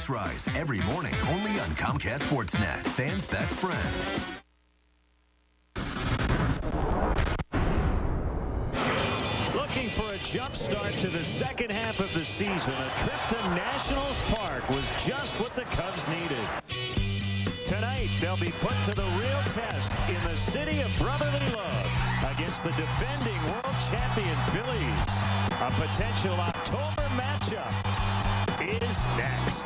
stakes rise every morning only on Comcast Sportsnet, fans' best friend. Looking for a jump start to the second half of the season, a trip to Nationals Park was just what the Cubs needed. Tonight, they'll be put to the real test in the city of brotherly love against the defending world champion Phillies. A potential October matchup is next.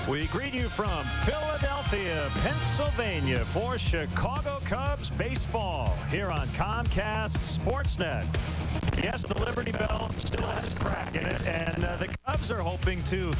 We greet you from Philadelphia, Pennsylvania for Chicago Cubs baseball here on Comcast Sportsnet. Yes, the Liberty Bell still has a crack in it, and the Cubs are hoping to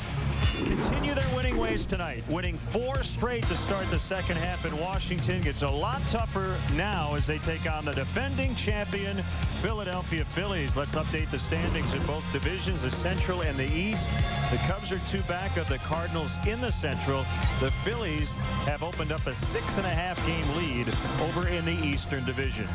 continue their winning ways tonight. Winning 4 straight to start the second half in Washington gets a lot tougher now as they take on the defending champion Philadelphia Phillies. Let's update the standings in both divisions, the Central and the East. The Cubs are 2 back of the Cardinals in the Central. The Phillies have opened up a 6.5 game lead over in the Eastern Division.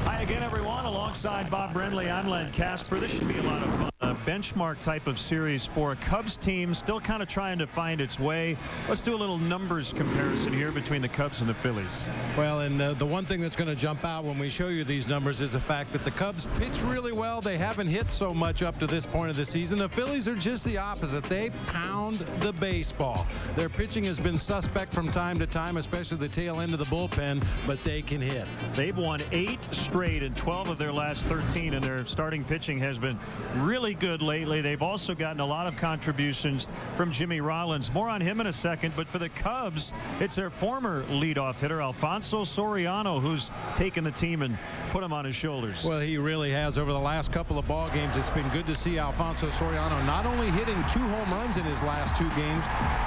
Hi again, everyone. Alongside Bob Brenly, I'm Len Casper. This should be a lot of fun. A benchmark type of series for a Cubs team still kind of trying to find its way. Let's do a little numbers comparison here between the Cubs and the Phillies. Well, and the one thing that's going to jump out when we show you these numbers is the fact that the Cubs pitch really well. They haven't hit so much up to this point of the season. The Phillies are just the opposite. They pound the baseball. Their pitching has been suspect from time to time, especially the tail end of the bullpen, but they can hit. They've won 8 straight in 12 of their last 13, and their starting pitching has been really good lately. They've also gotten a lot of contributions from Jimmy Rollins. More on him in a second, but for the Cubs, it's their former leadoff hitter, Alfonso Soriano, who's taken the team and put him on his shoulders. Well, he really has. Over the last couple of ball games, it's been good to see Alfonso Soriano not only hitting 2 home runs in his last 2 games,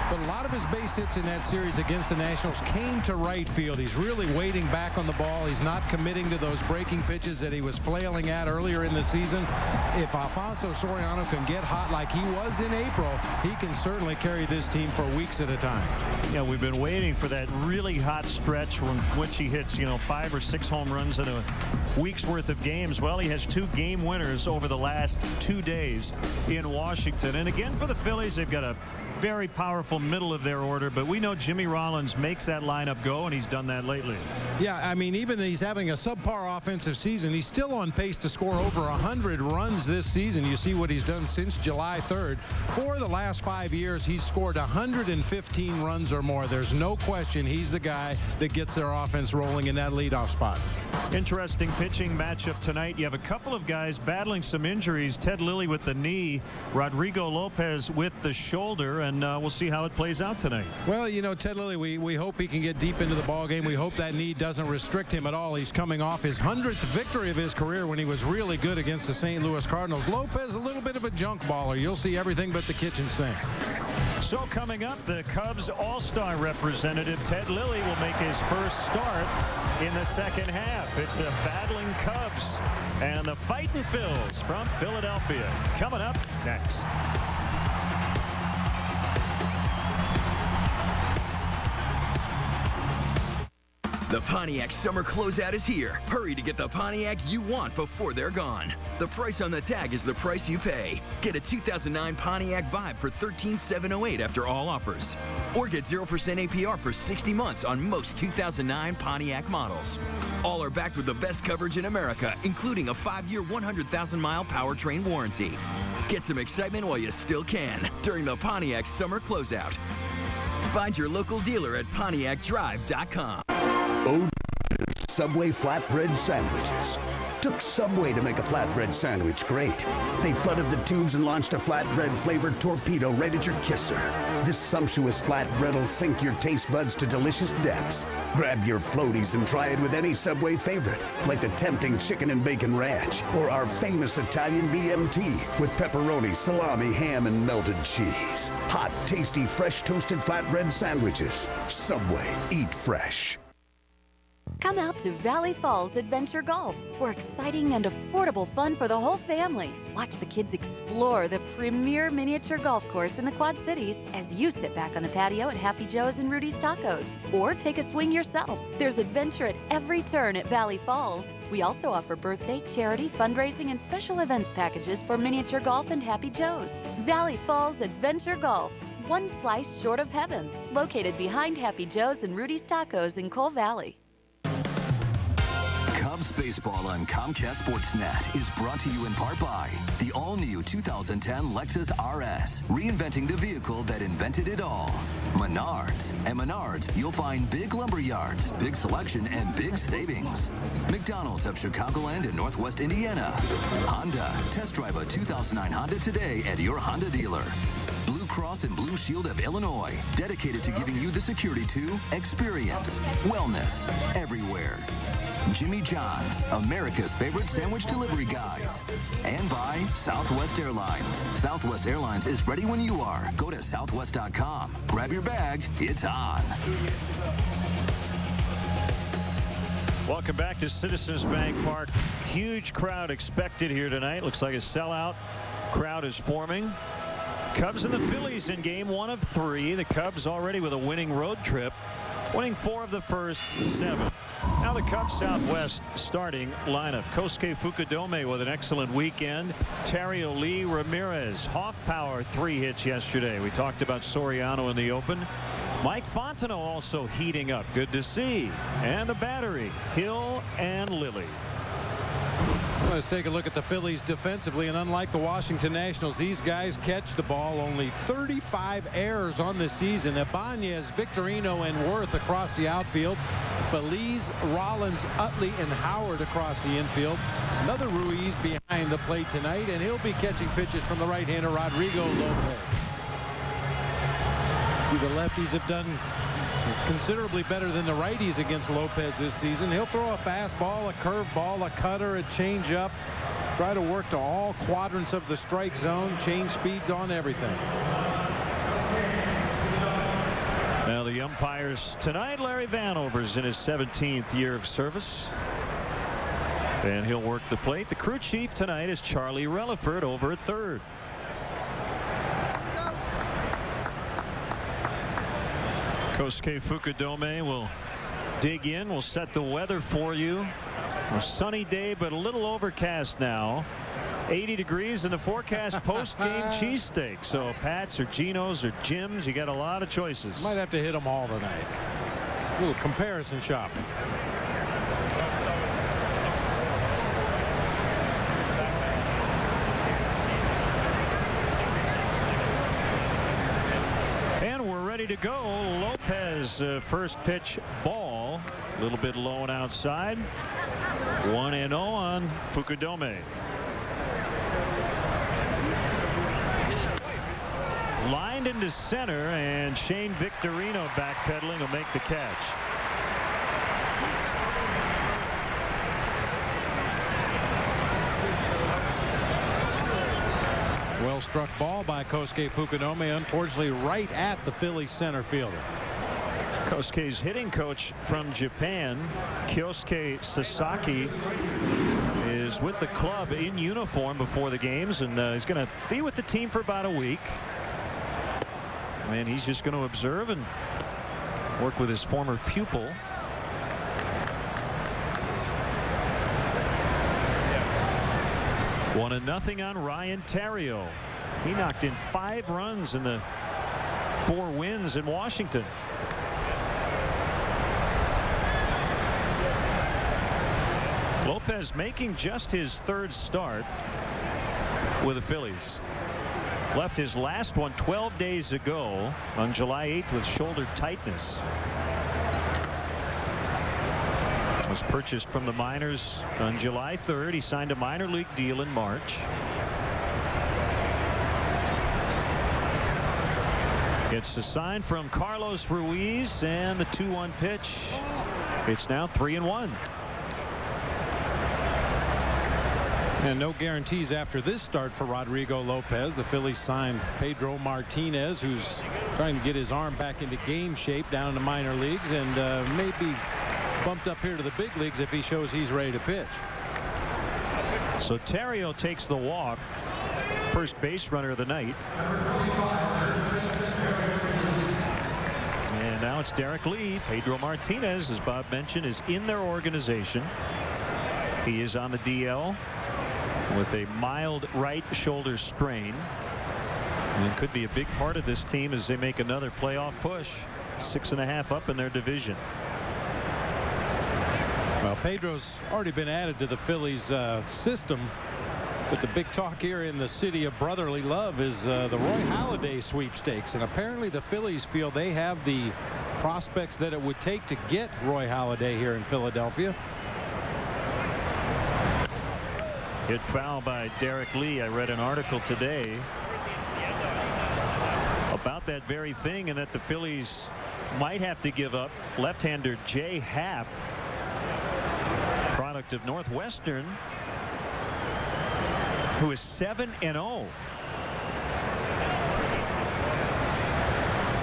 but a lot of his base hits in that series against the Nationals came to right field. He's really waiting back on the ball. He's not committing to those breaking pitches that he was flailing at earlier in the season. If Alfonso Soriano can get hot like he was in April, he can certainly carry this team for weeks at a time. Yeah, we've been waiting for that really hot stretch when which he hits, 5 or 6 home runs in a week's worth of games. Well, he has 2 game winners over the last 2 days in Washington. And again, for the Phillies, they've got a very powerful middle of their order, but we know Jimmy Rollins makes that lineup go, and he's done that lately. Yeah, I mean, even though he's having a subpar offensive season, he's still on pace to score over 100 runs this season. You see what he's done since July 3rd. For the last 5 years, he's scored 115 runs or more. There's no question he's the guy that gets their offense rolling in that leadoff spot. Interesting pitching matchup tonight. You have a couple of guys battling some injuries. Ted Lilly with the knee, Rodrigo Lopez with the shoulder, and we'll see how it plays out tonight. Well, Ted Lilly, we hope he can get deep into the ball game. We hope that knee doesn't restrict him at all. He's coming off his 100th victory of his career when he was really good against the St. Louis Cardinals. Lopez, a little bit of a junk baller. You'll see everything but the kitchen sink. So coming up, the Cubs All-Star representative Ted Lilly will make his first start in the second half. It's the battling Cubs and the fighting Phils from Philadelphia. Coming up next. The Pontiac summer closeout is here. Hurry to get the Pontiac you want before they're gone. The price on the tag is the price you pay. Get a 2009 Pontiac Vibe for $13,708 after all offers. Or get 0% APR for 60 months on most 2009 Pontiac models. All are backed with the best coverage in America, including a 5-year, 100,000-mile powertrain warranty. Get some excitement while you still can during the Pontiac summer closeout. Find your local dealer at PontiacDrive.com. Subway flatbread sandwiches. Took Subway to make a flatbread sandwich great. They flooded the tubes and launched a flatbread-flavored torpedo right at your kisser. This sumptuous flatbread will sink your taste buds to delicious depths. Grab your floaties and try it with any Subway favorite, like the tempting chicken and bacon ranch, or our famous Italian BMT with pepperoni, salami, ham, and melted cheese. Hot, tasty, fresh toasted flatbread sandwiches. Subway, eat fresh. Come out to Valley Falls Adventure Golf for exciting and affordable fun for the whole family. Watch the kids explore the premier miniature golf course in the Quad Cities as you sit back on the patio at Happy Joe's and Rudy's Tacos. Or take a swing yourself. There's adventure at every turn at Valley Falls. We also offer birthday, charity, fundraising, and special events packages for miniature golf and Happy Joe's. Valley Falls Adventure Golf, one slice short of heaven. Located behind Happy Joe's and Rudy's Tacos in Coal Valley. Cubs baseball on Comcast Sportsnet is brought to you in part by the all-new 2010 Lexus RS, reinventing the vehicle that invented it all. Menards. At Menards, you'll find big lumber yards, big selection, and big savings. McDonald's of Chicagoland and Northwest Indiana. Honda. Test drive a 2009 Honda today at your Honda dealer. Blue Cross and Blue Shield of Illinois, dedicated to giving you the security to experience wellness everywhere. Jimmy John's, America's favorite sandwich delivery guys. And by Southwest Airlines. Southwest Airlines is ready when you are. Go to southwest.com. Grab your bag. It's on. Welcome back to Citizens Bank Park. Huge crowd expected here tonight. Looks like a sellout crowd is forming. Cubs and the Phillies in game 1 of 3. The Cubs already with a winning road trip, winning 4 of the first 7. Now the Cubs Southwest starting lineup. Kosuke Fukudome with an excellent weekend. Terrio Lee Ramirez. Hoffpower 3 hits yesterday. We talked about Soriano in the open. Mike Fontenot also heating up. Good to see. And the battery, Hill and Lilly. Let's take a look at the Phillies defensively, and unlike the Washington Nationals, these guys catch the ball. Only 35 errors on the season. Ibanez, Victorino, and Worth across the outfield. Feliz, Rollins, Utley, and Howard across the infield. Another Ruiz behind the plate tonight, and he'll be catching pitches from the right-hander Rodrigo Lopez. See, the lefties have done considerably better than the righties against Lopez this season. He'll throw a fastball, a curveball, a cutter, a changeup. Try to work to all quadrants of the strike zone, change speeds on everything. Now the umpires tonight, Larry Vanover's in his 17th year of service. And he'll work the plate. The crew chief tonight is Charlie Relaford over at third. Kosuke Fukudome will dig in. We'll set the weather for you. A sunny day, but a little overcast now. 80 degrees in the forecast. Post-game cheesesteak. So Pat's or Geno's or Jim's, you got a lot of choices. Might have to hit them all tonight. A little comparison shopping. To go. Lopez first pitch ball, a little bit low and outside. 1-0 on Fukudome. Lined into center, and Shane Victorino backpedaling will make the catch. Well struck ball by Kosuke Fukudome, unfortunately right at the Phillies center fielder. Kosuke's hitting coach from Japan, Kyosuke Sasaki, is with the club in uniform before the games, and he's going to be with the team for about a week. And he's just going to observe and work with his former pupil. One and nothing on Ryan Terrio. He knocked in 5 runs in the 4 wins in Washington. Lopez making just his 3rd start with the Phillies. Left his last one 12 days ago on July 8th with shoulder tightness. Was purchased from the minors on July 3rd. He signed a minor league deal in March. Gets a sign from Carlos Ruiz, and the 2-1 pitch. It's now 3-1. And no guarantees after this start for Rodrigo Lopez. The Phillies signed Pedro Martinez, who's trying to get his arm back into game shape down in the minor leagues, and maybe bumped up here to the big leagues if he shows he's ready to pitch. So Terrio takes the walk. First base runner of the night. And now it's Derek Lee. Pedro Martinez, as Bob mentioned, is in their organization. He is on the DL with a mild right shoulder strain. And could be a big part of this team as they make another playoff push. 6.5 up in their division. Well, Pedro's already been added to the Phillies system. But the big talk here in the city of brotherly love is the Roy Halladay sweepstakes. And apparently the Phillies feel they have the prospects that it would take to get Roy Halladay here in Philadelphia. Hit foul by Derek Lee. I read an article today about that very thing, and that the Phillies might have to give up left-hander Jay Happ, product of Northwestern, who is 7-0.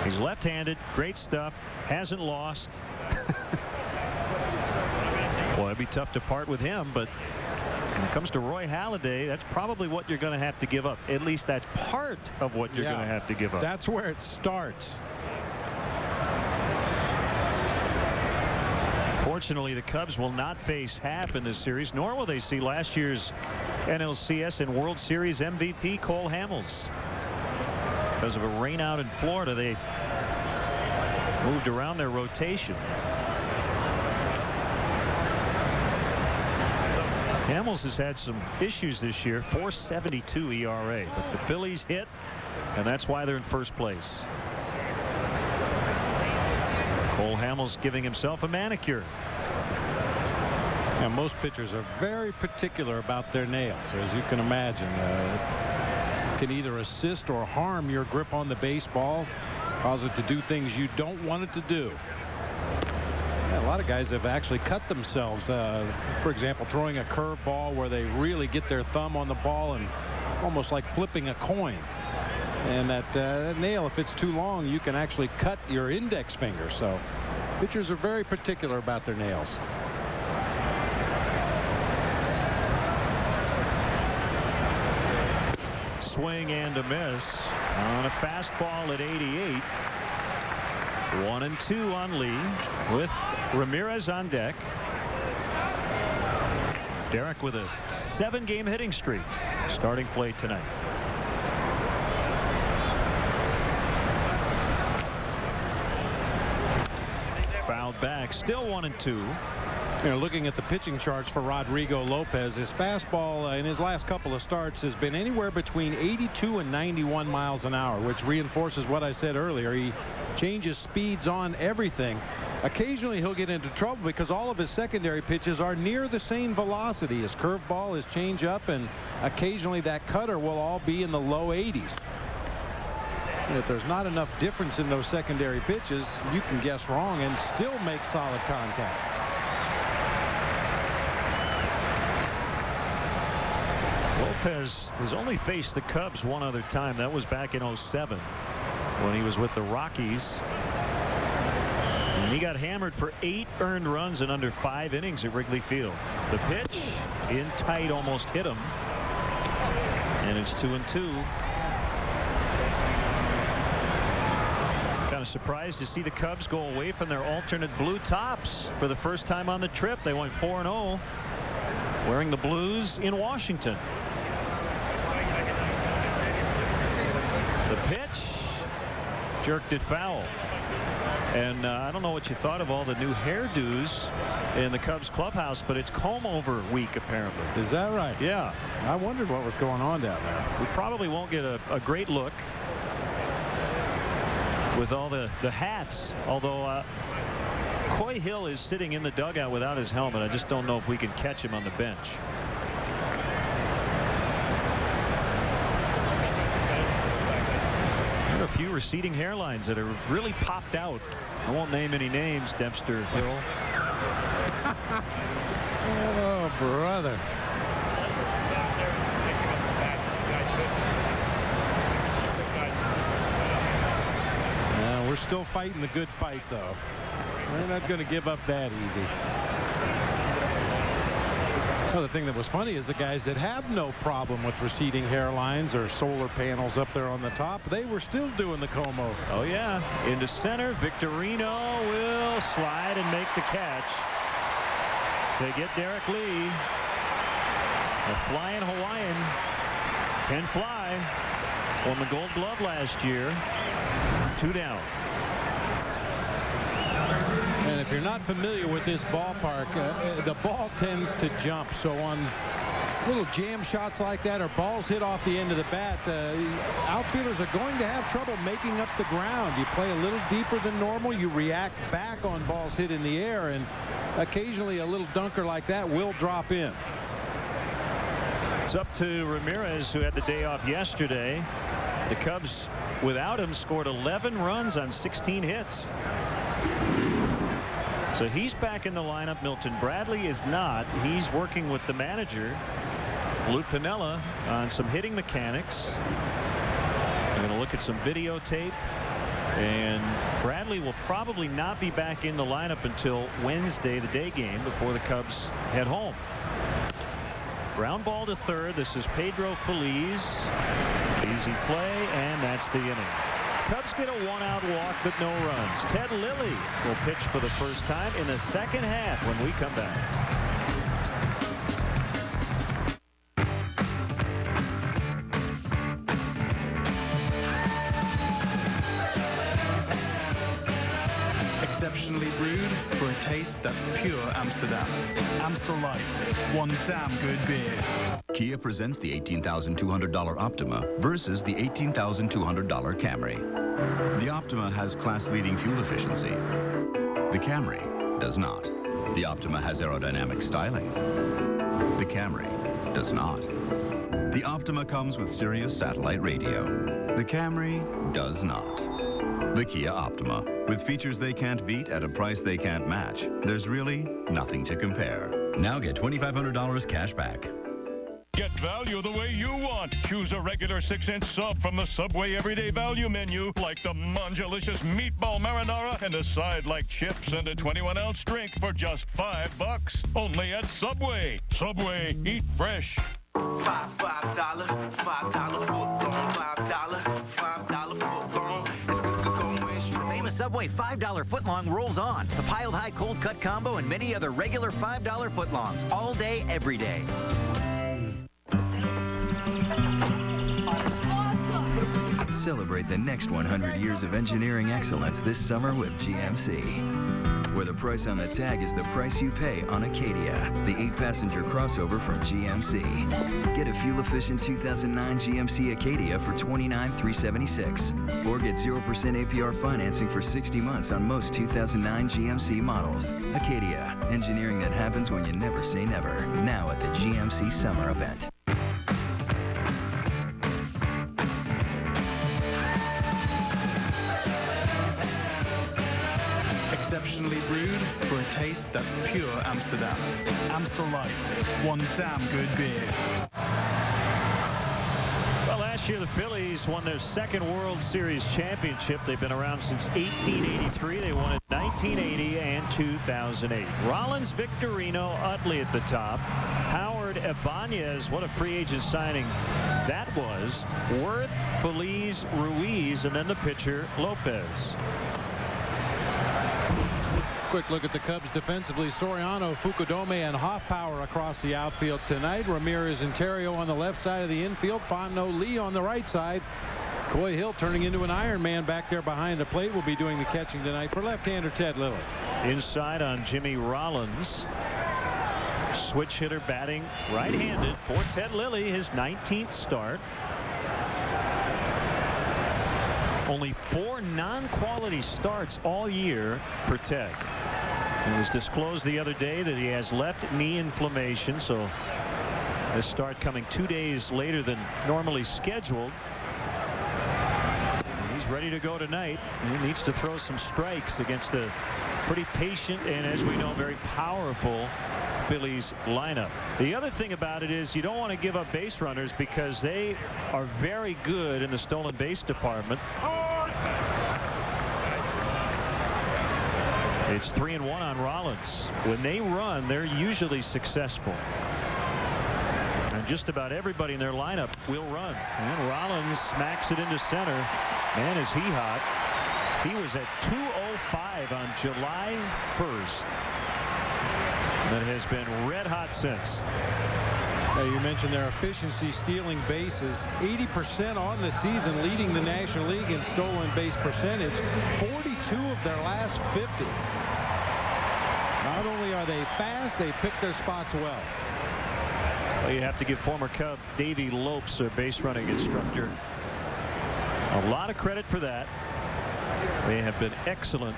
He's left-handed, great stuff, hasn't lost. Well, it'd be tough to part with him, but when it comes to Roy Halladay, that's probably what you're going to have to give up. At least that's part of what you're going to have to give up. That's where it starts. Fortunately, the Cubs will not face Happ in this series, nor will they see last year's NLCS and World Series MVP Cole Hamels. Because of a rainout in Florida, they moved around their rotation. Hamels has had some issues this year. 4.72 ERA, but the Phillies hit, and that's why they're in first place. Cole Hamels giving himself a manicure. Now, most pitchers are very particular about their nails, as you can imagine. Can either assist or harm your grip on the baseball, cause it to do things you don't want it to do. A lot of guys have actually cut themselves, for example, throwing a curve ball where they really get their thumb on the ball and almost like flipping a coin. And that nail, if it's too long, you can actually cut your index finger. So pitchers are very particular about their nails. Swing and a miss on a fastball at 88. 1-2 on Lee with Ramirez on deck. Derek with a 7-game hitting streak. Starting play tonight. Fouled back. Still 1-2. You know, looking at the pitching charts for Rodrigo Lopez, his fastball in his last couple of starts has been anywhere between 82 and 91 miles an hour, which reinforces what I said earlier. He changes speeds on everything. Occasionally he'll get into trouble because all of his secondary pitches are near the same velocity. His curveball, his changeup, and occasionally that cutter will all be in the low 80s. And if there's not enough difference in those secondary pitches, you can guess wrong and still make solid contact. Lopez has only faced the Cubs one other time. That was back in 07 when he was with the Rockies. And he got hammered for 8 earned runs in under 5 innings at Wrigley Field. The pitch in tight almost hit him. And it's 2-2. Kind of surprised to see the Cubs go away from their alternate blue tops for the first time on the trip. They went 4-0 wearing the blues in Washington. The pitch jerked it foul. And I don't know what you thought of all the new hairdos in the Cubs clubhouse, but it's comb over week apparently. Is that right? Yeah. I wondered what was going on down there. We probably won't get a great look with all the hats, although Coy Hill is sitting in the dugout without his helmet. I just don't know if we can catch him on the bench. There are a few receding hairlines that have really popped out. I won't name any names, Dempster Hill. Oh, brother. We're still fighting the good fight, though. They're not going to give up that easy. Well, the thing that was funny is the guys that have no problem with receding hairlines or solar panels up there on the top, they were still doing the Como. Oh, yeah. Into center. Victorino will slide and make the catch. They get Derek Lee. A flying Hawaiian can fly. Won the Gold Glove last year. 2 down. And if you're not familiar with this ballpark, the ball tends to jump. So on little jam shots like that or balls hit off the end of the bat, outfielders are going to have trouble making up the ground. You play a little deeper than normal. You react back on balls hit in the air, and occasionally a little dunker like that will drop in. It's up to Ramirez, who had the day off yesterday. The Cubs, without him, scored 11 runs on 16 hits. So he's back in the lineup. Milton Bradley is not. He's working with the manager, Lou Piniella, on some hitting mechanics. I'm going to look at some videotape. And Bradley will probably not be back in the lineup until Wednesday, the day game, before the Cubs head home. Ground ball to third. This is Pedro Feliz. Easy play, and that's the inning. Cubs get a 1-out walk, but no runs. Ted Lilly will pitch for the first time in the second half when we come back. Exceptionally brewed for a taste that's pure Amsterdam. Amstel Light, one damn good beer. Kia presents the $18,200 Optima versus the $18,200 Camry. The Optima has class-leading fuel efficiency. The Camry does not. The Optima has aerodynamic styling. The Camry does not. The Optima comes with Sirius satellite radio. The Camry does not. The Kia Optima, with features they can't beat at a price they can't match. There's really nothing to compare. Now get $2,500 cash back. Get value the way you want. Choose a regular 6-inch sub from the Subway Everyday Value menu, like the Monjalicious Meatball Marinara and a side like chips and a 21-ounce drink for just $5. Only at Subway. Subway, eat fresh. $5 foot long, $5 foot long. It's good going. The famous Subway $5 footlong rolls on. The piled high cold cut combo and many other regular $5 footlongs all day, every day. Celebrate the next 100 years of engineering excellence this summer with GMC. Where the price on the tag is the price you pay on Acadia, the 8-passenger crossover from GMC. Get a fuel-efficient 2009 GMC Acadia for $29,376, or get 0% APR financing for 60 months on most 2009 GMC models. Acadia, engineering that happens when you never say never. Now at the GMC Summer Event. Exceptionally brewed for a taste that's pure Amsterdam. Amstel Light, one damn good beer. Well, last year the Phillies won their second World Series championship. They've been around since 1883. They won it 1980 and 2008. Rollins, Victorino, Utley at the top. Howard, Ibanez, what a free agent signing that was. Worth, Feliz, Ruiz, and then the pitcher, Lopez. Quick look at the Cubs defensively. Soriano, Fukudome, and Hoffpower across the outfield tonight. Ramirez and Terrio on the left side of the infield. Fontenot, Lee on the right side. Coy Hill turning into an Iron Man back there behind the plate will be doing the catching tonight for left-hander Ted Lilly. Inside on Jimmy Rollins. Switch hitter batting right-handed for Ted Lilly, his 19th start. Only 4 non-quality starts all year for Ted. It was disclosed the other day that he has left knee inflammation, so this start coming 2 days later than normally scheduled. And he's ready to go tonight. He needs to throw some strikes against a pretty patient and, as we know, very powerful Phillies lineup. The other thing about it is you don't want to give up base runners because they are very good in the stolen base department. It's 3-1 on Rollins. When they run, they're usually successful. And just about everybody in their lineup will run. And Rollins smacks it into center. Man, is he hot. He was at 205 on July 1st. That has been red hot since. Now, you mentioned their efficiency stealing bases. 80% on the season, leading the National League in stolen base percentage. 42 of their last 50. Not only are they fast, they pick their spots well. Well, you have to give former Cub Davey Lopes, a base running instructor, a lot of credit for that. They have been excellent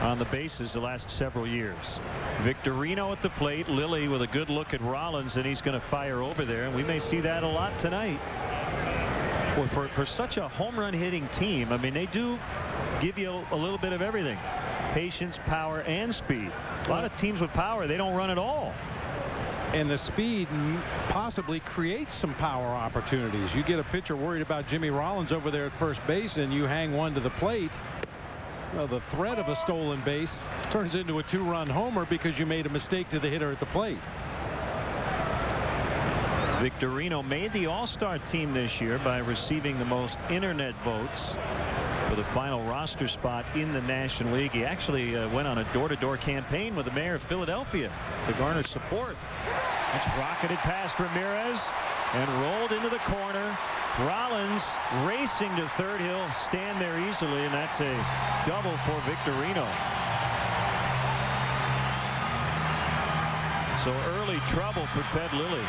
on the bases the last several years. Victorino at the plate. Lilly with a good look at Rollins, and he's going to fire over there, and we may see that a lot tonight. Well, for such a home run hitting team, I mean, they do give you a little bit of everything. Patience, power, and speed. A lot of teams with power, they don't run at all. And the speed possibly creates some power opportunities. You get a pitcher worried about Jimmy Rollins over there at first base, and you hang one to the plate. Well, the threat of a stolen base turns into a two-run homer because you made a mistake to the hitter at the plate. Victorino made the All-Star team this year by receiving the most internet votes for the final roster spot in the National League. He actually went on a door-to-door campaign with the mayor of Philadelphia to garner support. It's rocketed past Ramirez and rolled into the corner. Rollins racing to third. He'll stand there easily, and that's a double for Victorino. So early trouble for Ted Lilly.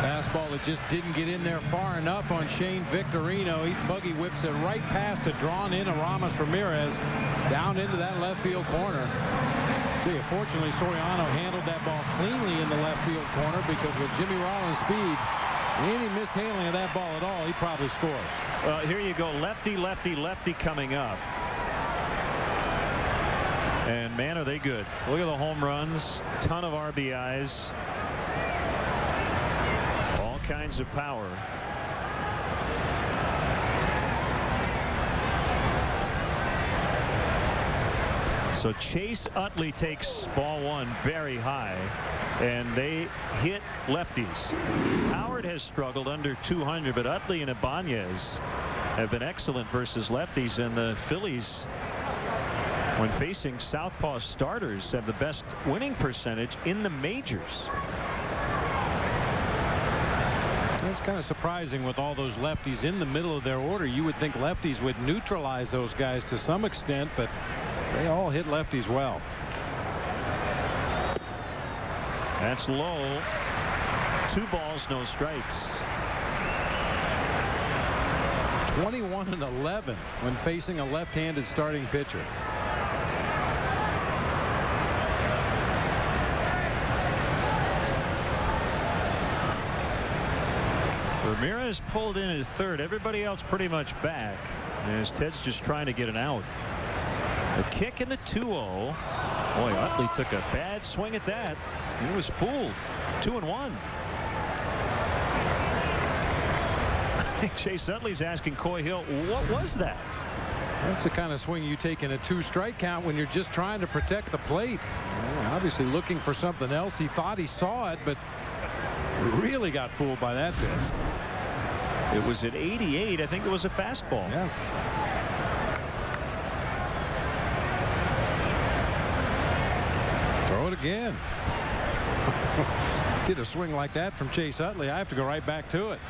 Fastball that just didn't get in there far enough on Shane Victorino. He buggy whips it right past a drawn in Aramis Ramirez down into that left field corner. Fortunately, Soriano handled that ball cleanly in the left field corner, because with Jimmy Rollins' speed, any mishandling of that ball at all, he probably scores. Well, here you go. Lefty, lefty, lefty coming up. And man, are they good. Look at the home runs. Ton of RBIs. All kinds of power. So Chase Utley takes ball one very high, and they hit lefties. Howard has struggled under 200, but Utley and Ibanez have been excellent versus lefties, and the Phillies, when facing southpaw starters, have the best winning percentage in the majors. That's kind of surprising with all those lefties in the middle of their order. You would think lefties would neutralize those guys to some extent, but they all hit lefties well. That's low. 2 balls, no strikes. 21-11 when facing a left-handed starting pitcher. Ramirez pulled in at third. Everybody else pretty much back, as Ted's just trying to get an out. The kick in the 2-0. Boy, Utley took a bad swing at that. He was fooled. 2-1. Chase Utley's asking Coy Hill, what was that? That's the kind of swing you take in a 2-strike count when you're just trying to protect the plate. Well, obviously looking for something else. He thought he saw it, but really got fooled by that pitch. It was at 88. I think it was a fastball. Yeah. Throw it again. Get a swing like that from Chase Utley, I have to go right back to it.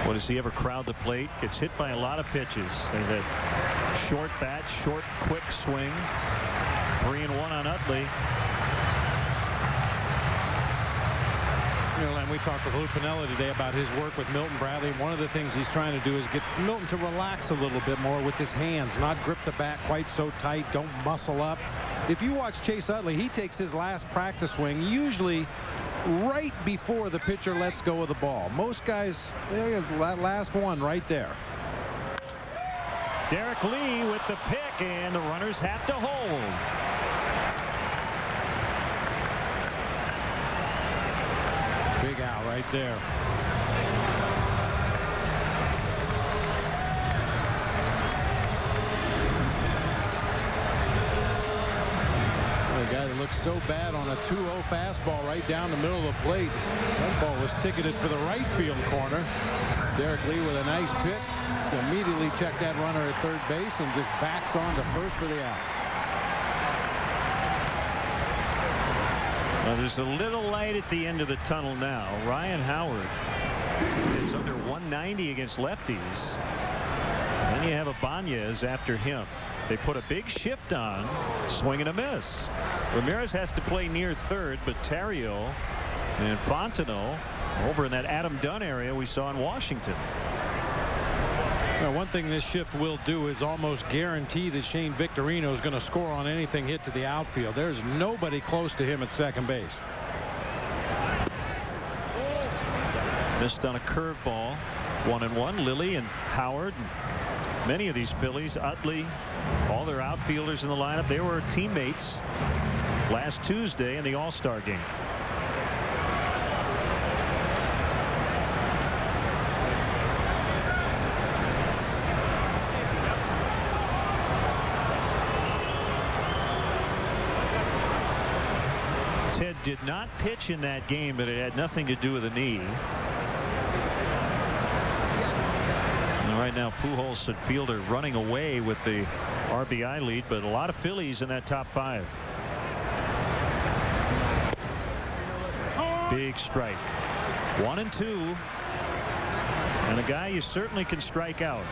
Well, does he ever crowd the plate? Gets hit by a lot of pitches. There's a short bat, short, quick swing. 3-1 on Utley. You know, and we talked with Lou Piniella today about his work with Milton Bradley. One of the things he's trying to do is get Milton to relax a little bit more with his hands, not grip the bat quite so tight, don't muscle up. If you watch Chase Utley, he takes his last practice swing usually right before the pitcher lets go of the ball. Most guys, there's that last one right there. Derek Lee with the pick, and the runners have to hold. Big out right there. The guy that looked so bad on a 2-0 fastball right down the middle of the plate. That ball was ticketed for the right field corner. Derek Lee with a nice pick. Immediately checked that runner at third base and just backs on to first for the out. Well, there's a little light at the end of the tunnel now. Ryan Howard is under 190 against lefties. And then you have Ibanez after him. They put a big shift on, swing and a miss. Ramirez has to play near third, but Terrio and Fontenot over in that Adam Dunn area we saw in Washington. Now, one thing this shift will do is almost guarantee that Shane Victorino is going to score on anything hit to the outfield. There's nobody close to him at second base. Missed on a curveball. 1-1. Lilly and Howard. Many of these Phillies, Utley, all their outfielders in the lineup, they were teammates last Tuesday in the All-Star game. Ted did not pitch in that game, but it had nothing to do with the knee. Right now, Pujols and Fielder running away with the RBI lead, but a lot of Phillies in that top 5. Big strike. 1-2. And a guy you certainly can strike out.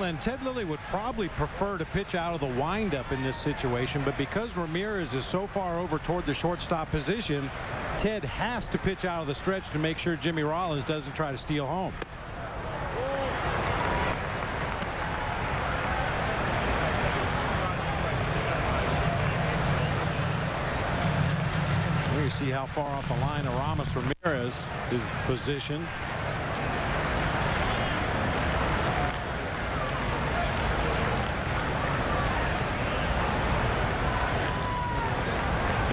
And Ted Lilly would probably prefer to pitch out of the windup in this situation, but because Ramirez is so far over toward the shortstop position, Ted has to pitch out of the stretch to make sure Jimmy Rollins doesn't try to steal home. Here you see how far off the line Aramis Ramirez is positioned.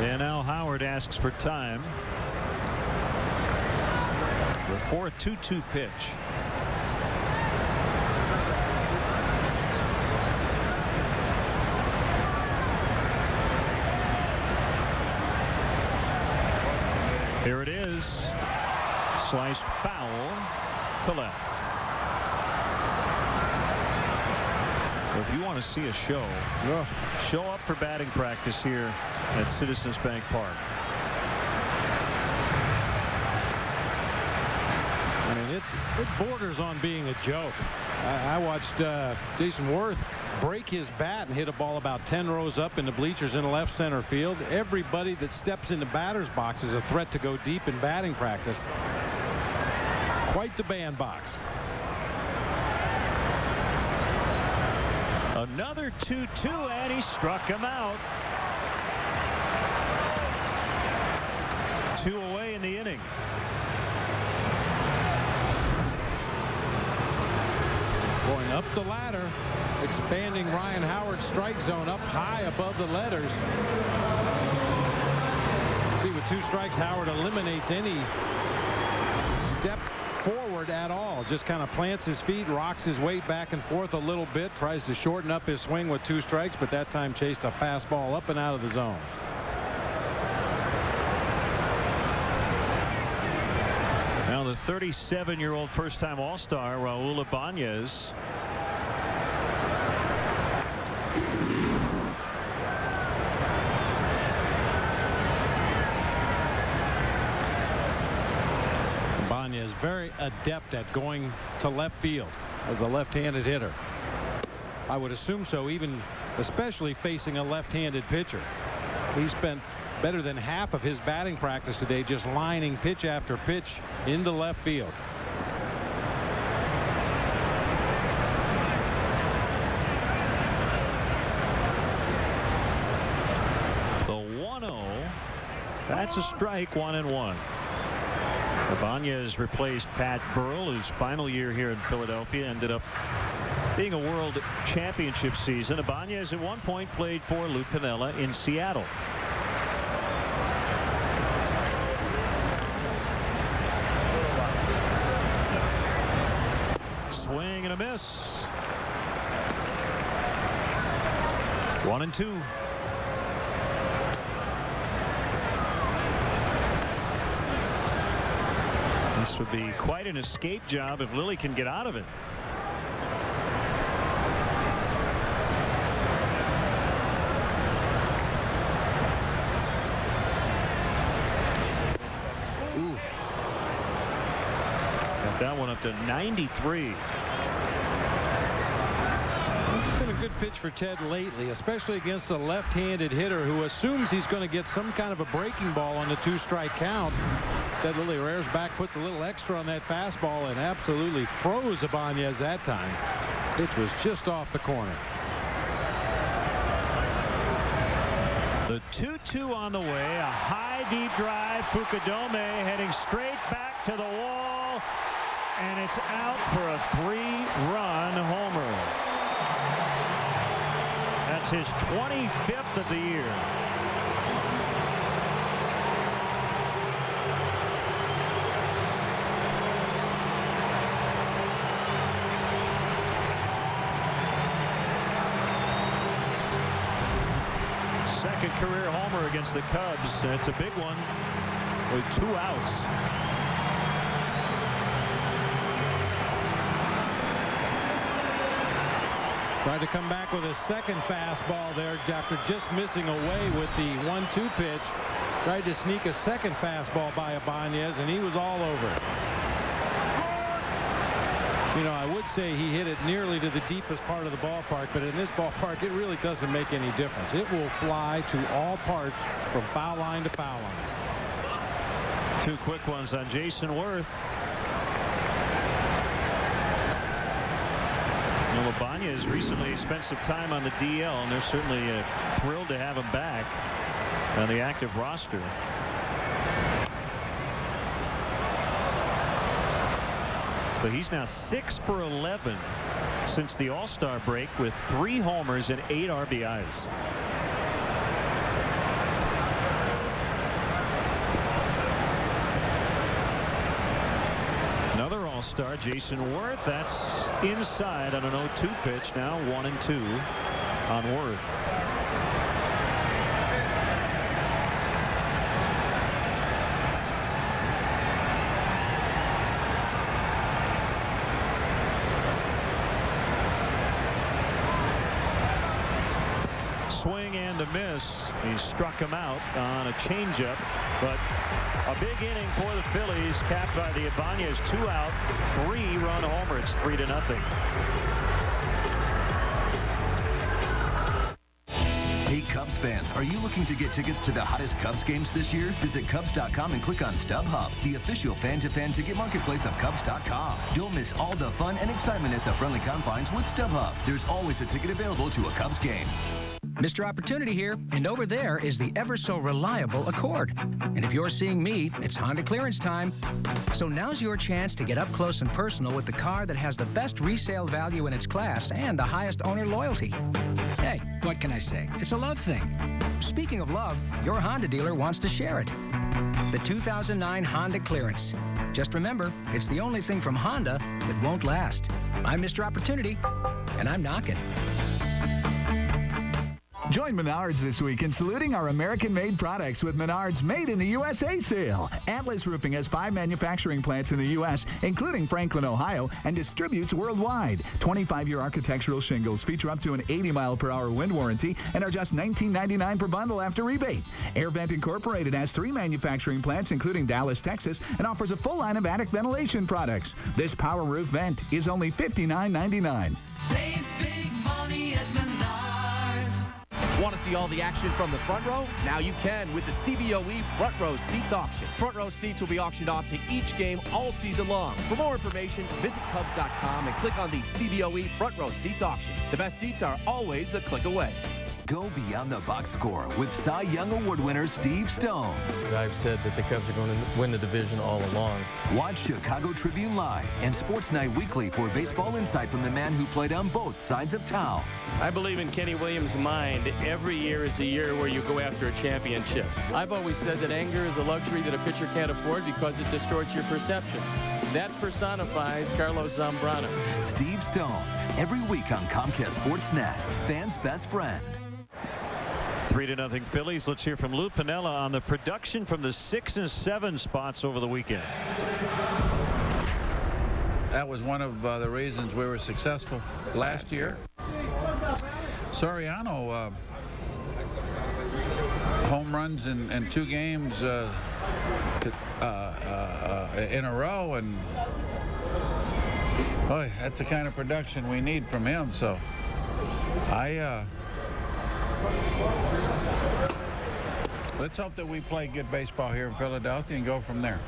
And now Howard asks for time before a 2-2 pitch. Here it is. Sliced foul to left. If you want to see a show, show up for batting practice here at Citizens Bank Park. I mean, it borders on being a joke. I watched Jason Worth break his bat and hit a ball about 10 rows up in the bleachers in left center field. Everybody that steps in the batter's box is a threat to go deep in batting practice. Quite the bandbox. Another 2-2, and he struck him out. 2 away in the inning. Going up the ladder, expanding Ryan Howard's strike zone up high above the letters. See, with 2 strikes, Howard eliminates any step forward at all. Just kind of plants his feet, rocks his weight back and forth a little bit, tries to shorten up his swing with 2 strikes, but that time chased a fastball up and out of the zone. Now the 37-year-old first-time All-Star Raul Ibanez. Ibanez very adept at going to left field as a left-handed hitter. I would assume so, even especially facing a left-handed pitcher. He spent better than half of his batting practice today just lining pitch after pitch into left field. The 1-0. That's a strike. 1-1. Ibanez replaced Pat Burrell, whose final year here in Philadelphia ended up being a World Championship season. Ibanez at one point played for Lou Piniella in Seattle. swing and a miss. 1-2. This would be quite an escape job if Lilly can get out of it. Ooh. Got that one up to 93. It's been a good pitch for Ted lately, especially against a left-handed hitter who assumes he's going to get some kind of a breaking ball on the 2-strike count. Ted Lilly rears back, puts a little extra on that fastball, and absolutely froze Ibanez that time. Pitch was just off the corner. The 2-2 on the way. A high deep drive. Fukudome heading straight back to the wall, and it's out for a 3-run homer. That's his 25th of the year. Second career homer against the Cubs. It's a big one with 2 outs. Tried to come back with a second fastball there after just missing away with the 1-2 pitch. Tried to sneak a second fastball by Ibanez, and he was all over. You know, I would say he hit it nearly to the deepest part of the ballpark, but in this ballpark, it really doesn't make any difference. It will fly to all parts from foul line to foul line. 2 quick ones on Jason Worth. Well, Ibanez recently spent some time on the DL, and they're certainly thrilled to have him back on the active roster. So he's now 6 for 11 since the All-Star break with 3 homers and 8 RBIs. Another All-Star, Jason Worth. That's inside on an 0-2 pitch. Now 1-2 on Worth. Swing and a miss. He struck him out on a changeup, but a big inning for the Phillies, capped by the Ibanez 2-out, 3-run homer. It's 3-0. Hey, Cubs fans, are you looking to get tickets to the hottest Cubs games this year? Visit Cubs.com and click on StubHub, the official fan-to-fan ticket marketplace of Cubs.com. Don't miss all the fun and excitement at the friendly confines with StubHub. There's always a ticket available to a Cubs game. Mr. Opportunity here, and over there is the ever-so-reliable Accord. And if you're seeing me, it's Honda clearance time. So now's your chance to get up close and personal with the car that has the best resale value in its class and the highest owner loyalty. Hey, what can I say? It's a love thing. Speaking of love, your Honda dealer wants to share it. The 2009 Honda Clearance. Just remember, it's the only thing from Honda that won't last. I'm Mr. Opportunity, and I'm knocking. Join Menards this week in saluting our American-made products with Menards Made in the USA sale. Atlas Roofing has 5 manufacturing plants in the U.S., including Franklin, Ohio, and distributes worldwide. 25-year architectural shingles feature up to an 80-mile-per-hour wind warranty and are just $19.99 per bundle after rebate. Air Vent Incorporated has 3 manufacturing plants, including Dallas, Texas, and offers a full line of attic ventilation products. This power roof vent is only $59.99. Save big money at Menards. Want to see all the action from the front row? Now you can with the CBOE Front Row Seats auction. Front row seats will be auctioned off to each game all season long. For more information, visit Cubs.com and click on the CBOE Front Row Seats auction. The best seats are always a click away. Go beyond the box score with Cy Young Award winner Steve Stone. I've said that the Cubs are going to win the division all along. Watch Chicago Tribune Live and Sports Night Weekly for baseball insight from the man who played on both sides of town. I believe in Kenny Williams' mind. Every year is a year where you go after a championship. I've always said that anger is a luxury that a pitcher can't afford because it distorts your perceptions. That personifies Carlos Zambrano. Steve Stone, every week on Comcast Sportsnet, fans' best friend. 3-0 Phillies. Let's hear from Lou Piniella on the production from the 6 and 7 spots over the weekend. That was one of the reasons we were successful last year. Soriano, home runs in 2 games in a row, and boy, that's the kind of production we need from him. So let's hope that we play good baseball here in Philadelphia and go from there.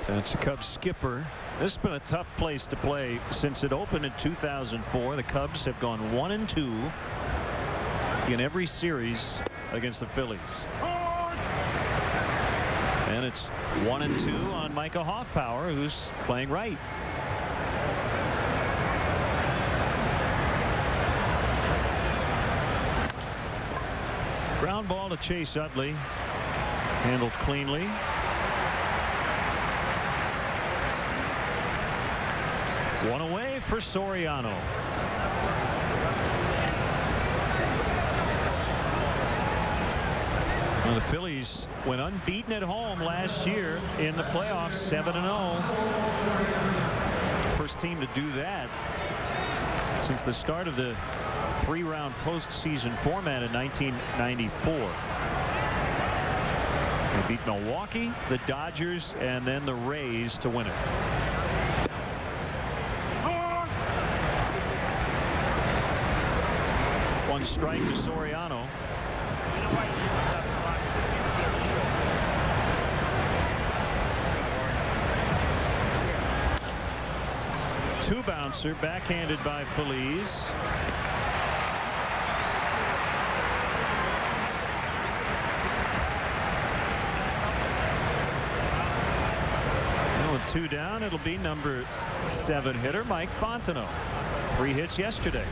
That's the Cubs skipper. This has been a tough place to play since it opened in 2004. The Cubs have gone 1-2 in every series against the Phillies. And it's 1-2 on Micah Hoffpower, who's playing right. Ground ball to Chase Utley. Handled cleanly. One away for Soriano. Well, the Phillies went unbeaten at home last year in the playoffs, 7-0. First team to do that since the start of the 3-round postseason format in 1994. They beat Milwaukee, the Dodgers, and then the Rays to win it. One strike to Soriano. Two bouncer, backhanded by Phillies. And with 2 down, it'll be number 7 hitter Mike Fontenot. 3 hits yesterday.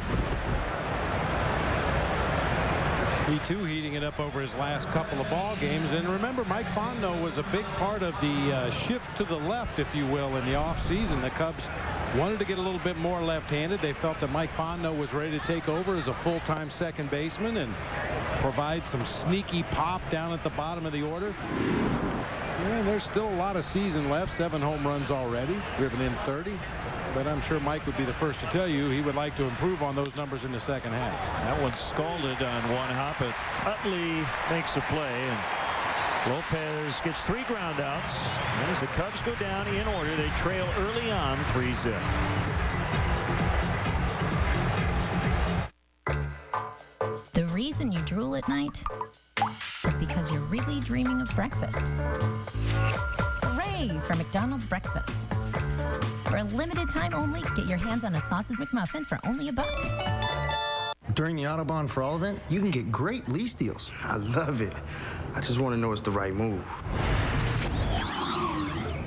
He too heating it up over his last couple of ball games. And remember, Mike Fontenot was a big part of the shift to the left, if you will, in the offseason. The Cubs wanted to get a little bit more left-handed. They felt that Mike Fontenot was ready to take over as a full-time second baseman and provide some sneaky pop down at the bottom of the order. Yeah, there's still a lot of season left. 7 home runs already, driven in 30. But I'm sure Mike would be the first to tell you he would like to improve on those numbers in the second half. That one scalded on one hop, but Utley makes a play, and Lopez gets 3 ground outs. And as the Cubs go down in order, they trail early on 3-0. The reason you drool at night is because you're really dreaming of breakfast. Hooray for McDonald's breakfast. For a limited time only, get your hands on a sausage McMuffin for only $1. During the Autobahn for All event, you can get great lease deals. I love it. I just want to know it's the right move.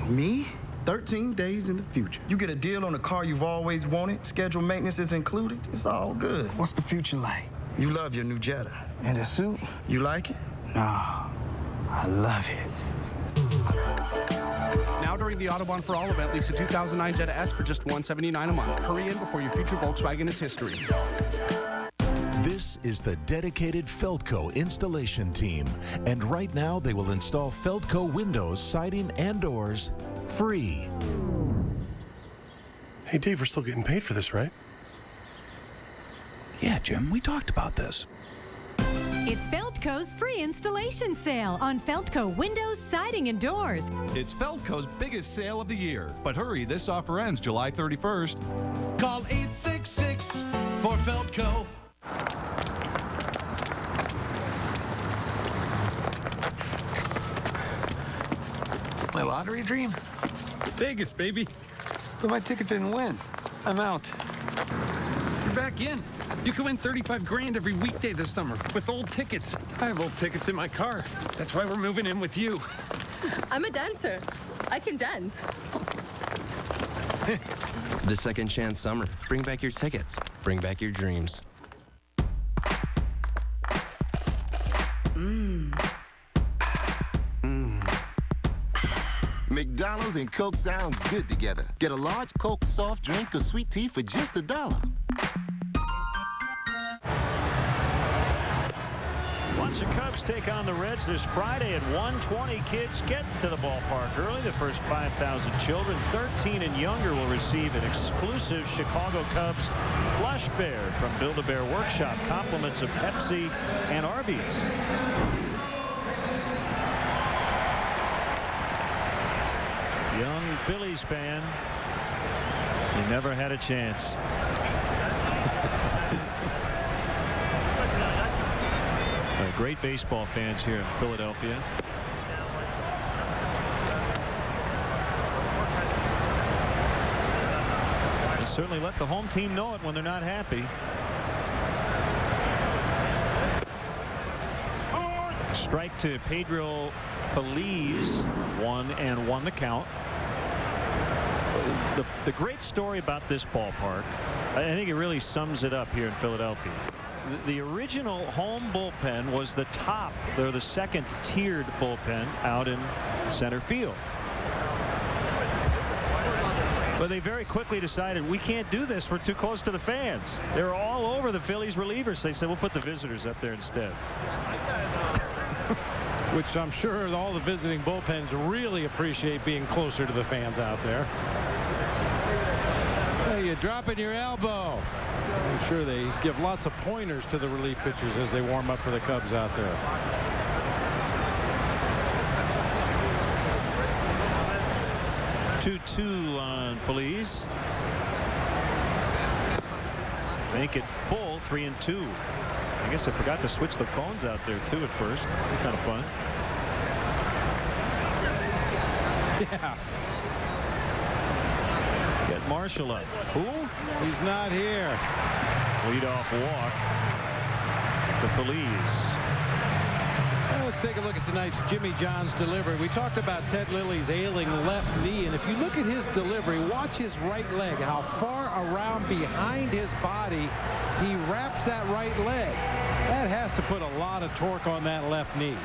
Me? 13 days in the future. You get a deal on a car you've always wanted, scheduled maintenance is included, it's all good. What's the future like? You love your new Jetta. And the suit? You like it? Nah, I love it. Now during the Autobahn for All event, lease a 2009 Jetta S for just $179 a month. Hurry in before your future Volkswagen is history. This is the dedicated Feldco installation team, and right now they will install Feldco windows, siding, and doors free. Hey Dave, we're still getting paid for this, right? Yeah, Jim, we talked about this. It's Feldco's free installation sale on Feldco windows, siding, and doors. It's Feldco's biggest sale of the year. But hurry, this offer ends July 31st. Call 866 for Feldco. My lottery dream? Vegas, baby. But my ticket didn't win. I'm out. You're back in. You can win 35 grand every weekday this summer with old tickets. I have old tickets in my car. That's why we're moving in with you. I'm a dancer. I can dance. The Second Chance Summer. Bring back your tickets. Bring back your dreams. McDonald's and Coke sound good together. Get a large Coke soft drink or sweet tea for just $1. Once the Cubs take on the Reds this Friday at 1:20, kids get to the ballpark early. The first 5,000 children, 13 and younger, will receive an exclusive Chicago Cubs Plush Bear from Build-A-Bear Workshop. Compliments of Pepsi and Arby's. Young Phillies fan, you never had a chance. Great baseball fans here in Philadelphia. They certainly let the home team know it when they're not happy. Strike to Pedro Phillies, 1-1 the count. The great story about this ballpark, I think it really sums it up here in Philadelphia. The original home bullpen was the top, they're the second tiered bullpen out in center field. But they very quickly decided we can't do this, we're too close to the fans. They were all over the Phillies relievers. They said we'll put the visitors up there instead. Which I'm sure all the visiting bullpens really appreciate, being closer to the fans out there. Hey, you're dropping your elbow. I'm sure they give lots of pointers to the relief pitchers as they warm up for the Cubs out there. Two on Phillies. Make it full, 3-2. I guess I forgot to switch the phones out there too at first. Kind of fun. Yeah. Get Marshall up. Who? He's not here. Leadoff walk to Phillies. Let's take a look at tonight's Jimmy John's delivery. We talked about Ted Lilly's ailing left knee, and if you look at his delivery, watch his right leg, how far around behind his body he wraps that right leg. That has to put a lot of torque on that left knee.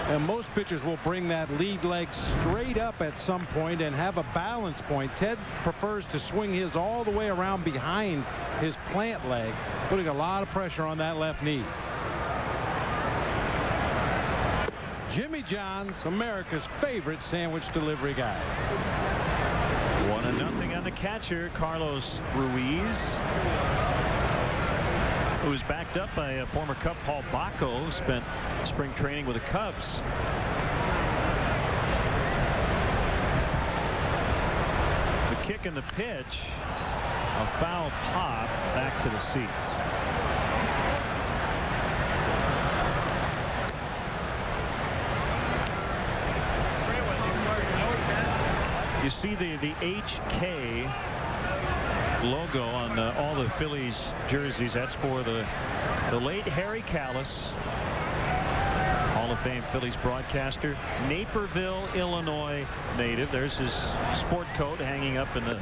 And most pitchers will bring that lead leg straight up at some point and have a balance point. Ted prefers to swing his all the way around behind his plant leg, putting a lot of pressure on that left knee. Jimmy John's, America's favorite sandwich delivery guys. 1-0 on the catcher, Carlos Ruiz, who was backed up by a former Cub, Paul Bacco, who spent spring training with the Cubs. The kick and the pitch, a foul pop back to the seats. You see the HK logo on all the Phillies jerseys. That's for the late Harry Callis, Hall of Fame Phillies broadcaster, Naperville, Illinois native. There's his sport coat hanging up in the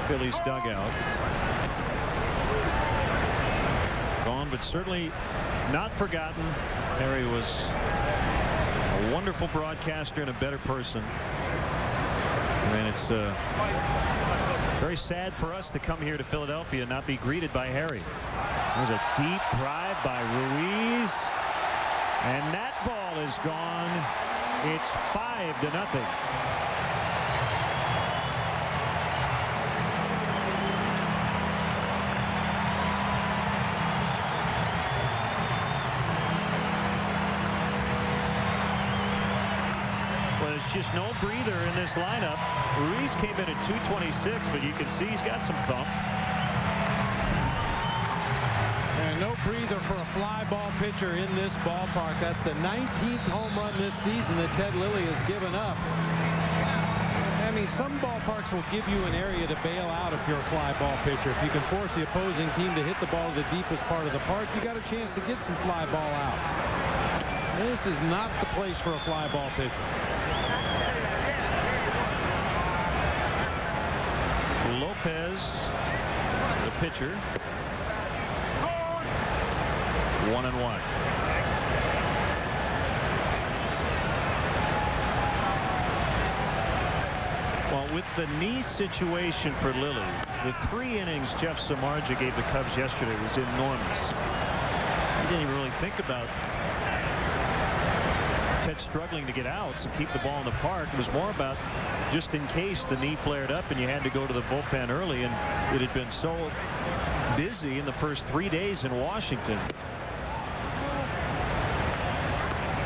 Phillies dugout. Gone, but certainly not forgotten. Harry was a wonderful broadcaster and a better person. And it's very sad for us to come here to Philadelphia and not be greeted by Harry. There's a deep drive by Ruiz, and that ball is gone. It's 5-0. Just no breather in this lineup. Ruiz came in at 226, but you can see he's got some thump. And no breather for a fly ball pitcher in this ballpark. That's the 19th home run this season that Ted Lilly has given up. I mean, some ballparks will give you an area to bail out if you're a fly ball pitcher. If you can force the opposing team to hit the ball to the deepest part of the park, you got a chance to get some fly ball outs. This is not the place for a fly ball pitcher. Lopez, the pitcher. 1-1. Well, with the knee situation for Lilly, the 3 innings Jeff Samardzija gave the Cubs yesterday was enormous. He didn't even really think about Ted struggling to get outs and keep the ball in the park. It was more about just in case the knee flared up and you had to go to the bullpen early, and it had been so busy in the first 3 days in Washington.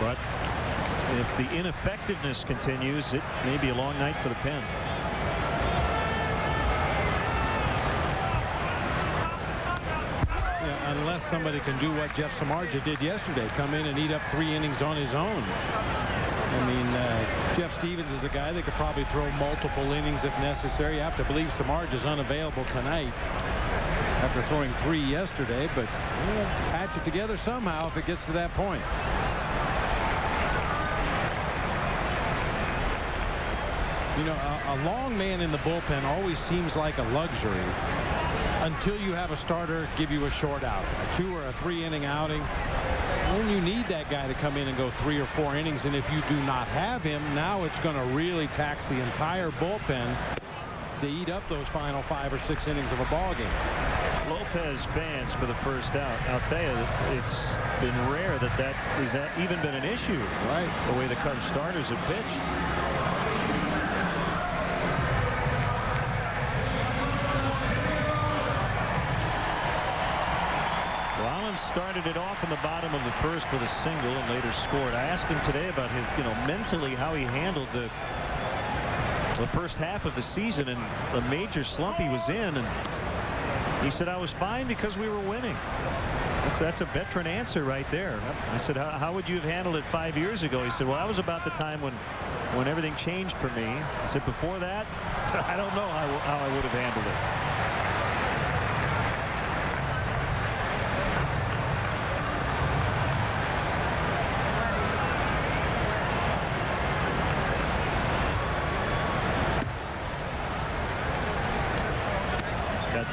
But if the ineffectiveness continues, it may be a long night for the pen. Yeah, unless somebody can do what Jeff Samardzija did yesterday, come in and eat up 3 innings on his own. I mean, Jeff Stevens is a guy that could probably throw multiple innings if necessary. You have to believe Samardzija is unavailable tonight after throwing 3 yesterday, but we'll have to patch it together somehow if it gets to that point. You know, a long man in the bullpen always seems like a luxury until you have a starter give you a short out, a 2 or a 3 inning outing. Then you need that guy to come in and go 3 or 4 innings, and if you do not have him, now it's going to really tax the entire bullpen to eat up those final 5 or 6 innings of a ball game. Lopez fans for the first out. I'll tell you, it's been rare that has even been an issue. Right. The way the Cubs starters have pitched. Started it off in the bottom of the first with a single and later scored. I asked him today about his, mentally how he handled the first half of the season and the major slump he was in, and he said, I was fine because we were winning. That's a veteran answer right there. I said, how would you have handled it 5 years ago? He said, well, that was about the time when everything changed for me. I said, before that, I don't know how I would have handled it.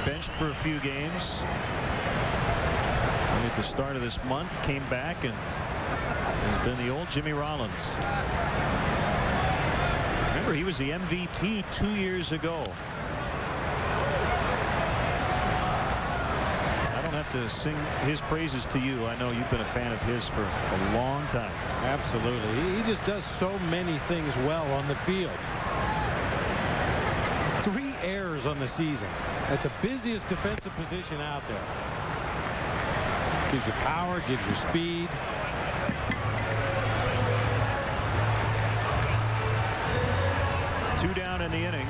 Benched for a few games. And at the start of this month, came back and has been the old Jimmy Rollins. Remember, he was the MVP 2 years ago. I don't have to sing his praises to you. I know you've been a fan of his for a long time. Absolutely. He just does so many things well on the field. 3 errors on the season at the busiest defensive position out there. Gives you power, gives you speed. Two down in the inning.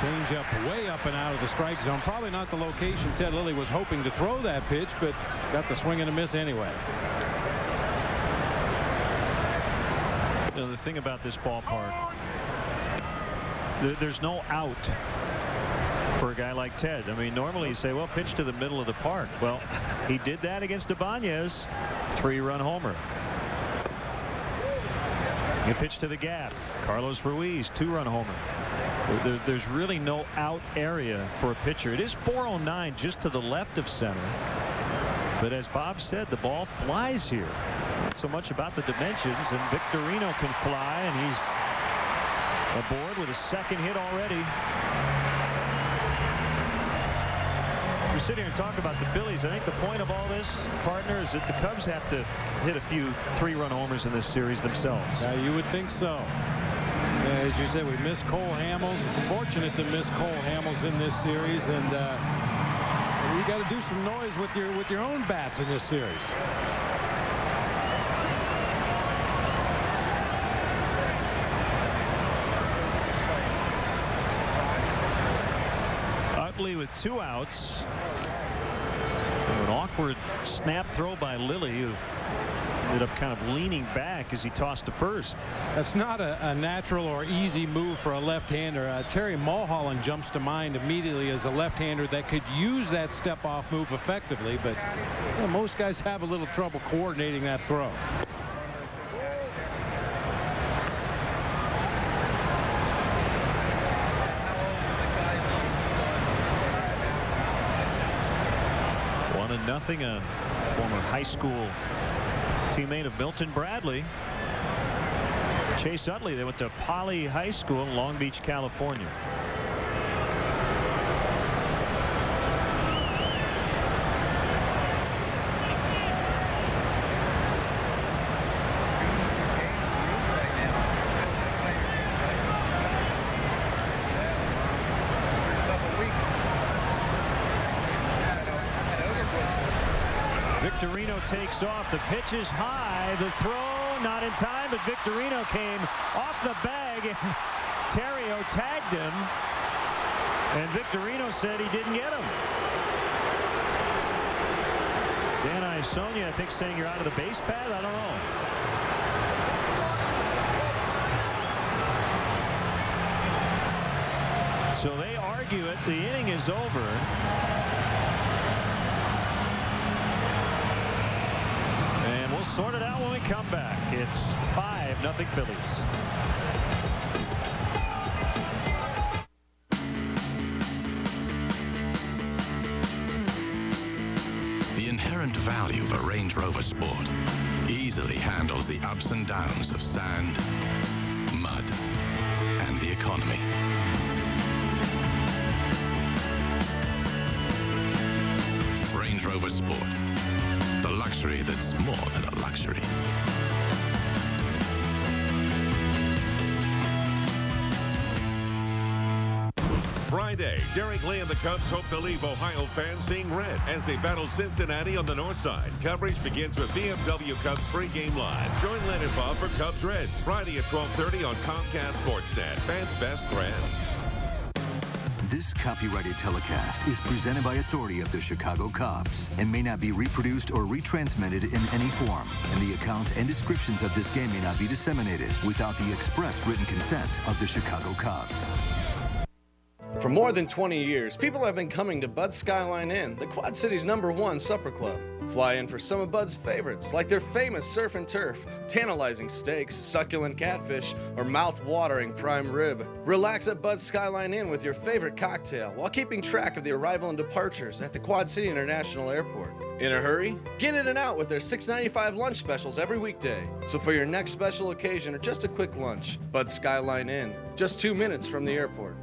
Change up way up and out of the strike zone. Probably not the location Ted Lilly was hoping to throw that pitch, but got the swing and a miss anyway. You know, the thing about this ballpark, there's no out for a guy like Ted. I mean, normally you say, well, pitch to the middle of the park. Well, he did that against Ibanez. 3-run homer. He pitched to the gap. Carlos Ruiz, 2-run homer. There's really no out area for a pitcher. It is 409 just to the left of center. But as Bob said, the ball flies here. Not so much about the dimensions, and Victorino can fly, and he's aboard with a second hit already. We sit here and talk about the Phillies. I think the point of all this, partner, is that the Cubs have to hit a few 3-run homers in this series themselves. Yeah, you would think so. As you said, we missed Cole Hamels. Fortunate to miss Cole Hamels in this series, and you got to do some noise with your own bats in this series. Utley with 2 outs. An awkward snap throw by Lilly, who ended up kind of leaning back as he tossed to first. That's not a natural or easy move for a left-hander. Terry Mulholland jumps to mind immediately as a left-hander that could use that step-off move effectively, but most guys have a little trouble coordinating that throw. Nothing. A former high school teammate of Milton Bradley, Chase Utley. They went to Poly High School in Long Beach, California. Victorino takes off. The pitch is high. The throw not in time, but Victorino came off the bag and Terrio tagged him, and Victorino said he didn't get him. Dan Isonia, I think, saying you're out of the base path. I don't know. So they argue it. The inning is over. We'll sort it out when we come back. It's 5-0 Phillies. The inherent value of a Range Rover Sport easily handles the ups and downs of sand, mud, and the economy. Range Rover Sport. The luxury that's more than a luxury. Friday, Derek Lee and the Cubs hope to leave Ohio fans seeing red as they battle Cincinnati on the north side. Coverage begins with BMW Cubs pregame live. Join Len and Bob for Cubs Reds Friday at 12:30 on Comcast Sportsnet. Fans' best friend. This copyrighted telecast is presented by authority of the Chicago Cubs and may not be reproduced or retransmitted in any form, and the accounts and descriptions of this game may not be disseminated without the express written consent of the Chicago Cubs. For more than 20 years, people have been coming to Bud's Skyline Inn, the Quad City's #1 supper club. Fly in for some of Bud's favorites, like their famous surf and turf, tantalizing steaks, succulent catfish, or mouth-watering prime rib. Relax at Bud's Skyline Inn with your favorite cocktail while keeping track of the arrival and departures at the Quad City International Airport. In a hurry? Get in and out with their $6.95 lunch specials every weekday. So for your next special occasion or just a quick lunch, Bud's Skyline Inn, just 2 minutes from the airport.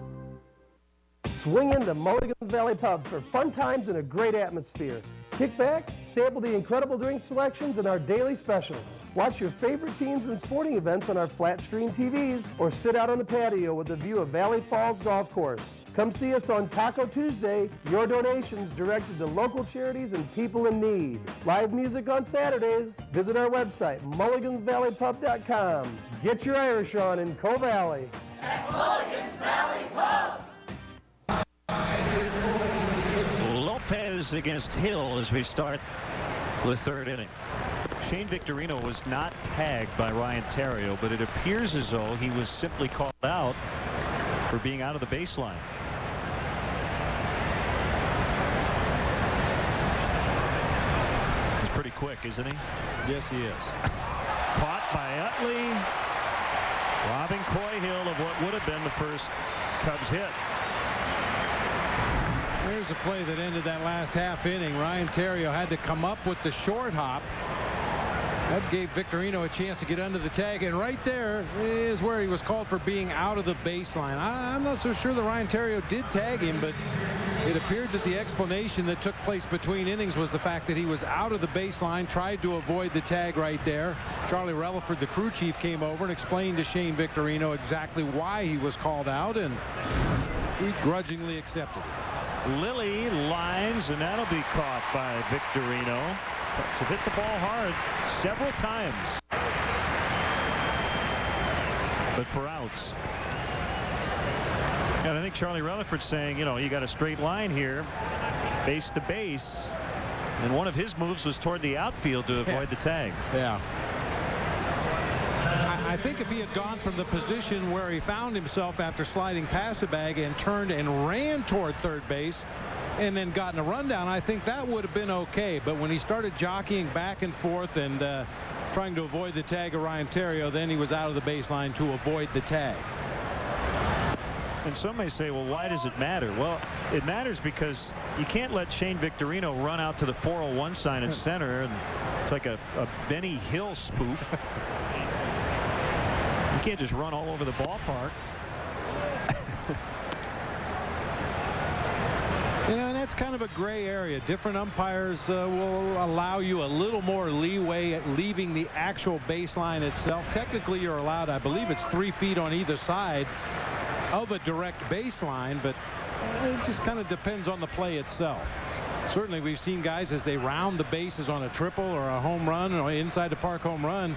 Swing into Mulligan's Valley Pub for fun times and a great atmosphere. Kick back, sample the incredible drink selections and our daily specials. Watch your favorite teams and sporting events on our flat screen TVs or sit out on the patio with a view of Valley Falls Golf Course. Come see us on Taco Tuesday. Your donations directed to local charities and people in need. Live music on Saturdays. Visit our website, mulligansvalleypub.com. Get your Irish on in Coe Valley. At Mulligan's Valley Pub. Lopez against Hill as we start the third inning. Shane Victorino was not tagged by Ryan Terrio, but it appears as though he was simply called out for being out of the baseline. He's pretty quick, isn't he? Yes, he is. Caught by Utley, robbing Coy Hill of what would have been the first Cubs hit. There's a play that ended that last half inning. Ryan Terrio had to come up with the short hop. That gave Victorino a chance to get under the tag, and right there is where he was called for being out of the baseline. I'm not so sure that Ryan Terrio did tag him, but it appeared that the explanation that took place between innings was the fact that he was out of the baseline, tried to avoid the tag right there. Charlie Relaford, the crew chief, came over and explained to Shane Victorino exactly why he was called out, and he grudgingly accepted it. Lilly lines, and that'll be caught by Victorino. So hit the ball hard several times, but for outs. And I think Charlie Relaford's saying, you know, you got a straight line here, base to base. And one of his moves was toward the outfield to avoid the tag. Yeah. I think if he had gone from the position where he found himself after sliding past the bag and turned and ran toward third base and then gotten a rundown, I think that would have been okay. But when he started jockeying back and forth and trying to avoid the tag of Ryan Theriot, then he was out of the baseline to avoid the tag. And some may say, well, why does it matter? Well, it matters because you can't let Shane Victorino run out to the 401 sign at center. And it's like a Benny Hill spoof. You can't just run all over the ballpark. You know, and that's kind of a gray area. Different umpires will allow you a little more leeway at leaving the actual baseline itself. Technically, you're allowed, I believe it's 3 feet on either side of a direct baseline, but it just kind of depends on the play itself. Certainly, we've seen guys as they round the bases on a triple or a home run or inside the park home run,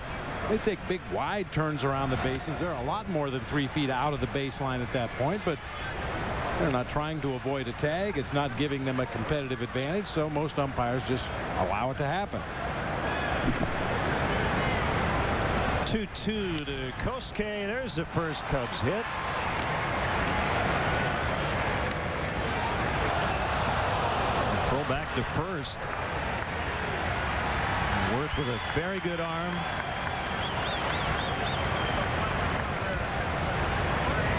they take big wide turns around the bases. They're a lot more than 3 feet out of the baseline at that point, but they're not trying to avoid a tag. It's not giving them a competitive advantage, so most umpires just allow it to happen. 2-2 to Kosuke. There's the first Cubs hit. Throw back to first. Worth with a very good arm.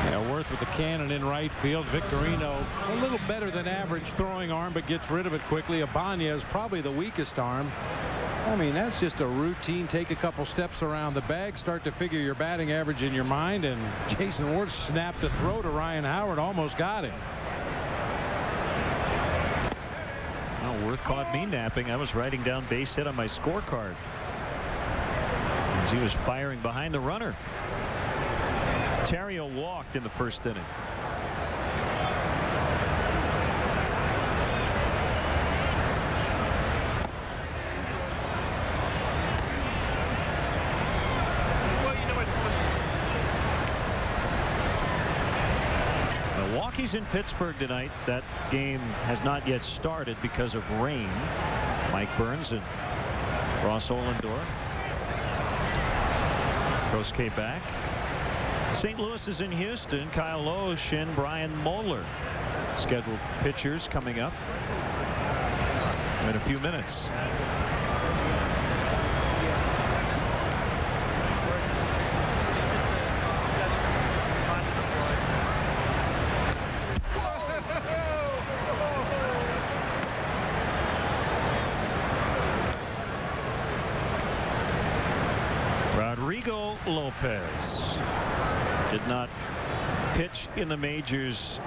Yeah, Worth with the cannon in right field. Victorino a little better than average throwing arm, but gets rid of it quickly. Ibanez probably the weakest arm. I mean, that's just a routine. Take a couple steps around the bag, start to figure your batting average in your mind, and Jason Worth snapped a throw to Ryan Howard, almost got him. Well, Worth caught me napping. I was writing down base hit on my scorecard as he was firing behind the runner. Theriot walked in the first inning. Milwaukee's in Pittsburgh tonight. That game has not yet started because of rain. Mike Burns and Ross Ohlendorf. Kosuke back. St. Louis is in Houston. Kyle Loesch and Brian Moeller. Scheduled pitchers coming up in a few minutes. Rodrigo Lopez did not pitch in the majors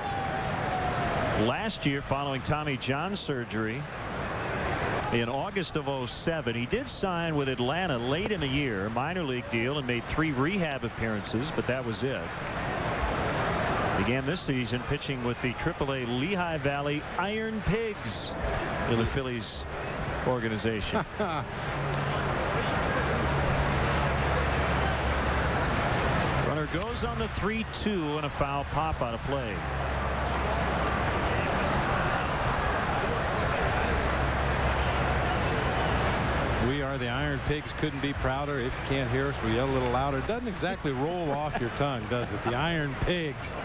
last year following Tommy John surgery in August of 07. He did sign with Atlanta late in the year, minor league deal, and made 3 rehab appearances, but that was it. Began this season pitching with the AAA Lehigh Valley Iron Pigs in the Phillies organization. Runner goes on the 3-2 and a foul pop out of play. We are the Iron Pigs. Couldn't be prouder. If you can't hear us, we yell a little louder. It doesn't exactly roll off your tongue, does it? The Iron Pigs.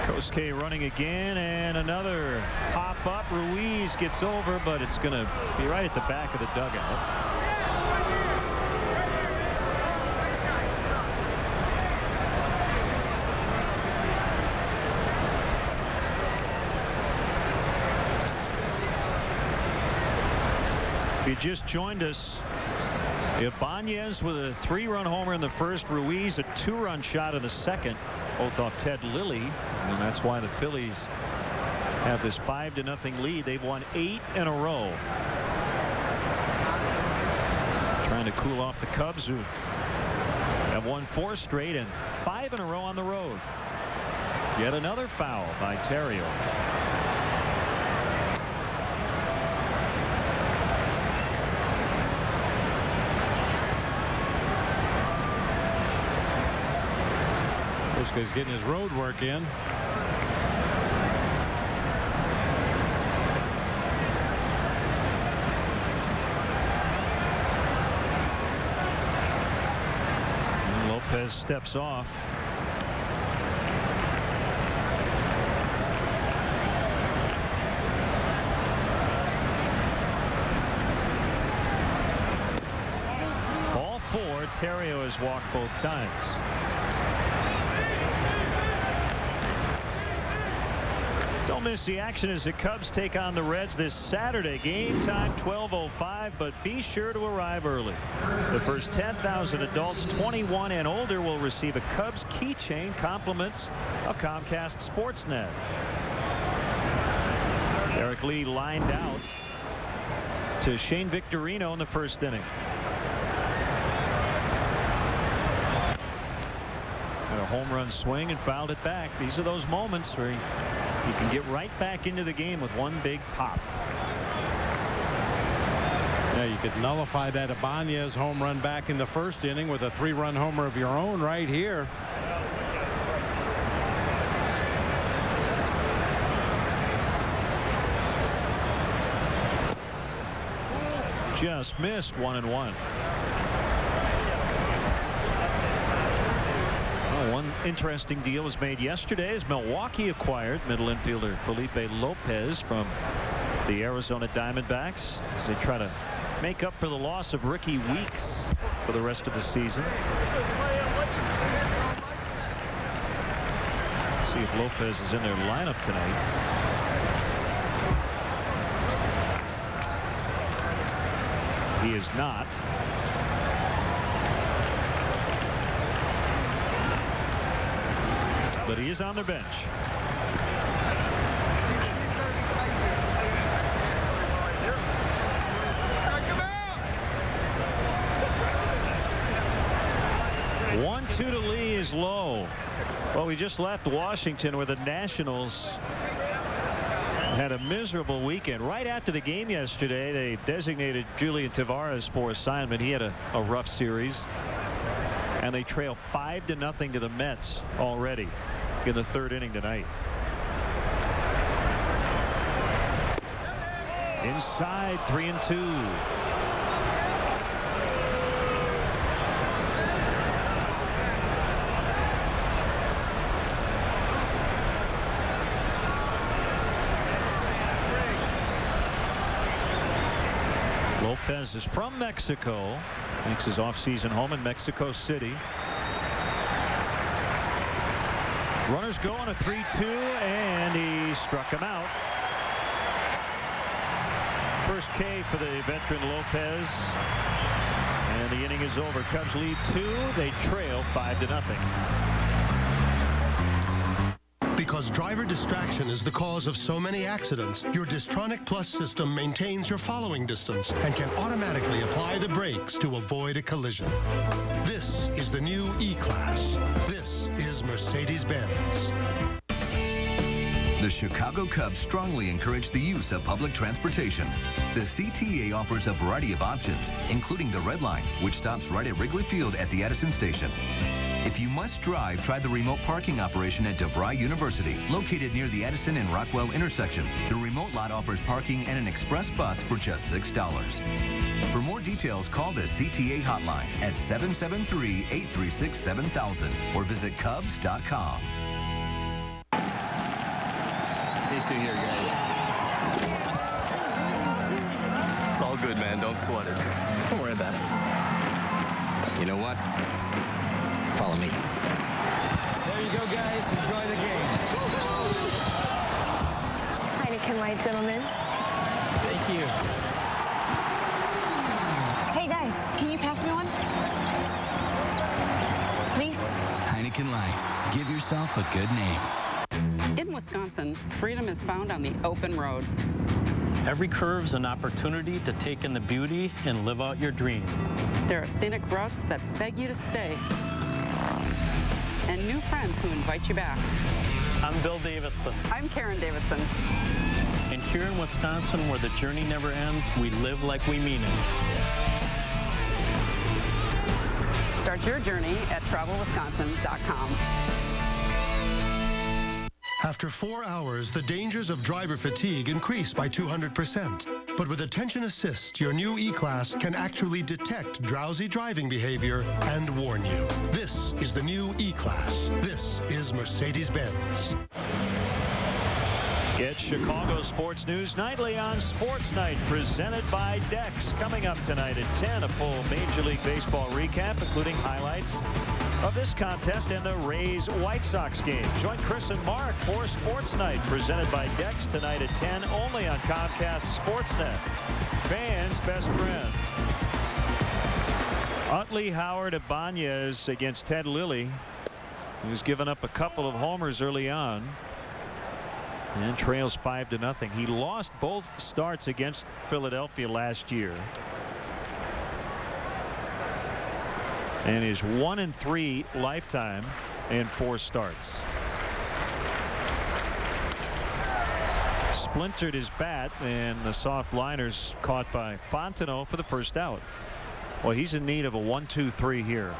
Kosuke running again, and another pop up. Ruiz gets over, but it's going to be right at the back of the dugout. If you just joined us, Ibanez with a 3-run homer in the first, Ruiz a 2-run shot in the second, both off Ted Lilly, and that's why the Phillies have this 5-0 lead. They've won 8 in a row. Trying to cool off the Cubs, who have won 4 straight and 5 in a row on the road. Yet another foul by Theriot. He's getting his road work in. And Lopez steps off. Ball 4. Terrio has walked both times. Don't miss the action as the Cubs take on the Reds this Saturday. Game time 12:05, but be sure to arrive early. The first 10,000 adults 21 and older will receive a Cubs keychain, compliments of Comcast Sportsnet. Eric Lee lined out to Shane Victorino in the first inning. Got a home run swing and fouled it back. These are those moments where you can get right back into the game with one big pop. Yeah, you could nullify that Ibanez home run back in the first inning with a 3-run homer of your own right here. Just missed 1-1. One interesting deal was made yesterday as Milwaukee acquired middle infielder Felipe Lopez from the Arizona Diamondbacks as they try to make up for the loss of Ricky Weeks for the rest of the season. Let's see if Lopez is in their lineup tonight. He is not. But he is on their bench. One-two to Lee is low. Well, we just left Washington where the Nationals had a miserable weekend. Right after the game yesterday, they designated Julian Tavares for assignment. He had a rough series. And they trail 5-0 to the Mets already in the third inning tonight. Inside, 3-2. Lopez is from Mexico. Makes his offseason home in Mexico City. Runners go on a 3-2, and he struck him out. First K for the veteran Lopez. And the inning is over. Cubs lead 2. They trail 5-0. Because driver distraction is the cause of so many accidents, your Distronic Plus system maintains your following distance and can automatically apply the brakes to avoid a collision. This is the new E-Class. This is Mercedes-Benz. The Chicago Cubs strongly encourage the use of public transportation. The CTA offers a variety of options, including the Red Line, which stops right at Wrigley Field at the Edison Station. If you must drive, try the remote parking operation at DeVry University, located near the Edison and Rockwell intersection. The remote lot offers parking and an express bus for just $6. For more details, call the CTA hotline at 773-836-7000 or visit Cubs.com. These two here, guys. It's all good, man. Don't sweat it. Don't worry about it. You know what? Follow me. There you go, guys. Enjoy the game. Heineken Light, gentlemen. Thank you. Hey, guys. Can you pass me one? Please? Heineken Light. Give yourself a good name. In Wisconsin, freedom is found on the open road. Every curve's an opportunity to take in the beauty and live out your dream. There are scenic routes that beg you to stay, and new friends who invite you back. I'm Bill Davidson. I'm Karen Davidson. And here in Wisconsin, where the journey never ends, we live like we mean it. Start your journey at travelwisconsin.com. After 4 hours, the dangers of driver fatigue increase by 200%. But with Attention Assist, your new E-Class can actually detect drowsy driving behavior and warn you. This is the new E-Class. This is Mercedes-Benz. Get Chicago Sports News Nightly on Sports Night, presented by Dex. Coming up tonight at 10, a full Major League Baseball recap, including highlights of this contest and the Rays-White Sox game. Join Chris and Mark for Sports Night, presented by Dex, tonight at 10, only on Comcast Sportsnet. Fans' best friend. Utley Howard Ibanez against Ted Lilly, who's given up a couple of homers early on and trails 5-0. He lost both starts against Philadelphia last year and is 1-3 lifetime in 4 starts. Splintered his bat, and the soft liners caught by Fontenot for the first out. Well, he's in need of a 1-2-3 here.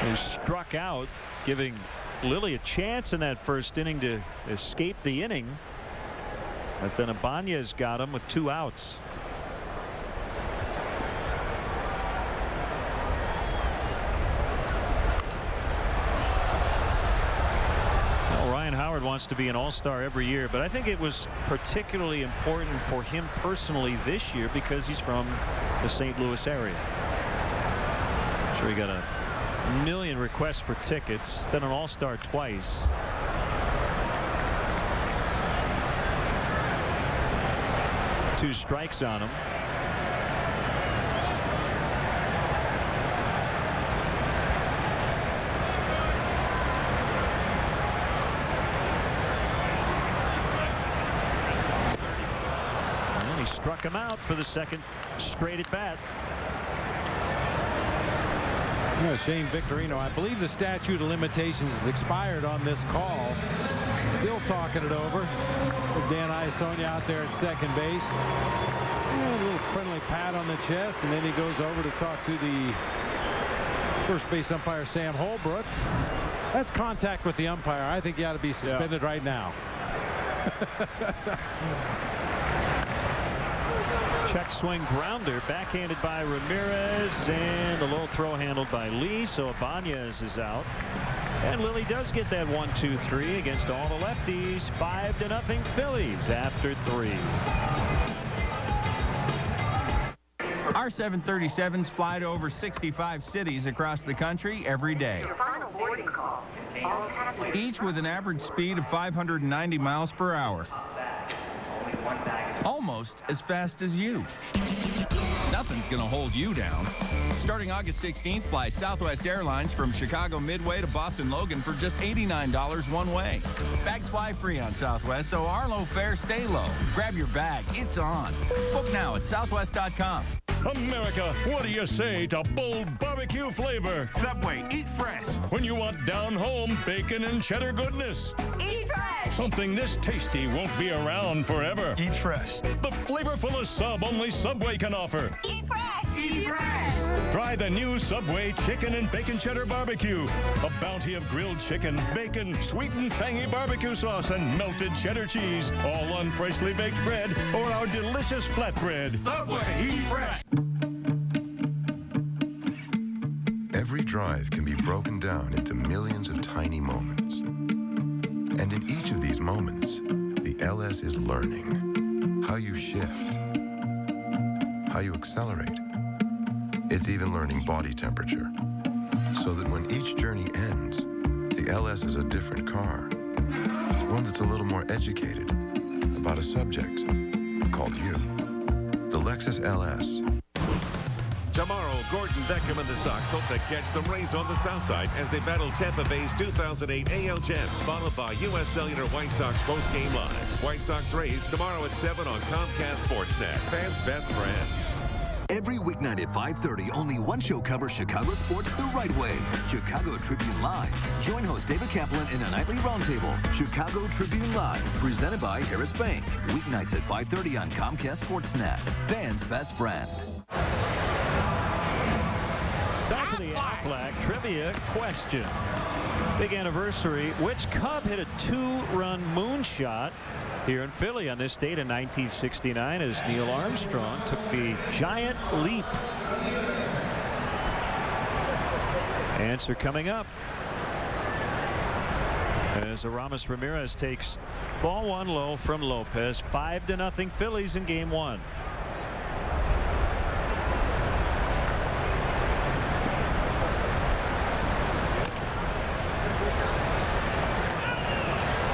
Who struck out, giving Lilly a chance in that first inning to escape the inning. But then Ibanez got him with 2 outs. Well, Ryan Howard wants to be an all-star every year, but I think it was particularly important for him personally this year because he's from the St. Louis area. I'm sure he got a million requests for tickets. Been an all-star twice. Two strikes on him. And he struck him out for the second straight at bat. You know, Shane Victorino, I believe the statute of limitations has expired on this call. Still talking it over with Dan Iasonia out there at second base. A little friendly pat on the chest, and then he goes over to talk to the first base umpire, Sam Holbrook. That's contact with the umpire. I think he ought to be suspended right now. Check swing grounder, backhanded by Ramirez, and the low throw handled by Lee, so Ibanez is out. And Lilly does get that 1-2-3 against all the lefties. 5-0 Phillies after 3. Our 737s fly to over 65 cities across the country every day. Each with an average speed of 590 miles per hour. Almost as fast as you. Nothing's going to hold you down. Starting August 16th, fly Southwest Airlines from Chicago Midway to Boston Logan for just $89 one way. Bags fly free on Southwest, so our low fares stay low. Grab your bag. It's on. Book now at southwest.com. America, what do you say to bold barbecue flavor? Subway, eat fresh. When you want down-home bacon and cheddar goodness. Eat fresh. Something this tasty won't be around forever. Eat fresh. The flavorful sub only Subway can offer. Eat fresh. Eat fresh. Try the new Subway Chicken and Bacon Cheddar Barbecue. A bounty of grilled chicken, bacon, sweet and tangy barbecue sauce, and melted cheddar cheese. All on freshly baked bread or our delicious flatbread. Subway, eat fresh. Every drive can be broken down into millions of tiny moments. And in each of these moments, the LS is learning how you shift, how you accelerate. It's even learning body temperature, so that when each journey ends, the LS is a different car, one that's a little more educated about a subject called you. The Lexus LS. Tomorrow, Gordon Beckham and the Sox hope to catch some rays on the south side as they battle Tampa Bay's 2008 AL champs, followed by U.S. Cellular White Sox postgame live. White Sox Rays tomorrow at 7 on Comcast Sportsnet. Fans' best friend. Every weeknight at 5:30, only one show covers Chicago sports the right way. Chicago Tribune Live. Join host David Kaplan in a nightly roundtable. Chicago Tribune Live, presented by Harris Bank. Weeknights at 5:30 on Comcast Sportsnet. Fans' best friend. Time for the Aflac trivia question. Big anniversary. Which Cub hit a 2-run moonshot here in Philly on this date in 1969 as Neil Armstrong took the giant leap? Answer coming up. As Aramis Ramirez takes ball 1 low from Lopez. 5-0 Phillies in game 1.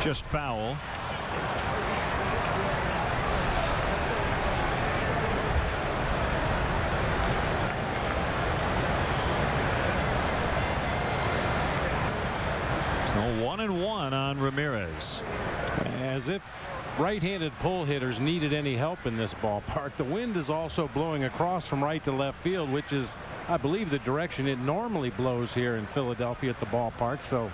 Just foul. So 1-1 on Ramirez. As if right-handed pull hitters needed any help in this ballpark. The wind is also blowing across from right to left field, which is, I believe, the direction it normally blows here in Philadelphia at the ballpark. So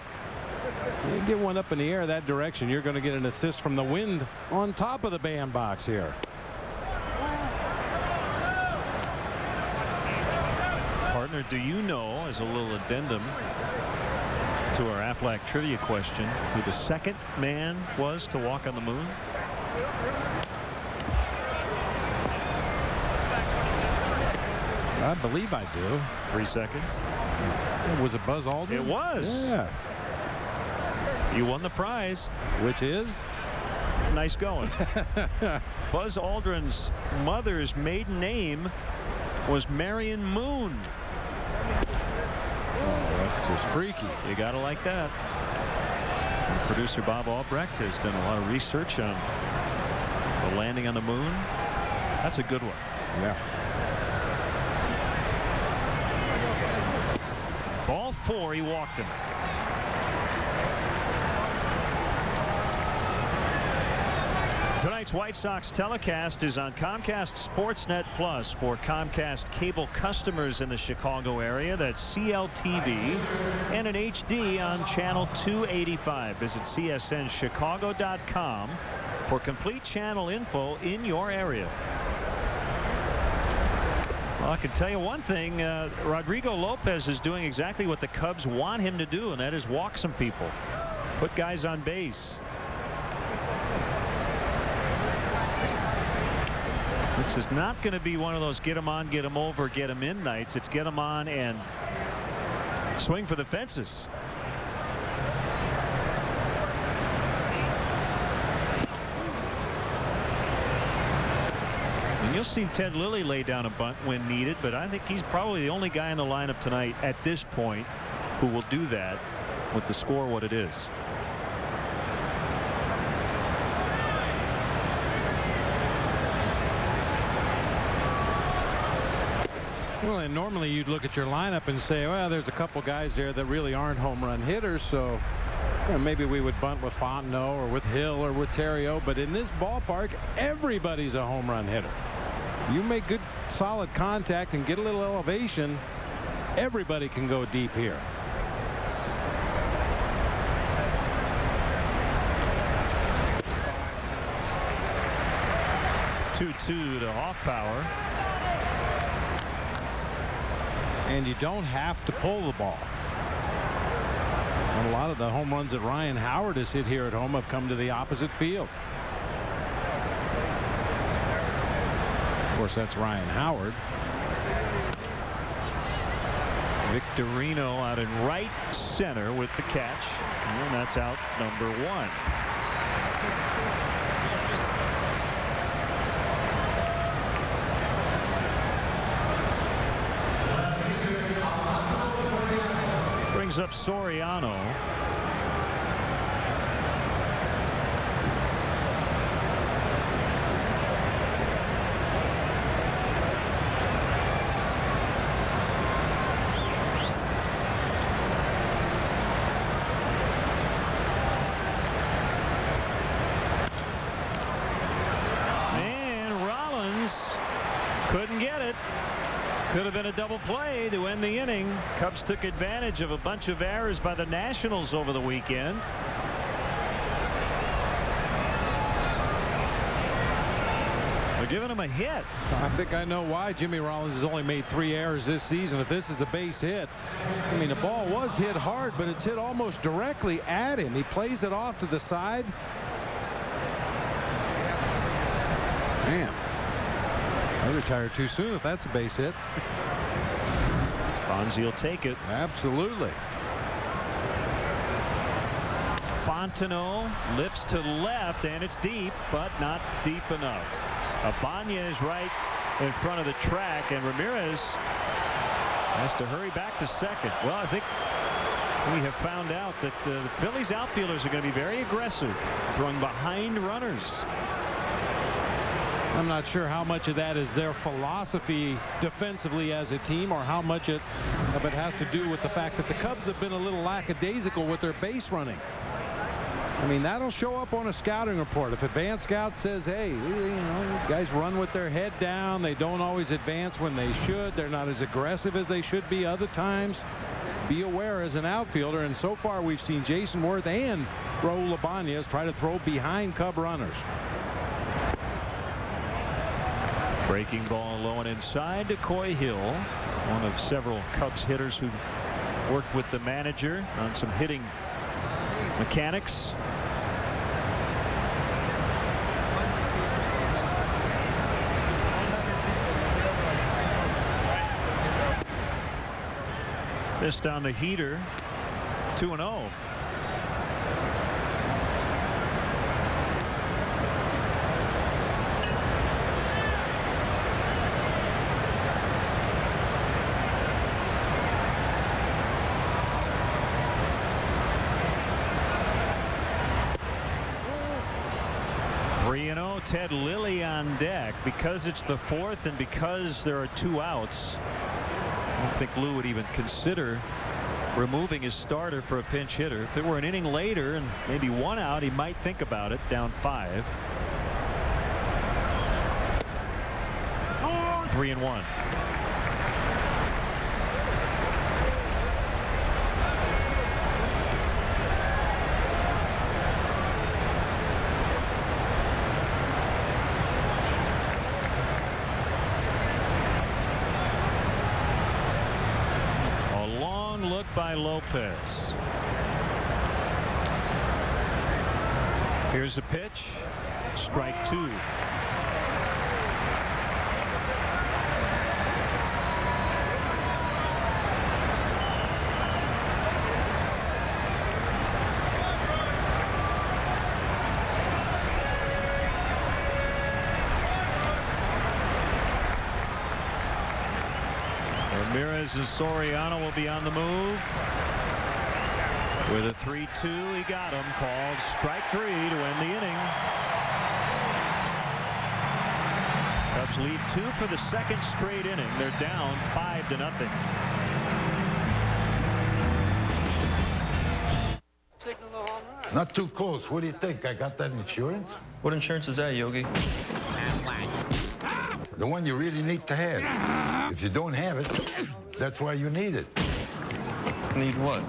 you get one up in the air that direction, you're going to get an assist from the wind on top of the bandbox here. Partner, do you know, as a little addendum to our Aflac trivia question, who the second man was to walk on the moon? I believe I do. 3 seconds. Was it Buzz Aldrin? It was. Yeah. You won the prize. Which is? Nice going. Buzz Aldrin's mother's maiden name was Marion Moon. Oh, that's just freaky. You gotta like that. And producer Bob Albrecht has done a lot of research on the landing on the moon. That's a good one. Yeah. Ball 4, he walked him. Tonight's White Sox telecast is on Comcast Sportsnet Plus for Comcast cable customers in the Chicago area. That's CLTV and an HD on channel 285. Visit csnchicago.com for complete channel info in your area. Well, I can tell you one thing. Rodrigo Lopez is doing exactly what the Cubs want him to do, and that is walk some people, put guys on base. This is not going to be one of those get them on, get them over, get them in nights. It's get them on and swing for the fences. And you'll see Ted Lilly lay down a bunt when needed, but I think he's probably the only guy in the lineup tonight at this point who will do that with the score what it is. Well, and normally you'd look at your lineup and say, well, there's a couple guys there that really aren't home run hitters, so maybe we would bunt with Fontenot or with Hill or with Theriot. But in this ballpark, everybody's a home run hitter. You make good solid contact and get a little elevation, everybody can go deep here. Two to off power. And you don't have to pull the ball. And a lot of the home runs that Ryan Howard has hit here at home have come to the opposite field. Of course, that's Ryan Howard. Victorino out in right center with the catch, and that's out number 1. Brings up Soriano. And Rollins couldn't get it. Could have been a double play to end the inning. Cubs took advantage of a bunch of errors by the Nationals over the weekend. They're giving him a hit. I think I know why Jimmy Rollins has only made 3 errors this season. If this is a base hit, I mean, the ball was hit hard, but it's hit almost directly at him. He plays it off to the side. Man, I retired too soon if that's a base hit. Fonzie will take it. Absolutely. Fontenot lifts to left, and it's deep, but not deep enough. Abanya is right in front of the track, and Ramirez has to hurry back to second. Well, I think we have found out that the Phillies outfielders are going to be very aggressive, throwing behind runners. I'm not sure how much of that is their philosophy defensively as a team, or how much of it has to do with the fact that the Cubs have been a little lackadaisical with their base running. I mean, that'll show up on a scouting report. If advanced scout says, hey, you know, guys run with their head down, they don't always advance when they should, they're not as aggressive as they should be other times, be aware as an outfielder. And so far we've seen Jason Worth and Raul Ibanez try to throw behind Cub runners. Breaking ball low and inside to Coy Hill, one of several Cubs hitters who worked with the manager on some hitting mechanics. Missed on the heater. 2-0. Ted Lilly on deck. Because it's the 4th and because there are 2 outs, I don't think Lou would even consider removing his starter for a pinch hitter. If it were an inning later and maybe 1 out, he might think about it. Down 5. 3-1. By Lopez. Here's a pitch. Strike 2. Ramirez and Soriano will be on the move. With a 3-2, he got him. Called strike 3 to end the inning. Cubs lead 2 for the 2nd straight inning. They're down 5-0. Not too close. What do you think? I got that insurance? What insurance is that, Yogi? The one you really need to have. If you don't have it, that's why you need it. Need what?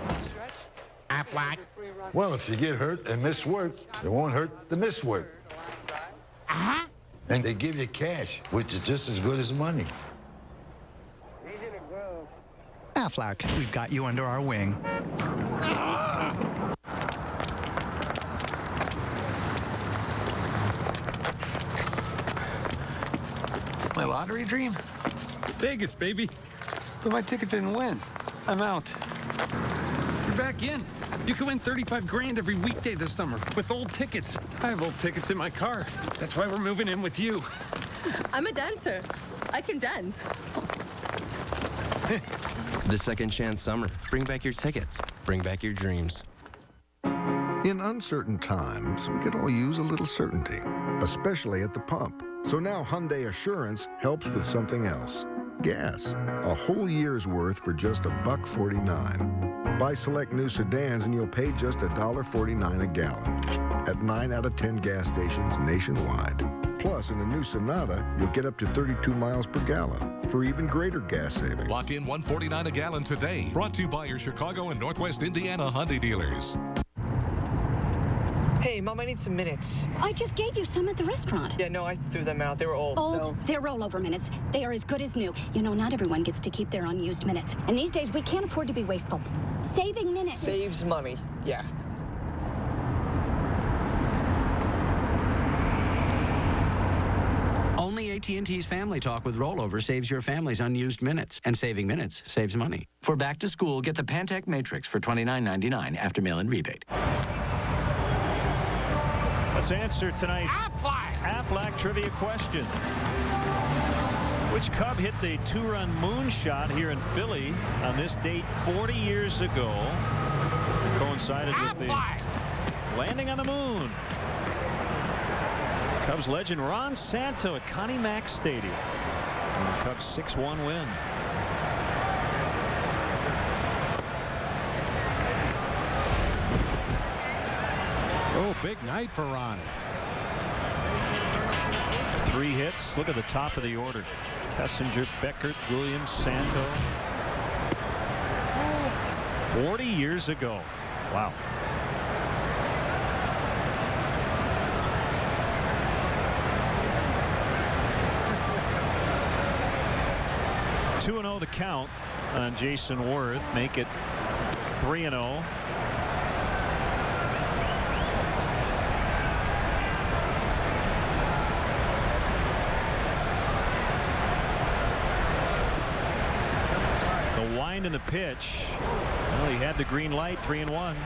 Aflac. Well, if you get hurt and miss work, it won't hurt to miss work. And they give you cash, which is just as good as money. Aflac, we've got you under our wing. My lottery dream? Vegas, baby. But my ticket didn't win. I'm out. You're back in. You can win 35 grand every weekday this summer with old tickets. I have old tickets in my car. That's why we're moving in with you. I'm a dancer. I can dance. The Second Chance Summer. Bring back your tickets. Bring back your dreams. In uncertain times, we could all use a little certainty, especially at the pump. So now Hyundai Assurance helps with something else. Gas. A whole year's worth for just $1.49. Buy select new sedans and you'll pay just $1.49 a gallon at 9 out of 10 gas stations nationwide. Plus, in the new Sonata, you'll get up to 32 miles per gallon for even greater gas savings. Lock in $1.49 a gallon today. Brought to you by your Chicago and Northwest Indiana Hyundai dealers. Hey, Mom, I need some minutes. I just gave you some at the restaurant. Yeah, no, I threw them out. They were old. Old? They're rollover minutes. They are as good as new. You know, not everyone gets to keep their unused minutes. And these days, we can't afford to be wasteful. Saving minutes. Saves money. Yeah. Only AT&T's Family Talk with Rollover saves your family's unused minutes, and saving minutes saves money. For back to school, get the Pantech Matrix for $29.99 after mail-in rebate. Let's answer tonight's Aflac trivia question. Which Cub hit the two-run moonshot here in Philly on this date 40 years ago? It coincided with the landing on the moon. Cubs legend Ron Santo at Connie Mack Stadium. And the Cubs 6-1 win. Oh, big night for Ronnie. 3 hits. Look at the top of the order. Kessinger, Beckert, Williams, Santo. 40 years ago. Wow. The count on Jason Worth. Make it 3-0. The wind and the pitch. Well, he had the green light. 3-1.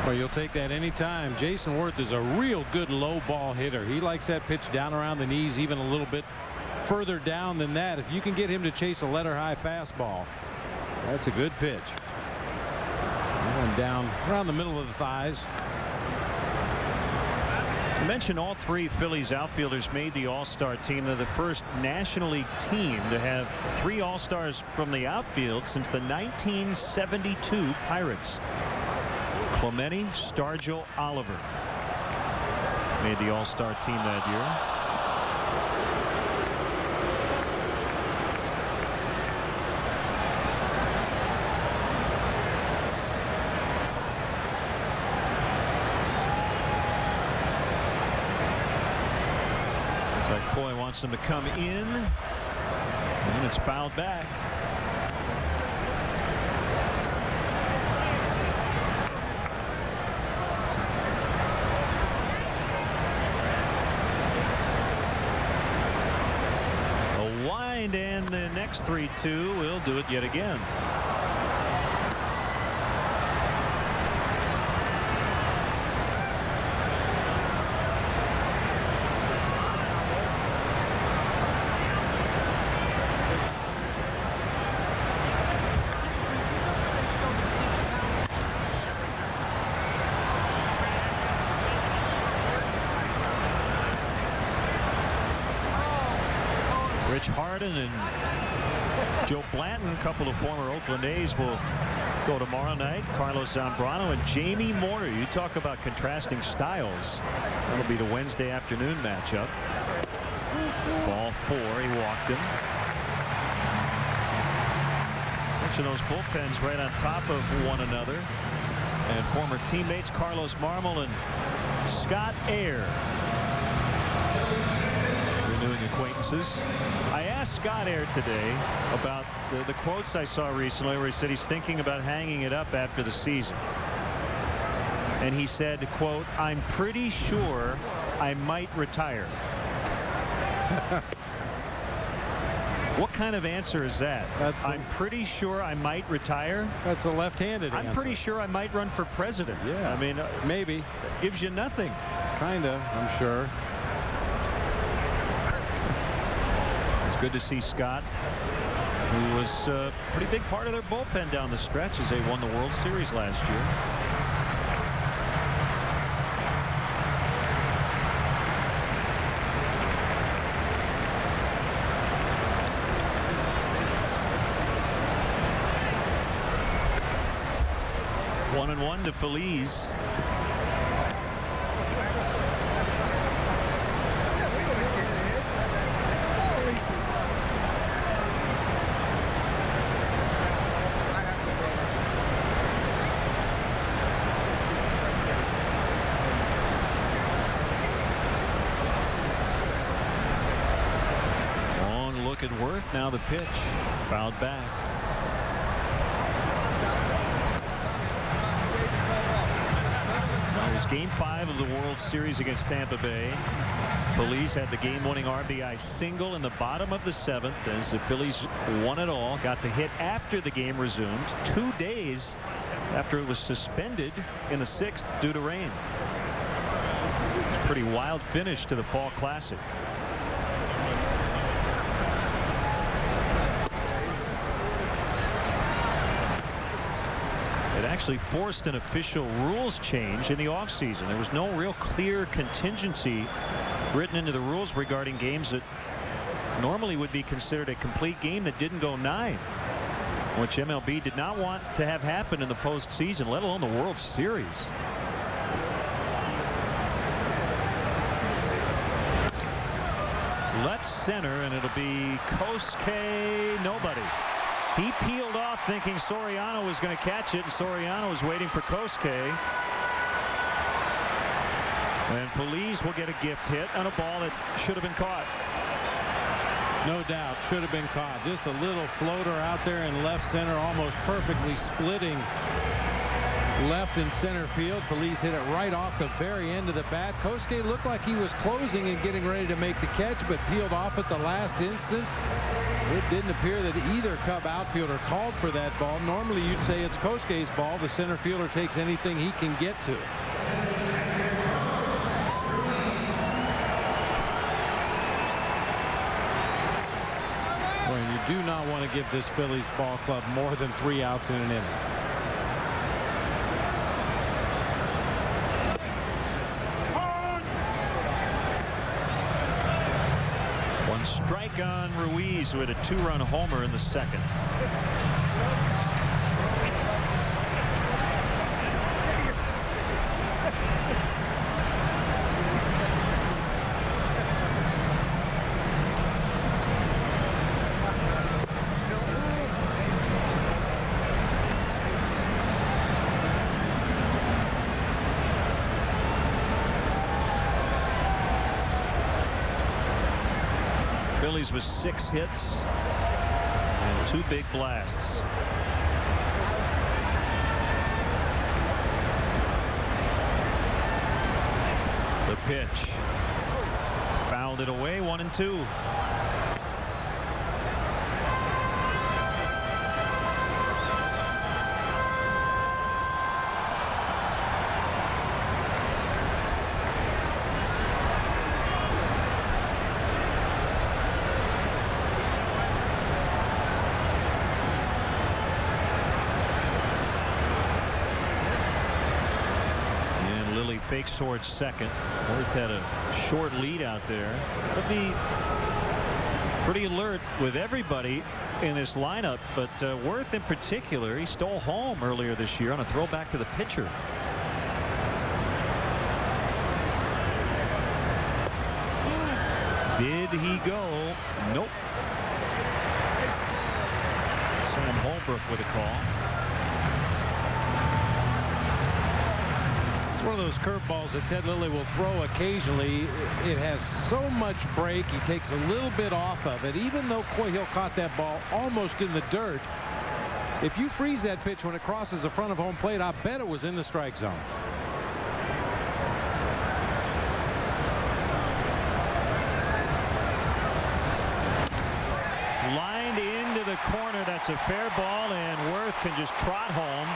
Well, you'll take that anytime. Jason Worth is a real good low ball hitter. He likes that pitch down around the knees, even a little bit further down than that. If you can get him to chase a letter high fastball, that's a good pitch. Going down around the middle of the thighs. I mentioned all 3 Phillies outfielders made the All-Star team. They're the first National League team to have 3 All-Stars from the outfield since the 1972 Pirates. Clemente, Stargell, Oliver made the All-Star team that year. Coy wants him to come in, and it's fouled back. A wind, and the next 3-2 will do it yet again. Harden and Joe Blanton, a couple of former Oakland A's, will go tomorrow night. Carlos Zambrano and Jamie Moyer. You talk about contrasting styles. That'll be the Wednesday afternoon matchup. Ball 4. He walked him. Mention those bullpens right on top of one another. And former teammates Carlos Marmol and Scott Air. Renewing acquaintances. I asked Scott Air today about the quotes I saw recently where he said he's thinking about hanging it up after the season. And he said, quote, "I'm pretty sure I might retire." What kind of answer is that? I'm pretty sure I might retire. That's a left-handed answer. I'm pretty sure I might run for president. Yeah. I mean, maybe. Gives you nothing. Kinda, I'm sure. Good to see Scott, who was a pretty big part of their bullpen down the stretch as they won the World Series last year. One and one to Phillies. Worth now the pitch. Fouled back. Well, it was Game 5 of the World Series against Tampa Bay. Phillies had the game-winning RBI single in the bottom of the 7th as the Phillies won it all. Got the hit after the game resumed 2 days after it was suspended in the 6th due to rain. It's a pretty wild finish to the Fall Classic. It actually forced an official rules change in the offseason. There was no real clear contingency written into the rules regarding games that normally would be considered a complete game that didn't go 9, which MLB did not want to have happen in the postseason, let alone the World Series. Left center, and it'll be Kosuke. Nobody. He peeled off thinking Soriano was going to catch it, and Soriano was waiting for Kosuke. And Phillies will get a gift hit on a ball that should have been caught. No doubt, should have been caught. Just a little floater out there in left center, almost perfectly splitting left and center field. Phillies hit it right off the very end of the bat. Kosuke looked like he was closing and getting ready to make the catch, but peeled off at the last instant. It didn't appear that either Cub outfielder called for that ball. Normally you'd say it's Kosuke's ball. The center fielder takes anything he can get to. Well, you do not want to give this Phillies ball club more than 3 outs in an inning. Strike on Ruiz, who had a 2-run homer in the 2nd. Phillies with 6 hits and 2 big blasts. The pitch. Fouled it away, 1-2. Fakes towards second. Worth had a short lead out there. He'll be pretty alert with everybody in this lineup, but Worth in particular, he stole home earlier this year on a throwback to the pitcher. Did he go? Nope. Sam Holbrook with a call. It's one of those curveballs that Ted Lilly will throw occasionally. It has so much break. He takes a little bit off of it. Even though Coyhill caught that ball almost in the dirt, if you freeze that pitch when it crosses the front of home plate, I bet it was in the strike zone. Lined into the corner. That's a fair ball, and Worth can just trot home.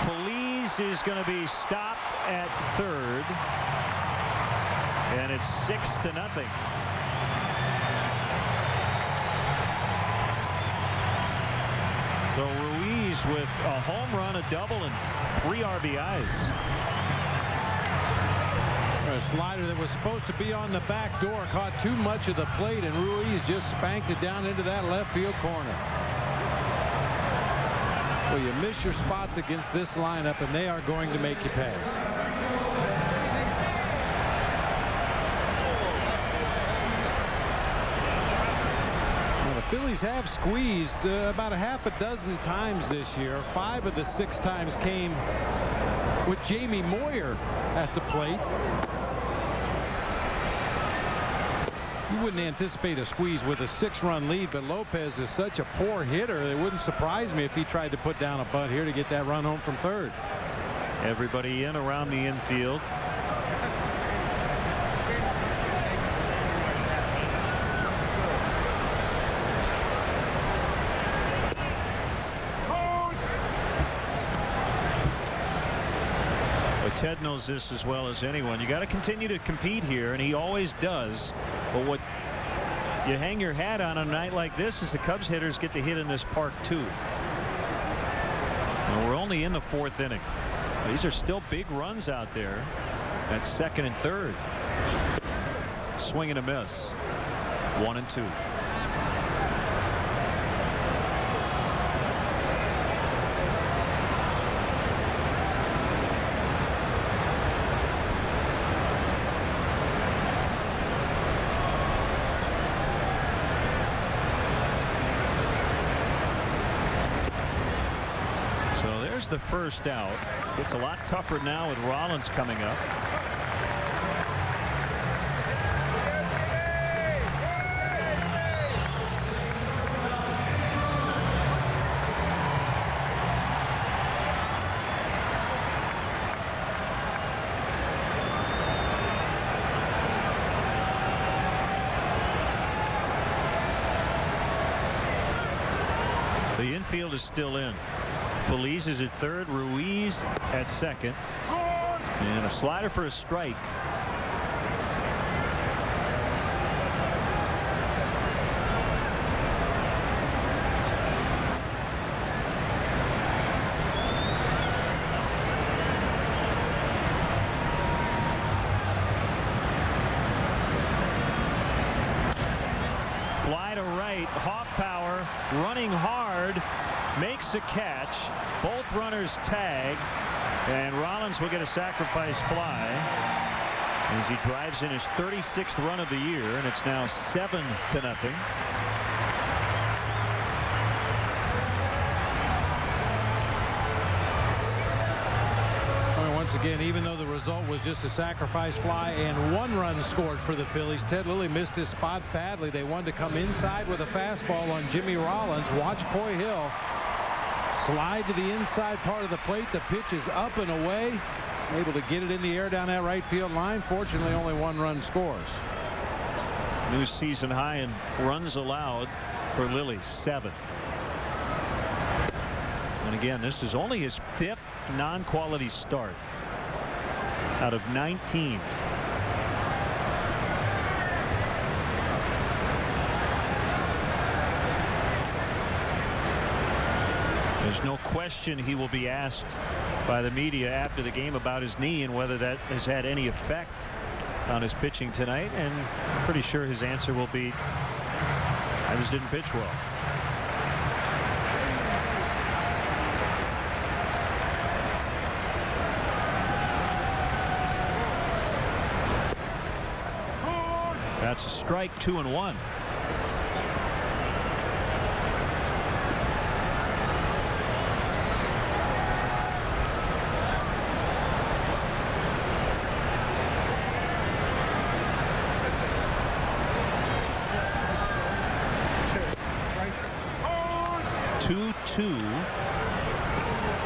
Phillies is going to be stopped at third, and it's 6-0. So Ruiz with a home run, a double, and 3 RBIs. A slider that was supposed to be on the back door caught too much of the plate, and Ruiz just spanked it down into that left field corner. Well, you miss your spots against this lineup, and they are going to make you pay. Well, the Phillies have squeezed about a half a dozen times this year. 5 of the 6 times came with Jamie Moyer at the plate. You wouldn't anticipate a squeeze with a 6-run lead, but Lopez is such a poor hitter. It wouldn't surprise me if he tried to put down a bunt here to get that run home from third. Everybody in around the infield. Ted knows this as well as anyone. You got to continue to compete here, and he always does. But what you hang your hat on a night like this is the Cubs hitters get to hit in this park too. And we're only in the 4th inning. These are still big runs out there at 2nd and 3rd. Swing and a miss. 1-2. The first out. It's a lot tougher now with Rollins coming up. The infield is still in. Phillies is at third, Ruiz at second, and a slider for a strike. Fly to right, Hoff power, running hard. Makes a catch. Both runners tag, and Rollins will get a sacrifice fly as he drives in his 36th run of the year, and it's now 7-0. Once again, even though the result was just a sacrifice fly and 1 run scored for the Phillies, Ted Lilly missed his spot badly. They wanted to come inside with a fastball on Jimmy Rollins. Watch Coy Hill slide to the inside part of the plate. The pitch is up and away. Able to get it in the air down that right field line. Fortunately, only 1 run scores. New season high in runs allowed for Lilly, 7. And again, this is only his 5th non-quality start out of 19. There's no question he will be asked by the media after the game about his knee and whether that has had any effect on his pitching tonight, and I'm pretty sure his answer will be, I just didn't pitch well. That's a strike, 2-1.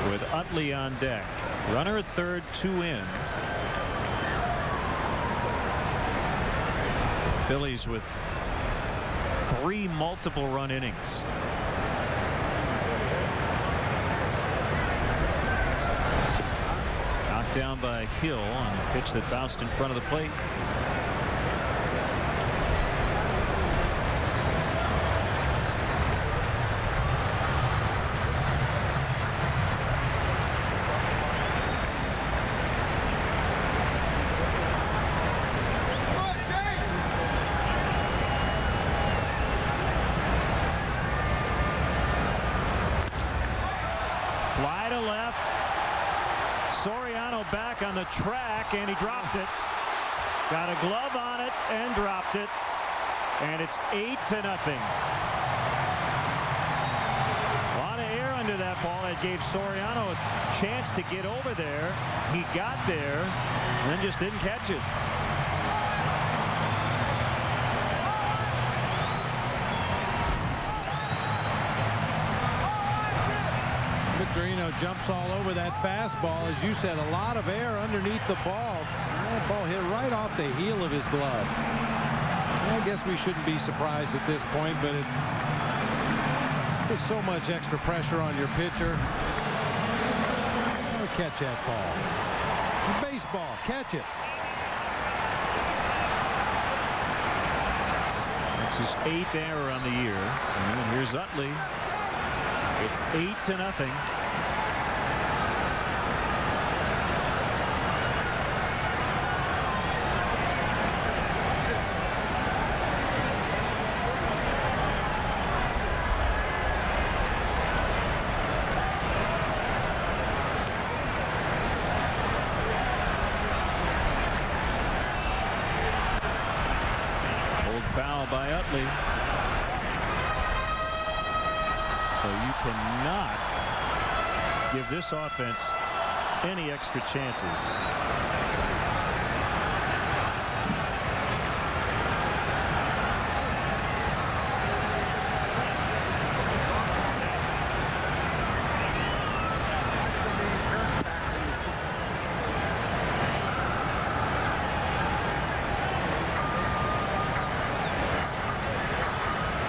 With Utley on deck. Runner at third, 2 in. The Phillies with 3 multiple run innings. Knocked down by Hill on a pitch that bounced in front of the plate. Back on the track, and he dropped it. Got a glove on it and dropped it, and it's 8-0. A lot of air under that ball. That gave Soriano a chance to get over there. He got there and then just didn't catch it. Victorino jumps all over that fastball. As you said, a lot of air underneath the ball. That ball hit right off the heel of his glove. I guess we shouldn't be surprised at this point, but there's so much extra pressure on your pitcher. Catch that ball. Baseball, catch it. It's his 8th error on the year. And here's Utley. It's 8-0. Foul by Utley. So you cannot give this offense any extra chances.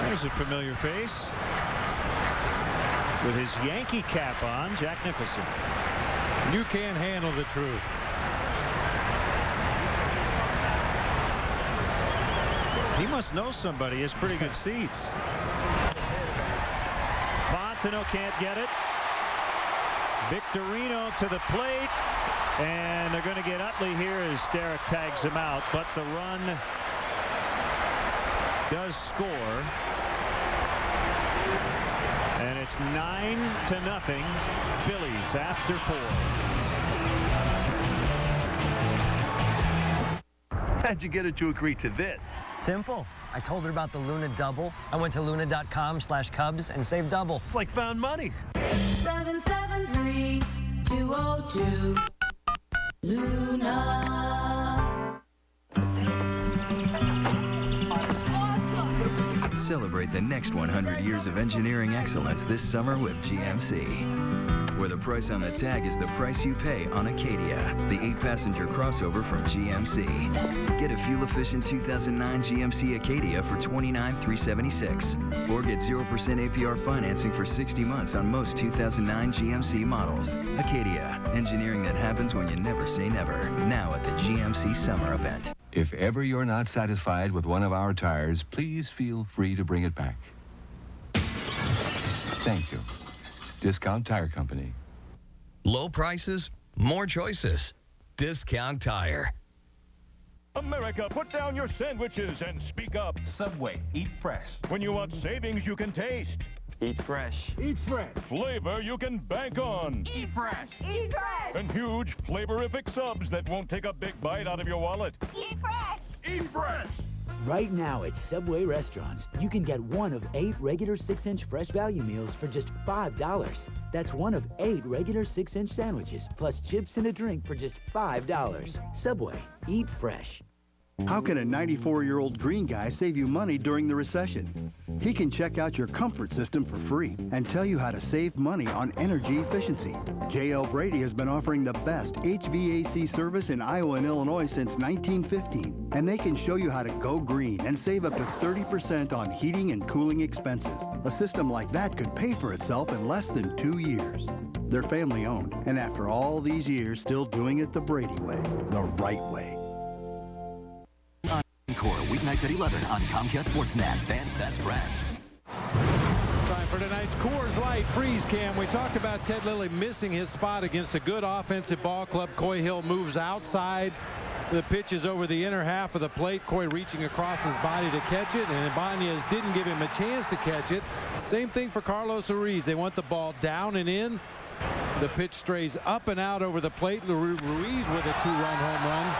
There's a familiar face with his Yankee cap on, Jack Nicholson. You can't handle the truth. He must know somebody. He has pretty good seats. Fontenot can't get it. Victorino to the plate, and they're going to get Utley here as Derek tags him out, but the run does score. And it's 9-0 Phillies after 4. How'd you get her to agree to this? Simple. I told her about the Luna Double. I went to luna.com/Cubs and saved double. It's like found money. 773-202 Luna. Celebrate the next 100 years of engineering excellence this summer with GMC. Where the price on the tag is the price you pay on Acadia, the 8-passenger crossover from GMC. Get a fuel-efficient 2009 GMC Acadia for $29,376. Or get 0% APR financing for 60 months on most 2009 GMC models. Acadia, engineering that happens when you never say never. Now at the GMC Summer Event. If ever you're not satisfied with one of our tires, please feel free to bring it back. Thank you. Discount Tire Company. Low prices, more choices. Discount Tire. America, put down your sandwiches and speak up. Subway, eat fresh. When you want savings you can taste. Eat fresh. Eat fresh. Flavor you can bank on. Eat fresh. Eat fresh. And huge flavorific subs that won't take a big bite out of your wallet. Eat fresh. Eat fresh. Right now at Subway restaurants, you can get one of 8 regular 6-inch fresh value meals for just $5. That's one of 8 regular 6-inch sandwiches, plus chips and a drink for just $5. Subway, eat fresh. How can a 94-year-old green guy save you money during the recession? He can check out your comfort system for free and tell you how to save money on energy efficiency. J.L. Brady has been offering the best HVAC service in Iowa and Illinois since 1915, and they can show you how to go green and save up to 30% on heating and cooling expenses. A system like that could pay for itself in less than 2 years. They're family-owned, and after all these years, still doing it the Brady way, the right way. Encore, weeknights at 11 on Comcast Sportsnet, fans' best friend. Time for tonight's Coors Light Freeze Cam. We talked about Ted Lilly missing his spot against a good offensive ball club. Coy Hill moves outside. The pitch is over the inner half of the plate. Coy reaching across his body to catch it, and Ibanez didn't give him a chance to catch it. Same thing for Carlos Ruiz. They want the ball down and in. The pitch strays up and out over the plate. Ruiz with a 2-run home run.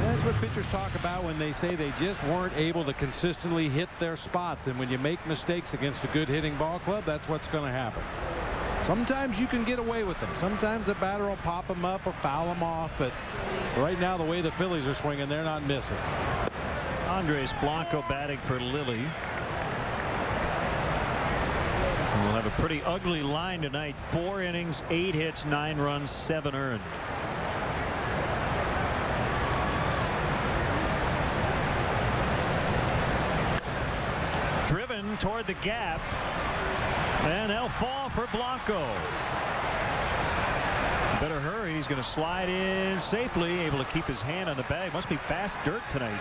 That's what pitchers talk about when they say they just weren't able to consistently hit their spots. And when you make mistakes against a good hitting ball club, that's what's going to happen. Sometimes you can get away with them. Sometimes the batter will pop them up or foul them off. But right now, the way the Phillies are swinging, they're not missing. Andres Blanco batting for Lilly. We'll have a pretty ugly line tonight. 4 innings, 8 hits, 9 runs, 7 earned. Driven toward the gap, and they'll fall for Blanco. Better hurry. He's going to slide in safely, able to keep his hand on the bag. Must be fast dirt tonight.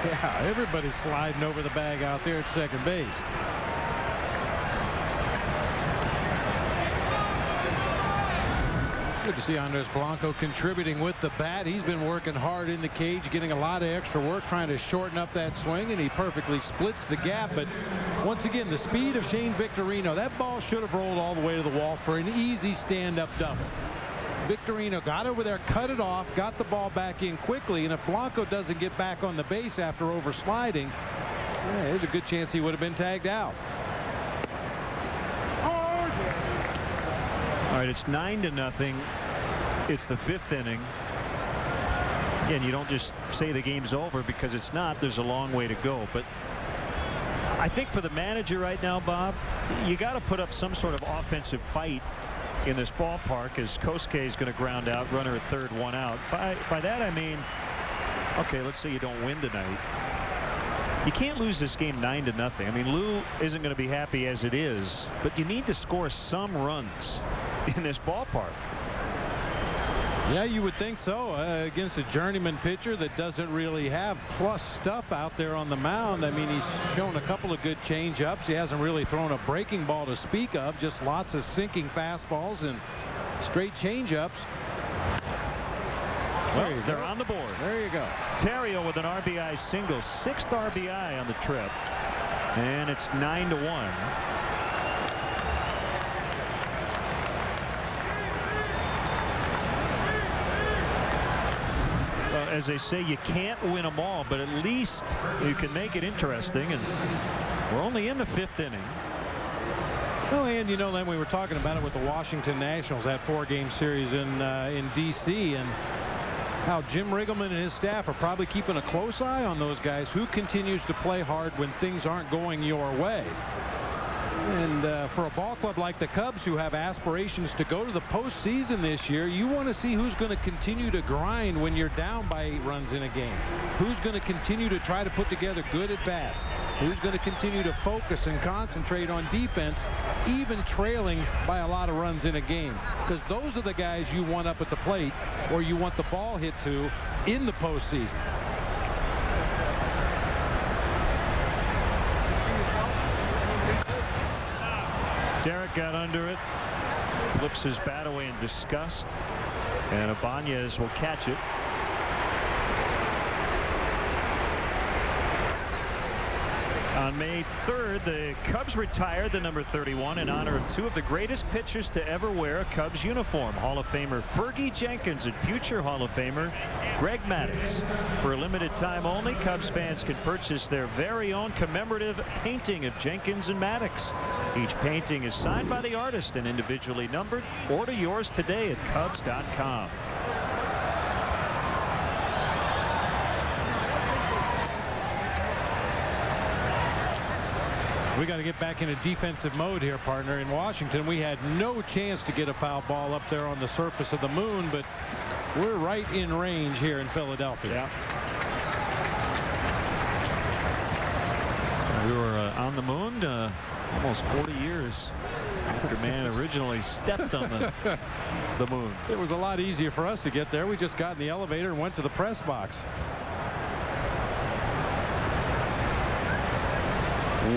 Yeah, everybody's sliding over the bag out there at second base. Good to see Andres Blanco contributing with the bat. He's been working hard in the cage, getting a lot of extra work, trying to shorten up that swing, and he perfectly splits the gap. But once again, the speed of Shane Victorino, that ball should have rolled all the way to the wall for an easy stand-up double. Victorino got over there, cut it off, got the ball back in quickly, and if Blanco doesn't get back on the base after oversliding, yeah, there's a good chance he would have been tagged out. All right, it's 9-0. It's the 5th inning. Again, you don't just say the game's over because it's not. There's a long way to go. But I think for the manager right now, Bob, you got to put up some sort of offensive fight in this ballpark, as Kosuke is going to ground out, runner at third, 1 out. By that I mean, okay, let's say you don't win tonight. You can't lose this game 9-0. I mean, Lou isn't going to be happy as it is, but you need to score some runs in this ballpark. Yeah, you would think so, against a journeyman pitcher that doesn't really have plus stuff out there on the mound. I mean, he's shown a couple of good change-ups. He hasn't really thrown a breaking ball to speak of, just lots of sinking fastballs and straight change-ups. Well, they're on the board. There you go. Terrio with an RBI single, 6th RBI on the trip, and it's 9-1. As they say, you can't win them all, but at least you can make it interesting, and we're only in the 5th inning. Well, and you know, then we were talking about it with the Washington Nationals, that 4-game series in D.C., and how Jim Riggleman and his staff are probably keeping a close eye on those guys. Who continues to play hard when things aren't going your way? And for a ball club like the Cubs, who have aspirations to go to the postseason this year, you want to see who's going to continue to grind when you're down by 8 runs in a game. Who's going to continue to try to put together good at-bats? Who's going to continue to focus and concentrate on defense, even trailing by a lot of runs in a game? Because those are the guys you want up at the plate, or you want the ball hit to in the postseason. Derek got under it, flips his bat away in disgust, and Ibanez will catch it. On May 3rd, the Cubs retired the number 31 in honor of 2 of the greatest pitchers to ever wear a Cubs uniform, Hall of Famer Fergie Jenkins and future Hall of Famer Greg Maddux. For a limited time only, Cubs fans can purchase their very own commemorative painting of Jenkins and Maddux. Each painting is signed by the artist and individually numbered. Order yours today at Cubs.com. We got to get back into defensive mode here, partner. In Washington, we had no chance to get a foul ball up there on the surface of the moon, but we're right in range here in Philadelphia. Yeah. We were on the moon almost 40 years after man originally stepped on the moon. It was a lot easier for us to get there. We just got in the elevator and went to the press box.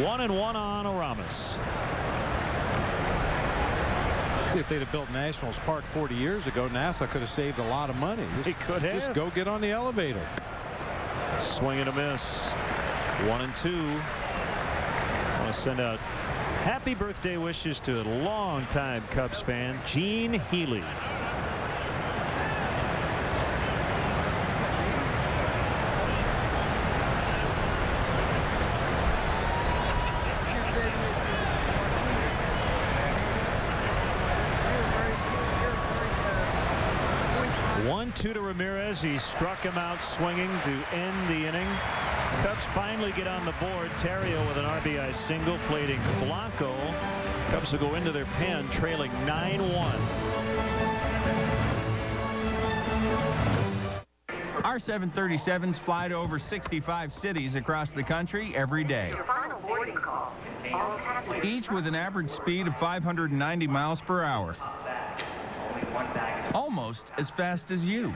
1-1 on Aramis. See, if they'd have built Nationals Park 40 years ago, NASA could have saved a lot of money. They could have. Just go get on the elevator. Swing and a miss. 1-2. I want to send out happy birthday wishes to a longtime Cubs fan, Gene Healy. Two to Ramirez. He struck him out swinging to end the inning. Cubs finally get on the board. Terrio with an RBI single, plating Blanco, Cubs will go into their pen trailing 9-1. Our 737s fly to over 65 cities across the country every day. Each with an average speed of 590 miles per hour. Almost as fast as you.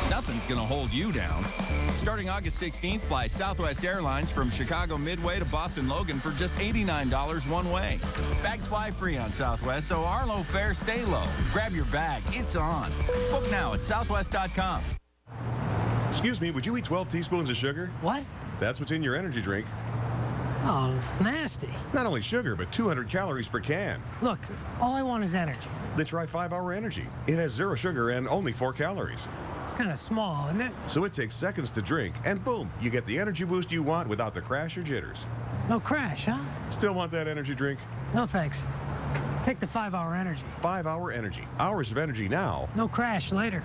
Nothing's going to hold you down. Starting August 16th, fly Southwest Airlines from Chicago Midway to Boston Logan for just $89 one way. Bags fly free on Southwest, so our low fares stay low. Grab your bag. It's on. Book now at southwest.com. Excuse me, would you eat 12 teaspoons of sugar? What? That's what's in your energy drink. Oh, nasty. Not only sugar, but 200 calories per can. Look, all I want is energy. Then try 5-Hour Energy. It has 0 sugar and only 4 calories. It's kind of small, isn't it? So it takes seconds to drink, and boom, you get the energy boost you want without the crash or jitters. No crash, huh? Still want that energy drink? No, thanks. Take the 5-Hour Energy. 5-Hour Energy. Hours of energy now. No crash later.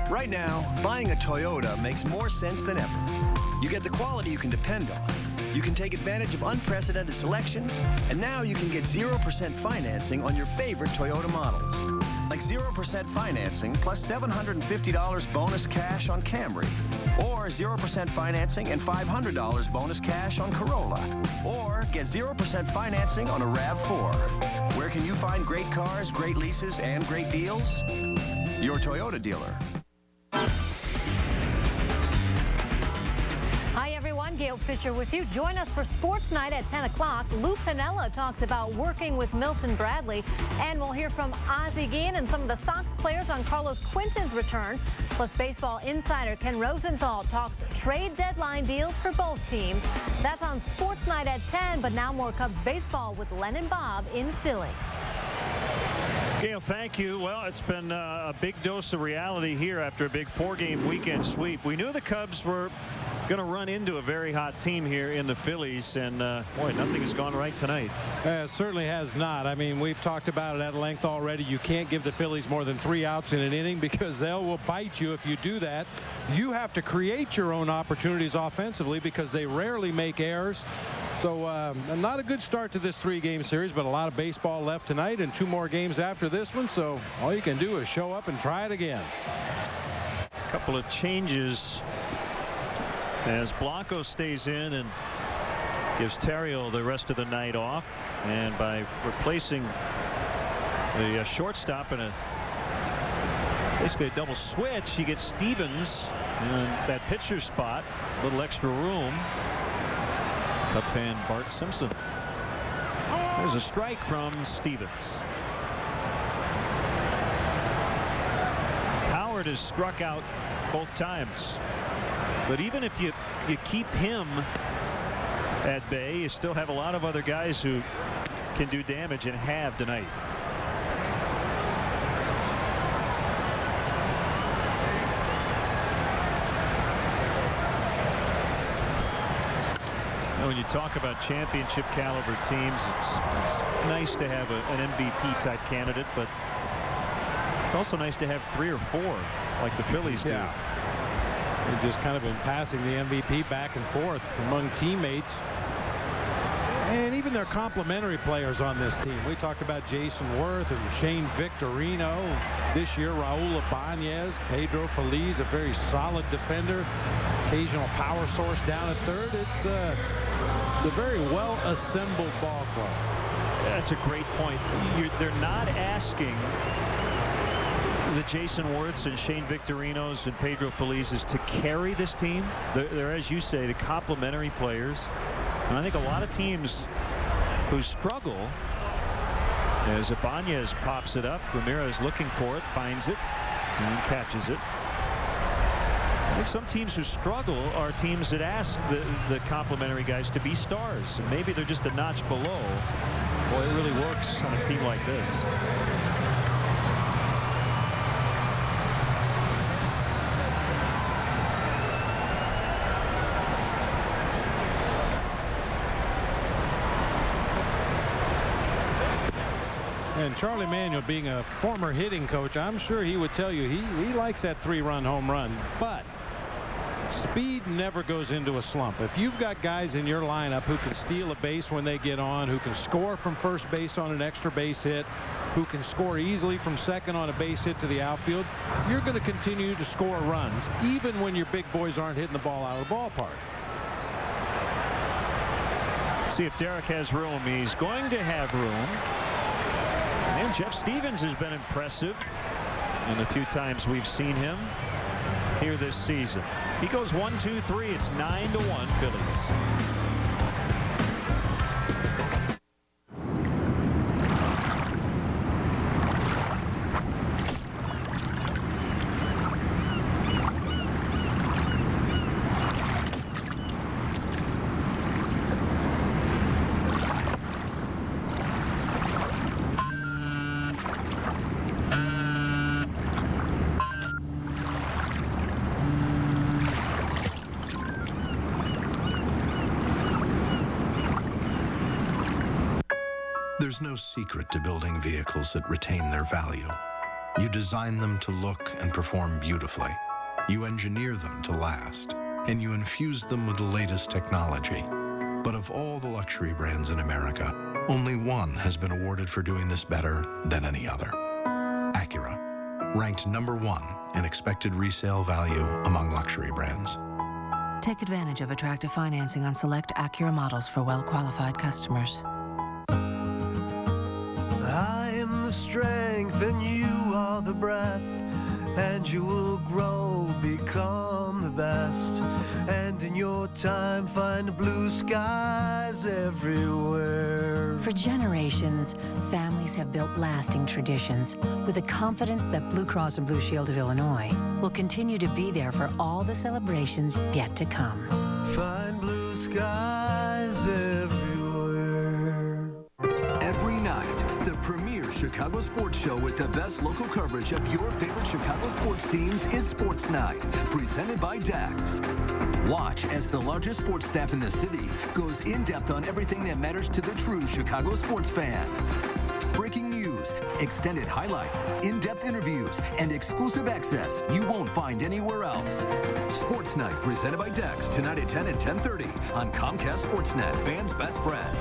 Right now, buying a Toyota makes more sense than ever. You get the quality you can depend on. You can take advantage of unprecedented selection, and now you can get 0% financing on your favorite Toyota models. Like 0% financing plus $750 bonus cash on Camry, or 0% financing and $500 bonus cash on Corolla, or get 0% financing on a RAV4. Where can you find great cars, great leases, and great deals? Your Toyota dealer. Hi, everyone. Gail Fisher with you. Join us for Sports Night at 10 o'clock. Lou Piniella talks about working with Milton Bradley. And we'll hear from Ozzie Guillen and some of the Sox players on Carlos Quinton's return. Plus, baseball insider Ken Rosenthal talks trade deadline deals for both teams. That's on Sports Night at 10. But now more Cubs baseball with Len and Bob in Philly. Gail, thank you. Well, it's been a big dose of reality here after a big 4-game weekend sweep. We knew the Cubs were going to run into a very hot team here in the Phillies, and boy, nothing has gone right tonight. It certainly has not. I mean, we've talked about it at length already. You can't give the Phillies more than 3 outs in an inning because they will bite you if you do that. You have to create your own opportunities offensively because they rarely make errors. So not a good start to this 3-game series, but a lot of baseball left tonight and 2 more games after this one. So all you can do is show up and try it again. A couple of changes as Blanco stays in and gives Terrio the rest of the night off, and by replacing the shortstop in basically a double switch, he gets Stevens in that pitcher spot, a little extra room. Cub fan Bart Simpson. There's a strike from Stevens. Howard has struck out both times. But even if you keep him at bay, you still have a lot of other guys who can do damage and have tonight. When you talk about championship caliber teams, it's nice to have an MVP type candidate, but it's also nice to have 3 or 4 like the Phillies do. They've just kind of been passing the MVP back and forth among teammates. And even their complementary players on this team. We talked about Jason Worth and Shane Victorino. This year, Raul Ibanez, Pedro Feliz, a very solid defender. Occasional power source down at third. It's a very well-assembled ball club. That's a great point. They're not asking the Jason Worths and Shane Victorinos and Pedro Felizes to carry this team. They're, as you say, the complementary players. And I think a lot of teams who struggle, as Ibanez pops it up, Ramirez looking for it, finds it, and catches it. I think some teams who struggle are teams that ask the complementary guys to be stars, and maybe they're just a notch below. Boy, it really works on a team like this. And Charlie Manuel, being a former hitting coach, I'm sure he would tell you he likes that 3-run home run. But Speed never goes into a slump. If you've got guys in your lineup who can steal a base when they get on, who can score from first base on an extra base hit, who can score easily from second on a base hit to the outfield, you're going to continue to score runs, even when your big boys aren't hitting the ball out of the ballpark. See if Derek has room. He's going to have room. And Jeff Stevens has been impressive in the few times we've seen him here this season. He goes 1-2-3. It's 9-1 Phillies. There's no secret to building vehicles that retain their value. You design them to look and perform beautifully. You engineer them to last. And you infuse them with the latest technology. But of all the luxury brands in America, only one has been awarded for doing this better than any other. Acura, ranked #1 in expected resale value among luxury brands. Take advantage of attractive financing on select Acura models for well-qualified customers. I am the strength and you are the breath, and you will grow, become the best, and in your time find blue skies everywhere. For generations, families have built lasting traditions with the confidence that Blue Cross and Blue Shield of Illinois will continue to be there for all the celebrations yet to come. Find blue skies everywhere. Every night, the premier Chicago sports show with the best local coverage of your favorite Chicago sports teams is Sports Night, presented by Dax. Watch as the largest sports staff in the city goes in-depth on everything that matters to the true Chicago sports fan. Breaking news, extended highlights, in-depth interviews, and exclusive access you won't find anywhere else. Sports Night, presented by Dax, tonight at 10 and 10:30 on Comcast Sportsnet, fans' best friend.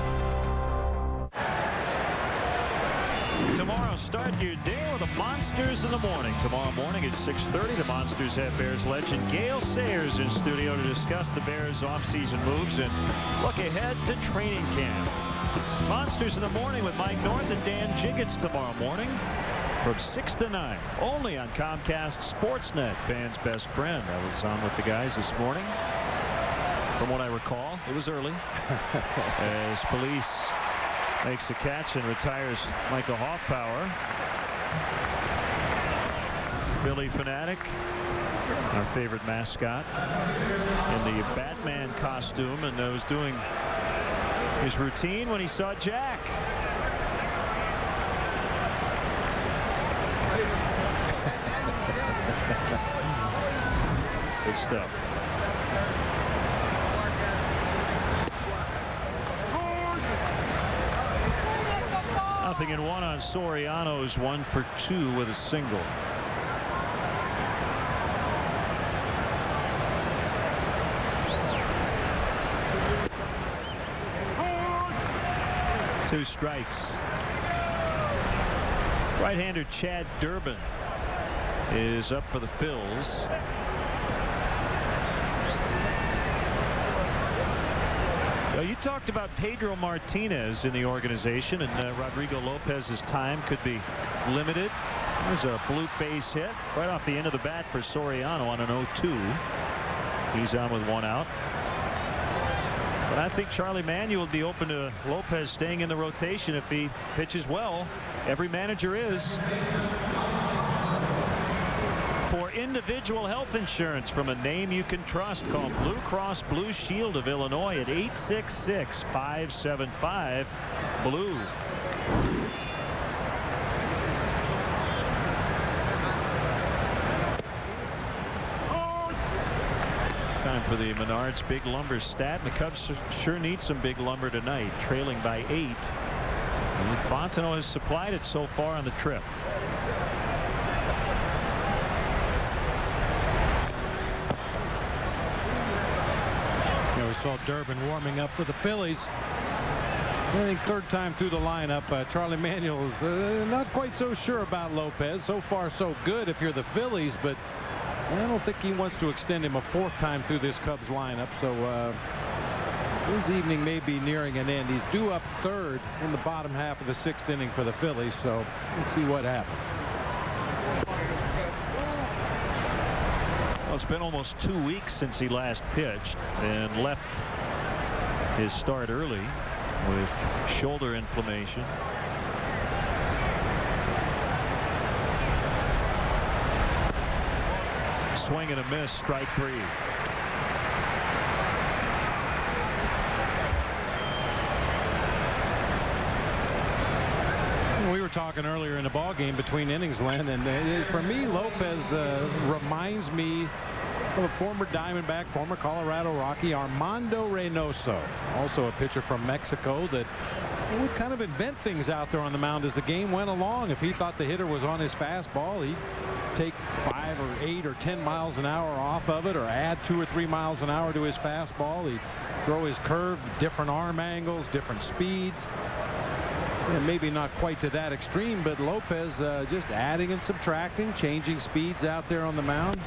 Tomorrow, start your day with the Monsters in the morning. Tomorrow morning at 6:30, the Monsters have Bears legend Gale Sayers in studio to discuss the Bears' offseason moves and look ahead to training camp. Monsters in the morning with Mike North and Dan Jiggets tomorrow morning from 6 to 9, only on Comcast Sportsnet, fans' best friend. I was on with the guys this morning. From what I recall, it was early as Police makes a catch and retires Michael Hoffpower. Billy Fanatic, our favorite mascot, in the Batman costume, and was doing his routine when he saw Jack. Good stuff. Nothing in one on Soriano's 1 for 2 with a single. Two strikes. Right-hander Chad Durbin is up for the Phils. You talked about Pedro Martinez in the organization, and Rodrigo Lopez's time could be limited. There's a bloop base hit right off the end of the bat for Soriano on an 0-2. He's on with one out. But I think Charlie Manuel would be open to Lopez staying in the rotation if he pitches well. Every manager is. For individual health insurance from a name you can trust, call Blue Cross Blue Shield of Illinois at 866-575-BLUE. Time for the Menards big lumber stat. The Cubs sure need some big lumber tonight, trailing by 8. And Fontenot has supplied it so far on the trip. saw Durbin warming up for the Phillies. I think third time through the lineup, Charlie Manuel is not quite so sure about Lopez. So far, so good if you're the Phillies, but I don't think he wants to extend him a fourth time through this Cubs lineup. So his evening may be nearing an end. He's due up third in the bottom half of the sixth inning for the Phillies. So we'll see what happens. Well, it's been almost 2 weeks since he last pitched and left his start early with shoulder inflammation. Swing and a miss, strike 3. We were talking earlier in the ball game between innings, Len, and for me, Lopez reminds me of a former Diamondback, former Colorado Rocky, Armando Reynoso, also a pitcher from Mexico that would kind of invent things out there on the mound as the game went along. If he thought the hitter was on his fastball, he'd take 5 or 8 or 10 miles an hour off of it, or add 2 or 3 miles an hour to his fastball. He'd throw his curve, different arm angles, different speeds. And maybe not quite to that extreme, but Lopez just adding and subtracting, changing speeds out there on the mound.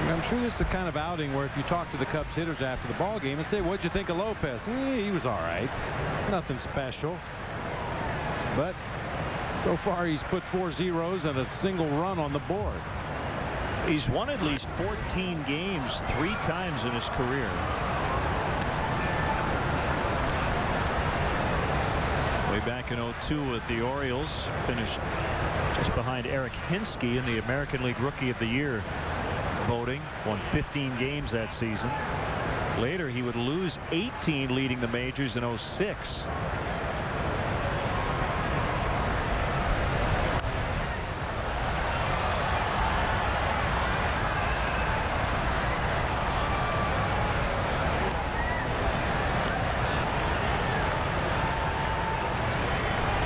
I'm sure this is the kind of outing where if you talk to the Cubs hitters after the ball game and say, what'd you think of Lopez? He was all right. Nothing special. But so far he's put 4 zeros and a single run on the board. He's won at least 14 games 3 times in his career. Way back in 2002 with the Orioles, finished just behind Eric Hinsky in the American League Rookie of the Year voting. Won 15 games that season. Later he would lose 18 leading the majors in 2006.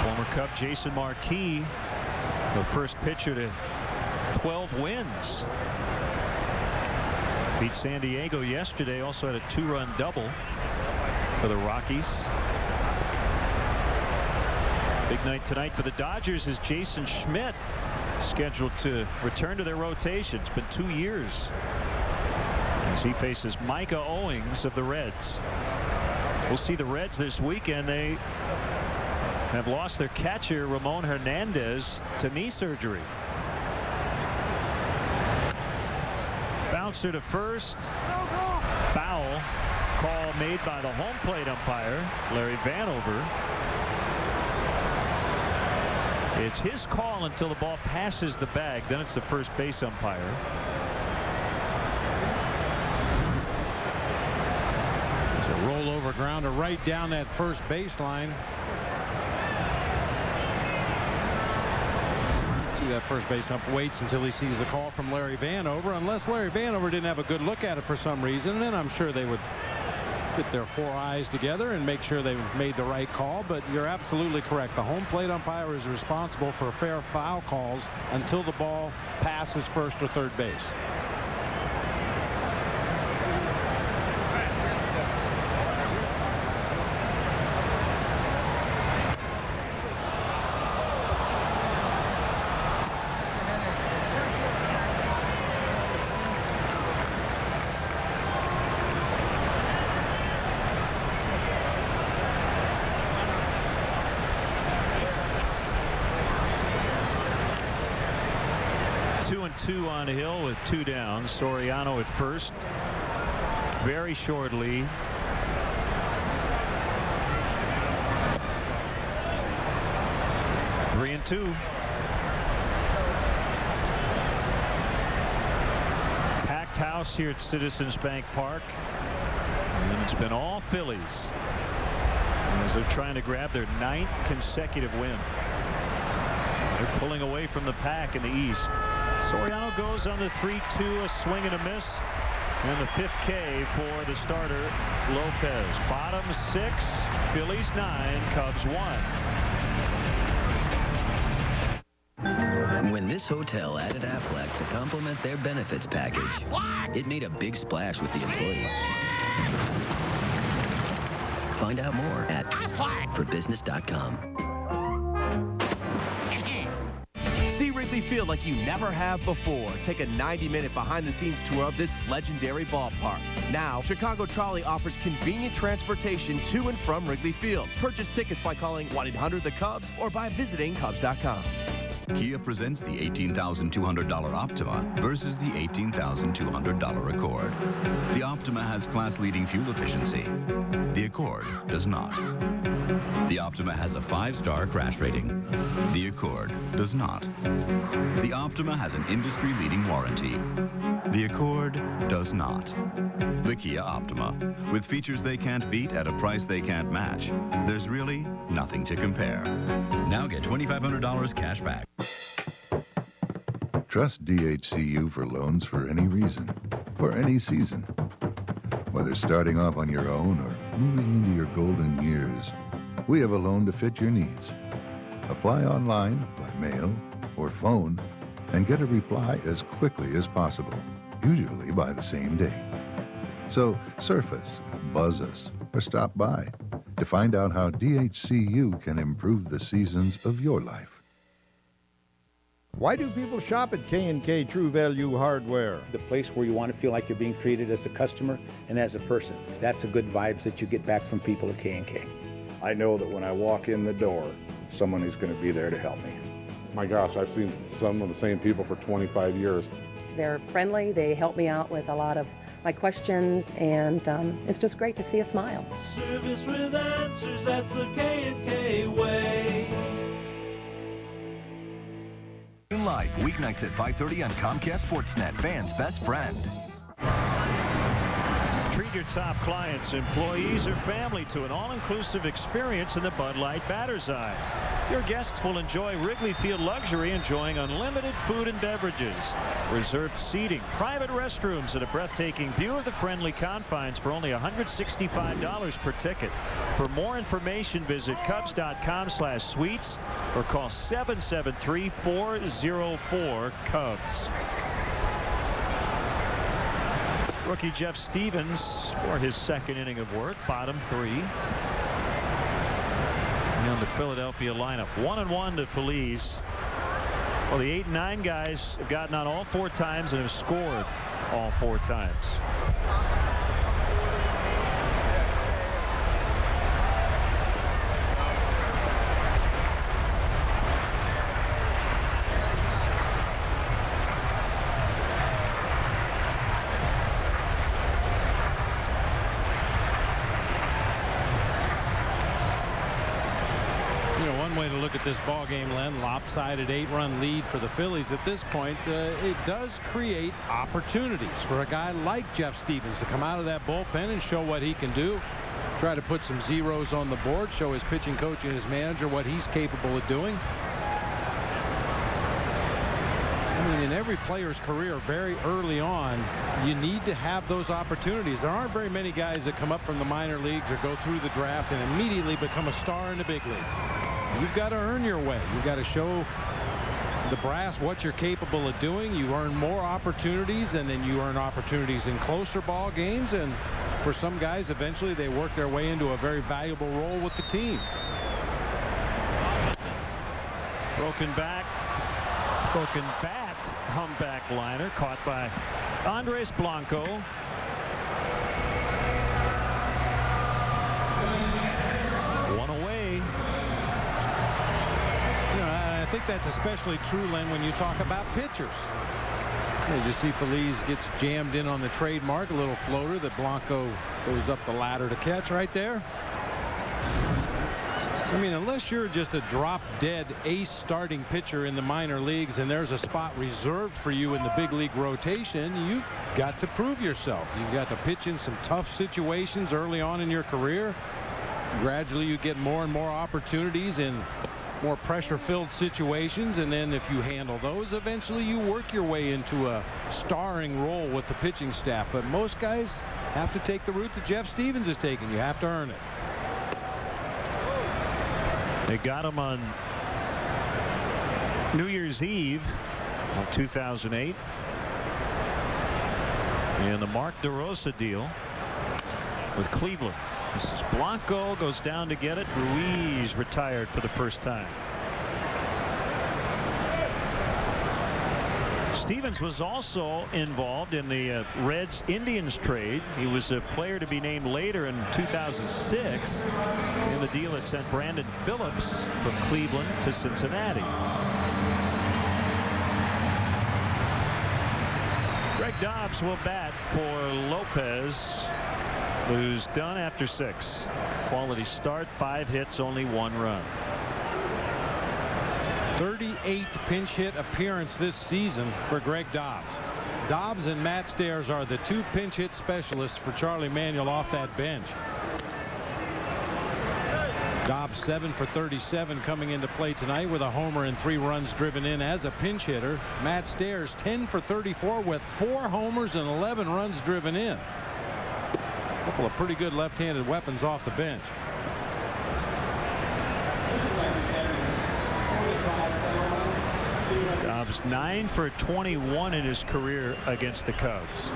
Former Cub Jason Marquis, the first pitcher to 12 wins. Beat San Diego yesterday. Also had a 2-run double for the Rockies. Big night tonight for the Dodgers is Jason Schmidt scheduled to return to their rotation. It's been 2 years as he faces Micah Owings of the Reds. We'll see the Reds this weekend. They have lost their catcher Ramon Hernandez to knee surgery. Bouncer to first. Foul call made by the home plate umpire, Larry Vanover. It's his call until the ball passes the bag. Then it's the first base umpire. It's a rollover grounder right down that first baseline. That first base ump waits until he sees the call from Larry Vanover, unless Larry Vanover didn't have a good look at it for some reason, and then I'm sure they would get their 4 eyes together and make sure they made the right call. But you're absolutely correct. The home plate umpire is responsible for fair foul calls until the ball passes first or third base. Two on Hill with 2 down. Soriano at first. Very short lead. Three and 2. Packed house here at Citizens Bank Park. And it's been all Phillies as they're trying to grab their 9th consecutive win. They're pulling away from the pack in the East. Soriano goes on the 3-2, a swing and a miss, and the 5th K for the starter Lopez. Bottom 6, Phillies 9, Cubs 1. When And this hotel added Aflac to complement their benefits package. It made a big splash with the employees. Find out more at forbusiness.com. See Wrigley Field like you never have before. Take a 90-minute behind-the-scenes tour of this legendary ballpark. Now, Chicago Trolley offers convenient transportation to and from Wrigley Field. Purchase tickets by calling 1-800-THE-CUBS or by visiting Cubs.com. Kia presents the $18,200 Optima versus the $18,200 Accord. The Optima has class-leading fuel efficiency. The Accord does not. The Optima has a 5-star crash rating. The Accord does not. The Optima has an industry-leading warranty. The Accord does not. The Kia Optima, with features they can't beat at a price they can't match. There's really nothing to compare. Now get $2,500 cash back. Trust DHCU for loans for any reason, for any season. Whether starting off on your own or moving into your golden years, we have a loan to fit your needs. Apply online, by mail, or phone, and get a reply as quickly as possible, usually by the same day. So surf us, buzz us, or stop by to find out how DHCU can improve the seasons of your life. Why do people shop at K&K True Value Hardware? The place where you want to feel like you're being treated as a customer and as a person. That's the good vibes that you get back from people at K&K. I know that when I walk in the door, someone is going to be there to help me. My gosh, I've seen some of the same people for 25 years. They're friendly. They help me out with a lot of my questions, and it's just great to see a smile. Service with answers, that's the K&K way. Live weeknights at 5:30 on Comcast Sportsnet, fans' best friend. Treat your top clients, employees, or family to an all-inclusive experience in the Bud Light Batter's Eye. Your guests will enjoy Wrigley Field luxury, enjoying unlimited food and beverages, reserved seating, private restrooms, and a breathtaking view of the friendly confines for only $165 per ticket. For more information, visit Cubs.com/suites or call 773-404-CUBS. Rookie Jeff Stevens for his second inning of work, bottom 3. And the Philadelphia lineup, 1-1 to Phillies. Well, the 8 and 9 guys have gotten on all 4 times and have scored all 4 times. Look at this ball game, Len. Lopsided 8-run lead for the Phillies at this point. It does create opportunities for a guy like Jeff Stevens to come out of that bullpen and show what he can do. Try to put some zeros on the board, show his pitching coach and his manager what he's capable of doing. I mean, in every player's career, very early on, you need to have those opportunities. There aren't very many guys that come up from the minor leagues or go through the draft and immediately become a star in the big leagues. You've got to earn your way. You've got to show the brass what you're capable of doing. You earn more opportunities, and then you earn opportunities in closer ball games. And for some guys, eventually they work their way into a very valuable role with the team. Broken bat, humpback liner caught by Andres Blanco. One away. I think that's especially true, Len, when you talk about pitchers. As you see, Feliz gets jammed in on the trademark, a little floater that Blanco goes up the ladder to catch right there. I mean, unless you're just a drop-dead ace starting pitcher in the minor leagues and there's a spot reserved for you in the big league rotation, you've got to prove yourself. You've got to pitch in some tough situations early on in your career. Gradually, you get more and more opportunities in more pressure-filled situations, and then if you handle those, eventually you work your way into a starring role with the pitching staff. But most guys have to take the route that Jeff Stevens is taking. You have to earn it. They got him on New Year's Eve in 2008. And the Mark DeRosa deal with Cleveland. This is Blanco, goes down to get it. Ruiz retired for the first time. Stevens was also involved in the Reds-Indians trade. He was a player to be named later in 2006 in the deal that sent Brandon Phillips from Cleveland to Cincinnati. Greg Dobbs will bat for Lopez, who's done after 6. Quality start, 5 hits, only 1 run. 38th pinch hit appearance this season for Greg Dobbs. Dobbs and Matt Stairs are the 2 pinch hit specialists for Charlie Manuel off that bench. Dobbs 7 for 37 coming into play tonight with a homer and 3 runs driven in as a pinch hitter. Matt Stairs 10 for 34 with 4 homers and 11 runs driven in. A couple of pretty good left-handed weapons off the bench. Dobbs 9 for 21 in his career against the Cubs.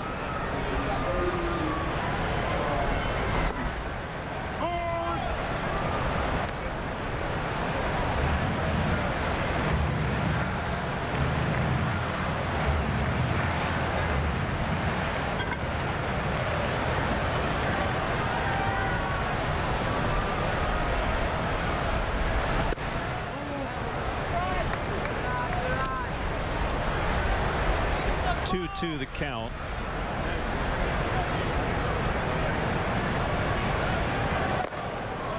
To the count.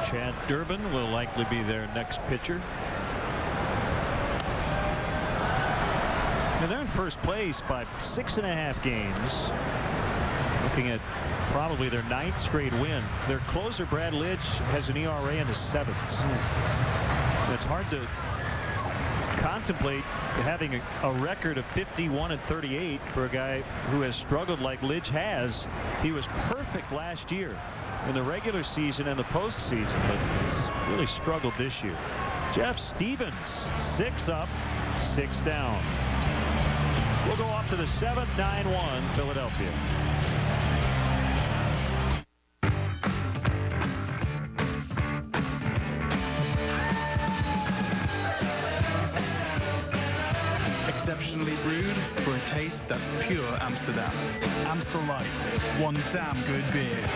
Chad Durbin will likely be their next pitcher. And they're in first place by 6.5 games. Looking at probably their 9th straight win. Their closer Brad Lidge has an ERA in the 7s. It's hard to contemplate having a record of 51 and 38 for a guy who has struggled like Lidge has. He was perfect last year in the regular season and the postseason, but he's really struggled this year. Jeff Stevens 6 up, 6 down. We'll go up to the 7th, 9-1 Philadelphia. Exceptionally brewed for a taste that's pure Amsterdam. Amstel Light, one damn good beer.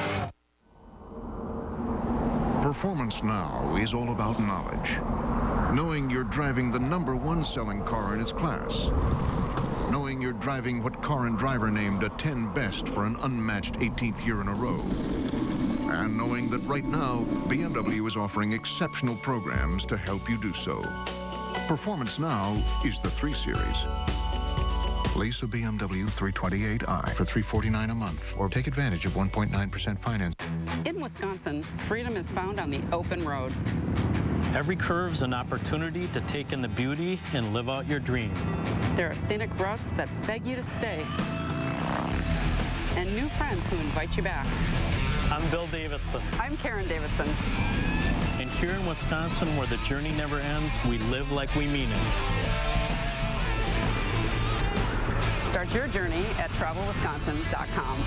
Performance now is all about knowledge. Knowing you're driving the #1 selling car in its class. Knowing you're driving what Car and Driver named a 10 best for an unmatched 18th year in a row. And knowing that right now, BMW is offering exceptional programs to help you do so. Performance now is the 3 Series. Lease a BMW 328i for $349 a month or take advantage of 1.9% finance. In Wisconsin, freedom is found on the open road. Every curve's an opportunity to take in the beauty and live out your dream. There are scenic routes that beg you to stay. And new friends who invite you back. I'm Bill Davidson. I'm Karen Davidson. And here in Wisconsin, where the journey never ends, we live like we mean it. Start your journey at travelwisconsin.com.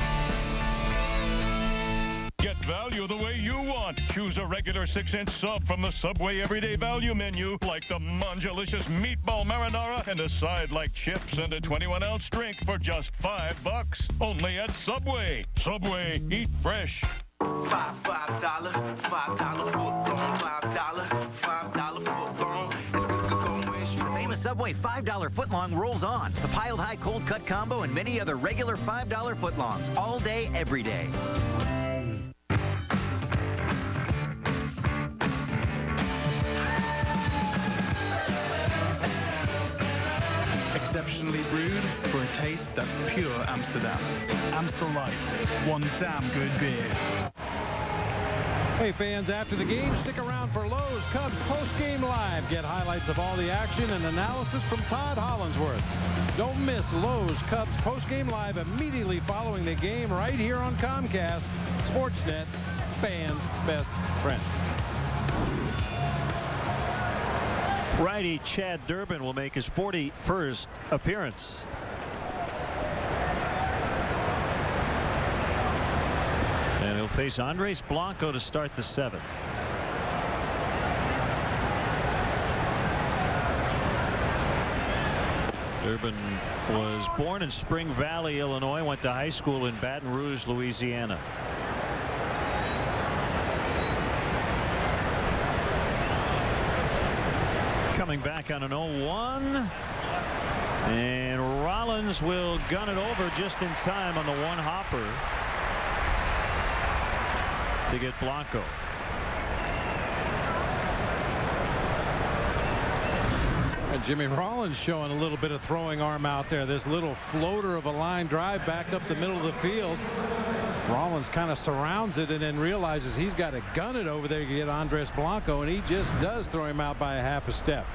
Get value the way you want. Choose a regular 6-inch sub from the Subway Everyday Value menu, like the Monjalicious Meatball Marinara and a side like chips and a 21-ounce drink for just $5. Only at Subway. Subway, eat fresh. $5 footlong, $5 footlong. It's good going wish. The famous Subway $5 footlong rolls on. The piled high cold cut combo and many other regular $5 footlongs all day, every day. Exceptionally brewed for a taste that's pure Amsterdam. Amstel Light, one damn good beer. Hey fans, after the game, stick around for Lowe's Cubs postgame live. Get highlights of all the action and analysis from Todd Hollandsworth. Don't miss Lowe's Cubs postgame live immediately following the game right here on Comcast. Sportsnet, fans' best friend. Righty Chad Durbin will make his 41st appearance. And he'll face Andres Blanco to start the 7th. Durbin was born in Spring Valley, Illinois, went to high school in Baton Rouge, Louisiana. Coming back on an 0-1. And Rollins will gun it over just in time on the 1-hopper to get Blanco. And Jimmy Rollins showing a little bit of throwing arm out there. This little floater of a line drive back up the middle of the field. Rollins kind of surrounds it and then realizes he's got to gun it over there to get Andres Blanco, and he just does throw him out by a half a step.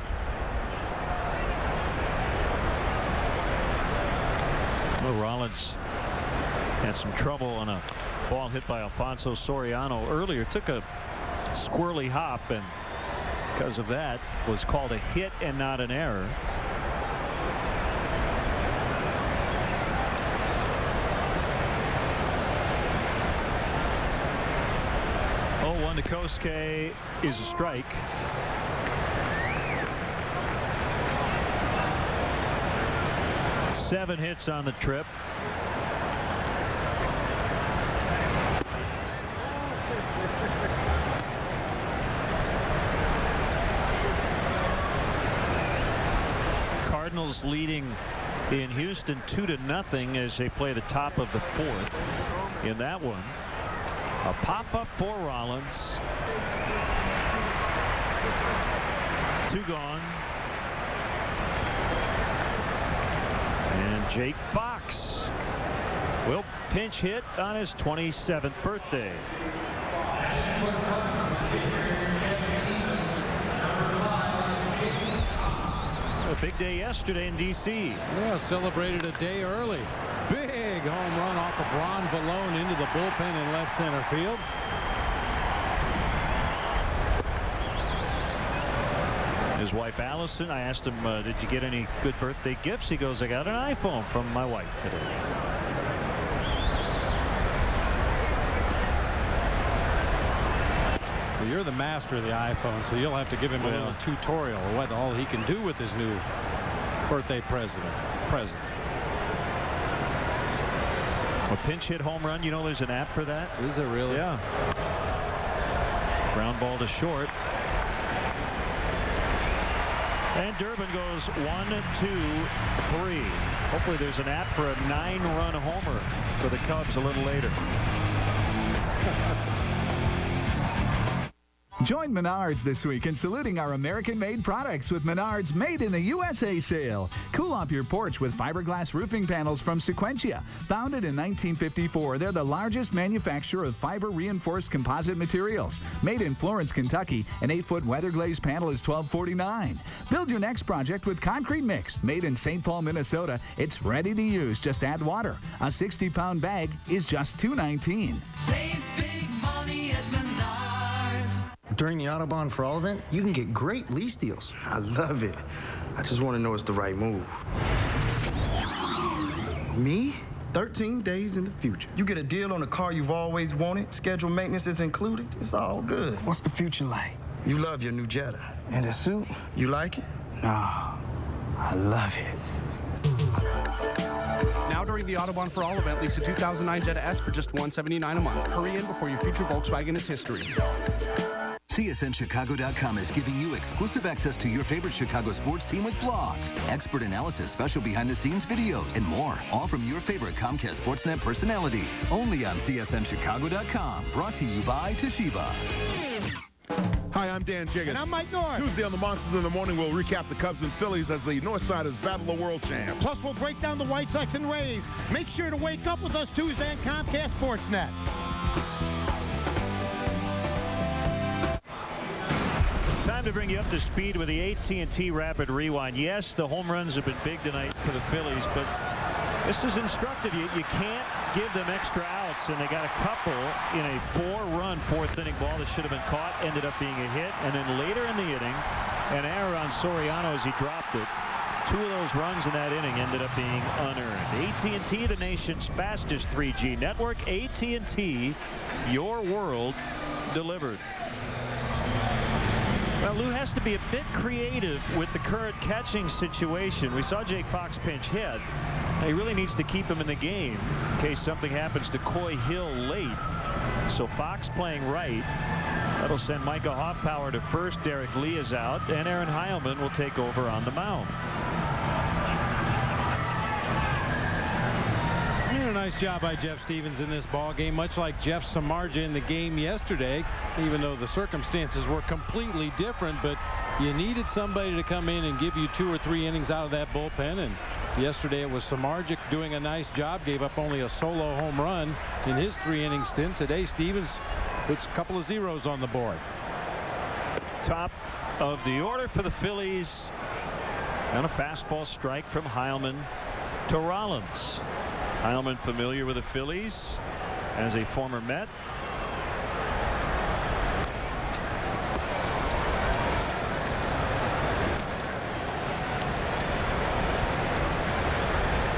Well, Rollins had some trouble on a ball hit by Alfonso Soriano earlier. Took a squirrely hop, and because of that was called a hit and not an error. Oh, 1 to Kosuke is a strike. Seven hits on the trip. Cardinals leading in Houston 2-0 as they play the top of the 4th. In that one, a pop-up for Rollins. 2 gone. And Jake Fox will pinch hit on his 27th birthday. A big day yesterday in D.C. Yeah, celebrated a day early. Big home run off of Ron Vallone into the bullpen in left center field. His wife Allison, I asked him, did you get any good birthday gifts? He goes, I got an iPhone from my wife today. Well, you're the master of the iPhone, so you'll have to give him a little tutorial of what all he can do with his new birthday present. A pinch hit home run, you know there's an app for that? Is there really? Yeah. Ground ball to short. And Durbin goes 1, 2, 3. Hopefully there's an app for a 9-run homer for the Cubs a little later. Join Menards this week in saluting our American-made products with Menards Made in the USA sale. Cool off your porch with fiberglass roofing panels from Sequentia. Founded in 1954, they're the largest manufacturer of fiber-reinforced composite materials. Made in Florence, Kentucky, an 8-foot weather glazed panel is $12.49. Build your next project with Concrete Mix. Made in St. Paul, Minnesota, it's ready to use. Just add water. A 60-pound bag is just $2.19. Save big money at Menards. During the Autobahn for All event, you can get great lease deals. I love it. I just want to know it's the right move. Me? 13 days in the future. You get a deal on a car you've always wanted, scheduled maintenance is included, it's all good. What's the future like? You love your new Jetta. And the suit? You like it? Nah, I love it. Now during the Autobahn for All event, lease a 2009 Jetta S for just $179 a month. Hurry in before your future Volkswagen is history. CSNChicago.com is giving you exclusive access to your favorite Chicago sports team with blogs, expert analysis, special behind-the-scenes videos, and more. All from your favorite Comcast Sportsnet personalities. Only on CSNChicago.com. Brought to you by Toshiba. Hi, I'm Dan Jiggins. And I'm Mike North. Tuesday on the Monsters in the Morning, we'll recap the Cubs and Phillies as the Northsiders battle the world champ. Plus, we'll break down the White Sox and Rays. Make sure to wake up with us Tuesday on Comcast Sportsnet. Time to bring you up to speed with the AT&T Rapid Rewind. Yes, the home runs have been big tonight for the Phillies, but this is instructive. You can't give them extra outs, and they got a couple in a 4-run fourth inning ball that should have been caught, ended up being a hit, and then later in the inning, an error on Soriano as he dropped it. 2 of those runs in that inning ended up being unearned. AT&T, the nation's fastest 3G network. AT&T, your world delivered. Well, Lou has to be a bit creative with the current catching situation. We saw Jake Fox pinch hit. He really needs to keep him in the game in case something happens to Coy Hill late. So Fox playing right. That'll send Micah Hoffpower to first. Derek Lee is out, and Aaron Heilman will take over on the mound. A nice job by Jeff Stevens in this ball game, much like Jeff Samardzija in the game yesterday, even though the circumstances were completely different. But you needed somebody to come in and give you 2 or 3 innings out of that bullpen, and yesterday it was Samardzija doing a nice job, gave up only a solo home run in his 3-inning stint. Today Stevens puts a couple of zeros on the board. Top of the order for the Phillies, and a fastball strike from Heilman to Rollins. Heilman familiar with the Phillies as a former Met.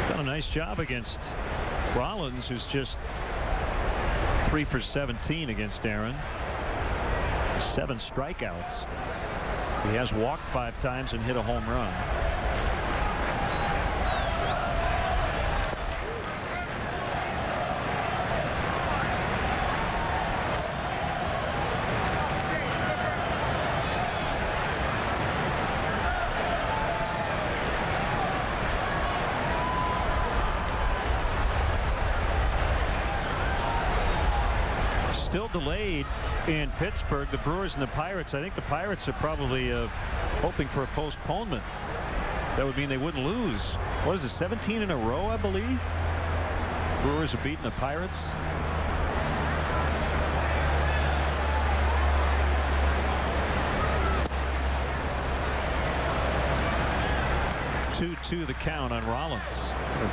Done a nice job against Rollins, who's just 3 for 17 against Aaron. 7 strikeouts. He has walked 5 times and hit a home run. Still delayed in Pittsburgh. The Brewers and the Pirates. I think the Pirates are probably hoping for a postponement. That would mean they wouldn't lose. What is it, 17 in a row, I believe? Brewers have beaten the Pirates. To the count on Rollins.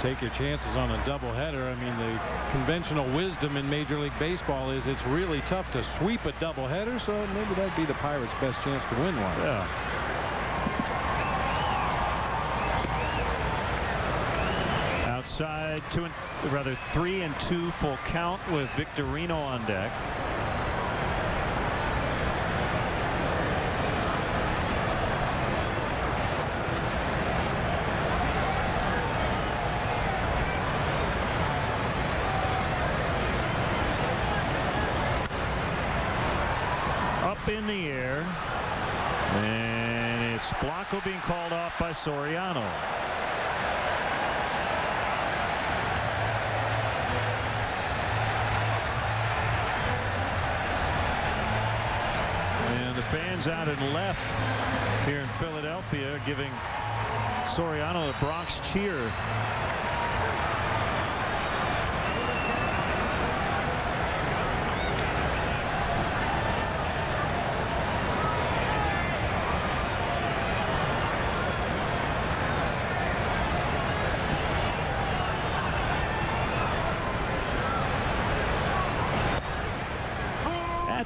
Take your chances on a doubleheader. I mean, the conventional wisdom in Major League Baseball is it's really tough to sweep a doubleheader, so maybe that'd be the Pirates' best chance to win one. Yeah. Outside 3-2 full count with Victorino on deck. In the air, and it's Blanco being called off by Soriano. And the fans out and left here in Philadelphia giving Soriano the Bronx cheer.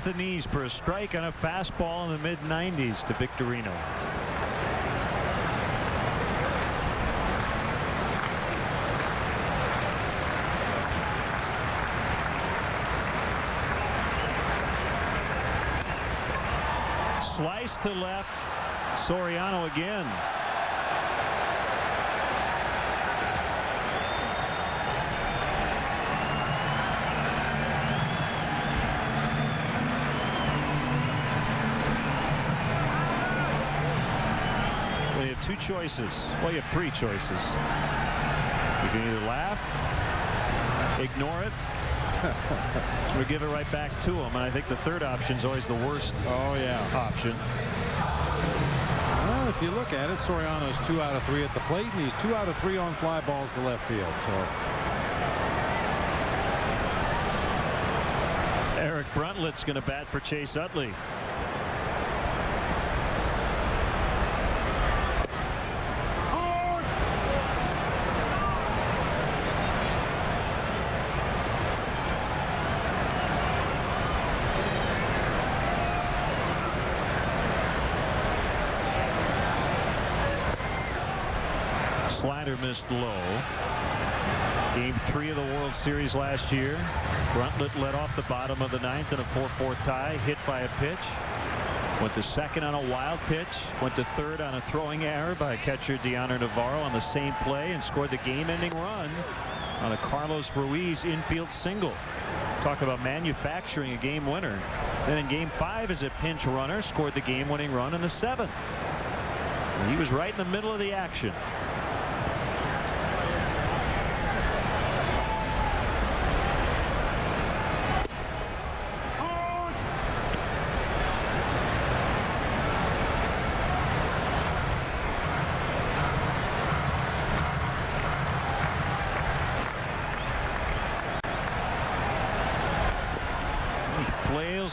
The knees for a strike on a fastball in the mid-90s to Victorino. Slice to left. Soriano again. Two choices. Well, you have 3 choices. You can either laugh, ignore it, or give it right back to him. And I think the third option is always the worst option. Well, if you look at it, Soriano's 2 out of 3 at the plate, and he's 2 out of 3 on fly balls to left field. So Eric Bruntlett's going to bat for Chase Utley. Slider missed low. Game 3 of the World Series last year. Bruntlett led off the bottom of the 9th in a 4-4 tie, hit by a pitch. Went to second on a wild pitch. Went to third on a throwing error by catcher Deoner Navarro on the same play, and scored the game-ending run on a Carlos Ruiz infield single. Talk about manufacturing a game winner. Then in Game 5, as a pinch runner, scored the game-winning run in the 7th. He was right in the middle of the action.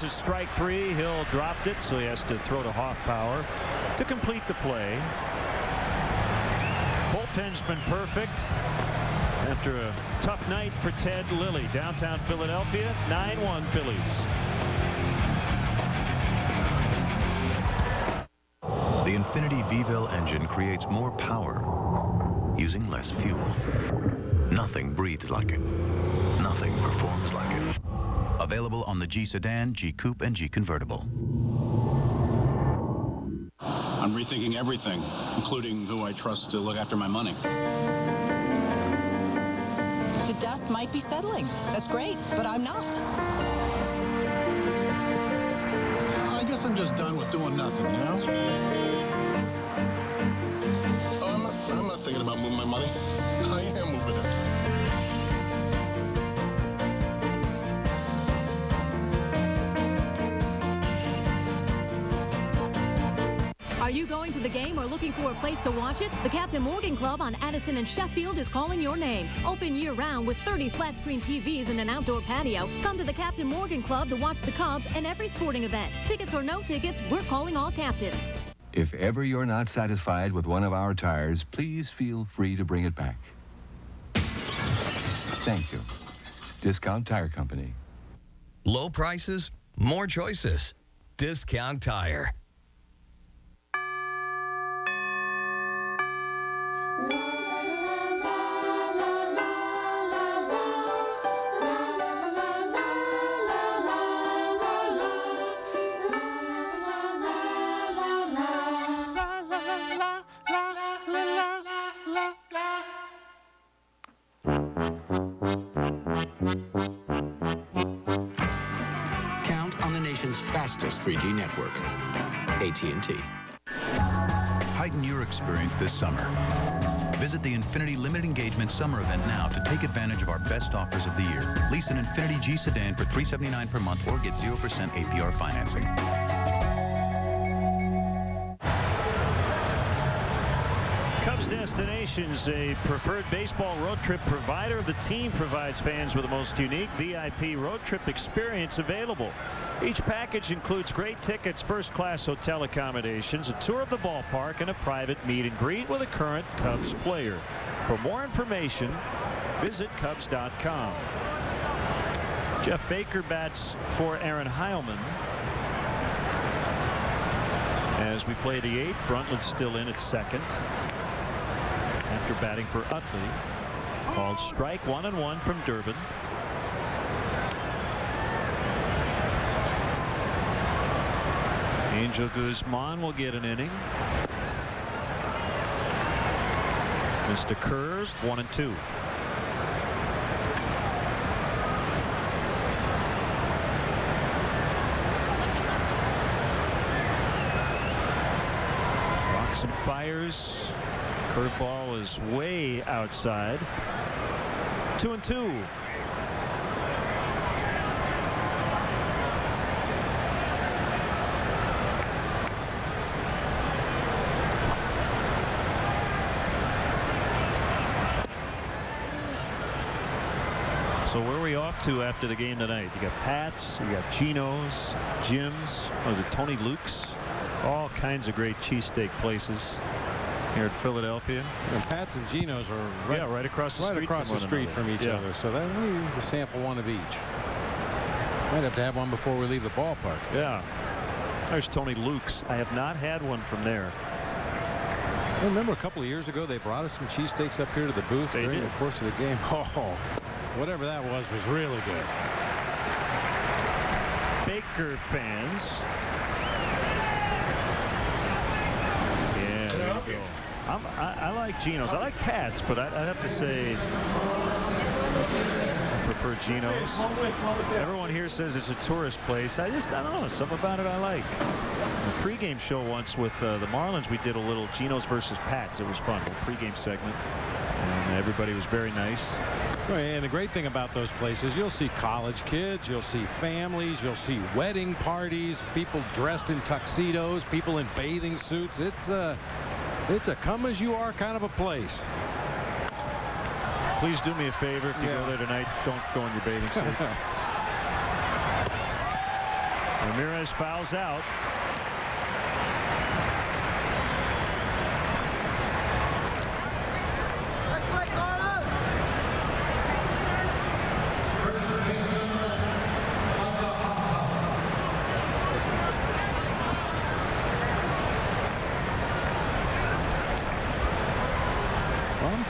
Is strike 3. Hill dropped it, so he has to throw to Hoffpauir to complete the play. Bullpen's been perfect after a tough night for Ted Lilly. Downtown Philadelphia, 9-1 Phillies. The Infiniti V-Vel engine creates more power using less fuel. Nothing breathes like it. Nothing performs like it. Available on the G Sedan, G Coupe, and G Convertible. I'm rethinking everything, including who I trust to look after my money. The dust might be settling. That's great, but I'm not. I guess I'm just done with doing nothing, you know? Oh, I'm not thinking about moving my money. I am moving it. Are you going to the game or looking for a place to watch it? The Captain Morgan Club on Addison and Sheffield is calling your name. Open year-round with 30 flat-screen TVs and an outdoor patio. Come to the Captain Morgan Club to watch the Cubs and every sporting event. Tickets or no tickets, we're calling all captains. If ever you're not satisfied with one of our tires, please feel free to bring it back. Thank you. Discount Tire Company. Low prices, more choices. Discount Tire. Fastest 3G network. AT&T. Heighten your experience this summer. Visit the Infiniti Limited Engagement Summer Event now to take advantage of our best offers of the year. Lease an Infiniti G Sedan for $379 per month or get 0% APR financing. Cubs Destinations, a preferred baseball road trip provider. The team provides fans with the most unique VIP road trip experience available. Each package includes great tickets, first-class hotel accommodations, a tour of the ballpark, and a private meet and greet with a current Cubs player. For more information, visit Cubs.com. Jeff Baker bats for Aaron Heilman. As we play the 8th, Bruntlett's still in at second. After batting for Utley. Called strike 1-1 from Durbin. Angel Guzman will get an inning. Missed a curve, 1-2. Rocks and fires. Curveball is way outside. 2-2. So where are we off to after the game tonight? You got Pat's, you got Chino's, Jim's, was it Tony Luke's? All kinds of great cheesesteak places here at Philadelphia. And Pat's and Gino's are right across the street from each other. So that we sample one of each. Might have to have one before we leave the ballpark. Yeah. There's Tony Luke's. I have not had one from there. I remember a couple of years ago they brought us some cheesesteaks up here to the booth during the course of the game. Oh, whatever that was really good. Baker fans. Yeah, there you go. I like Geno's. I like Pat's, but I'd have to say I prefer Geno's. Everyone here says it's a tourist place. I don't know. Something about it I like. The pregame show once with the Marlins, we did a little Geno's versus Pat's. It was fun. A little pregame segment. And everybody was very nice. And the great thing about those places, you'll see college kids, you'll see families, you'll see wedding parties, people dressed in tuxedos, people in bathing suits. It's a come as you are kind of a place. Please do me a favor if you go there tonight, don't go in your bathing suit. Ramirez fouls out.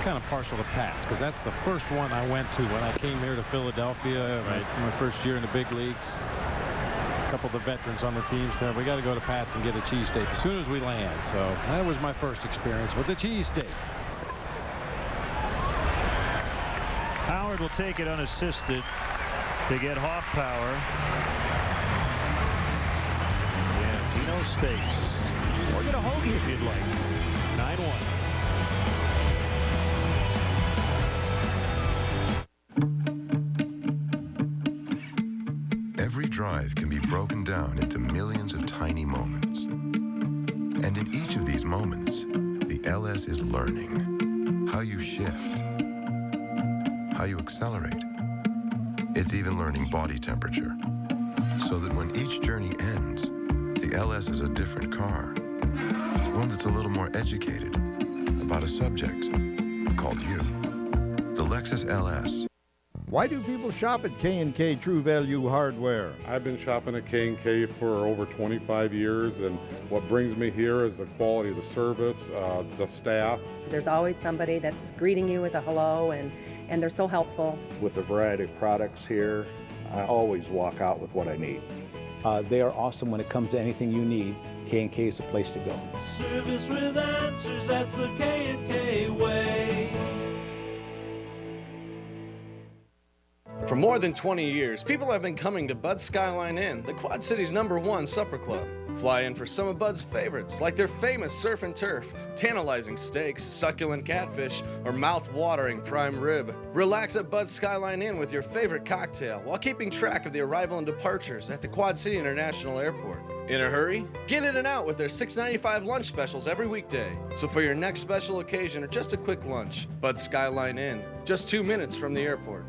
Kind of partial to Pat's because that's the first one I went to when I came here to Philadelphia. My first year in the big leagues. A couple of the veterans on the team said we got to go to Pat's and get a cheesesteak as soon as we land. So that was my first experience with the cheesesteak. Howard will take it unassisted to get Hoff power. Yeah, Geno Steaks. Or get a hoagie if you'd like. 9-1. Every drive can be broken down into millions of tiny moments. And in each of these moments, the LS is learning how you shift, how you accelerate. It's even learning body temperature, so that when each journey ends, the LS is a different car, one that's a little more educated about a subject called you. The Lexus LS. Why do people shop at K&K True Value Hardware? I've been shopping at K&K for over 25 years, and what brings me here is the quality of the service, the staff. There's always somebody that's greeting you with a hello, and they're so helpful. With a variety of products here, I always walk out with what I need. They are awesome when it comes to anything you need. K&K is the place to go. Service with answers, that's the K&K way. For more than 20 years, people have been coming to Bud's Skyline Inn, the Quad City's #1 supper club. Fly in for some of Bud's favorites, like their famous surf and turf, tantalizing steaks, succulent catfish, or mouth-watering prime rib. Relax at Bud's Skyline Inn with your favorite cocktail while keeping track of the arrival and departures at the Quad City International Airport. In a hurry? Get in and out with their $6.95 lunch specials every weekday. So for your next special occasion or just a quick lunch, Bud's Skyline Inn, just 2 minutes from the airport.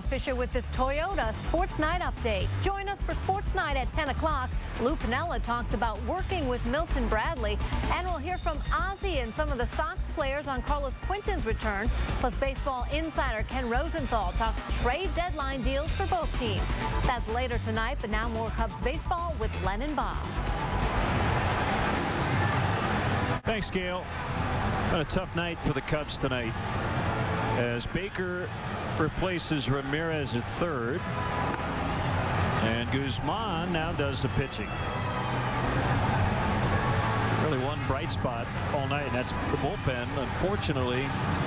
Fisher with this Toyota Sports Night update. Join us for Sports Night at 10 o'clock. Lou Piniella talks about working with Milton Bradley, and we'll hear from Ozzie and some of the Sox players on Carlos Quinton's return. Plus, baseball insider Ken Rosenthal talks trade deadline deals for both teams. That's later tonight, but now more Cubs baseball with Len and Bob. Thanks, Gail. Been a tough night for the Cubs tonight as Baker replaces Ramirez at third, and Guzman now does the pitching. Really one bright spot all night, and that's the bullpen. Unfortunately,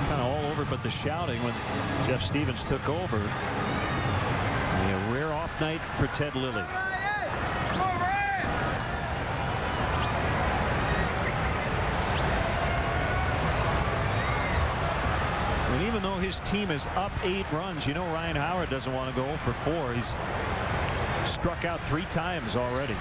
kind of all over but the shouting when Jeff Stevens took over. A rare off night for Ted Lilly. And even though his team is up 8 runs, you know Ryan Howard doesn't want to go for 4. He's struck out 3 times already.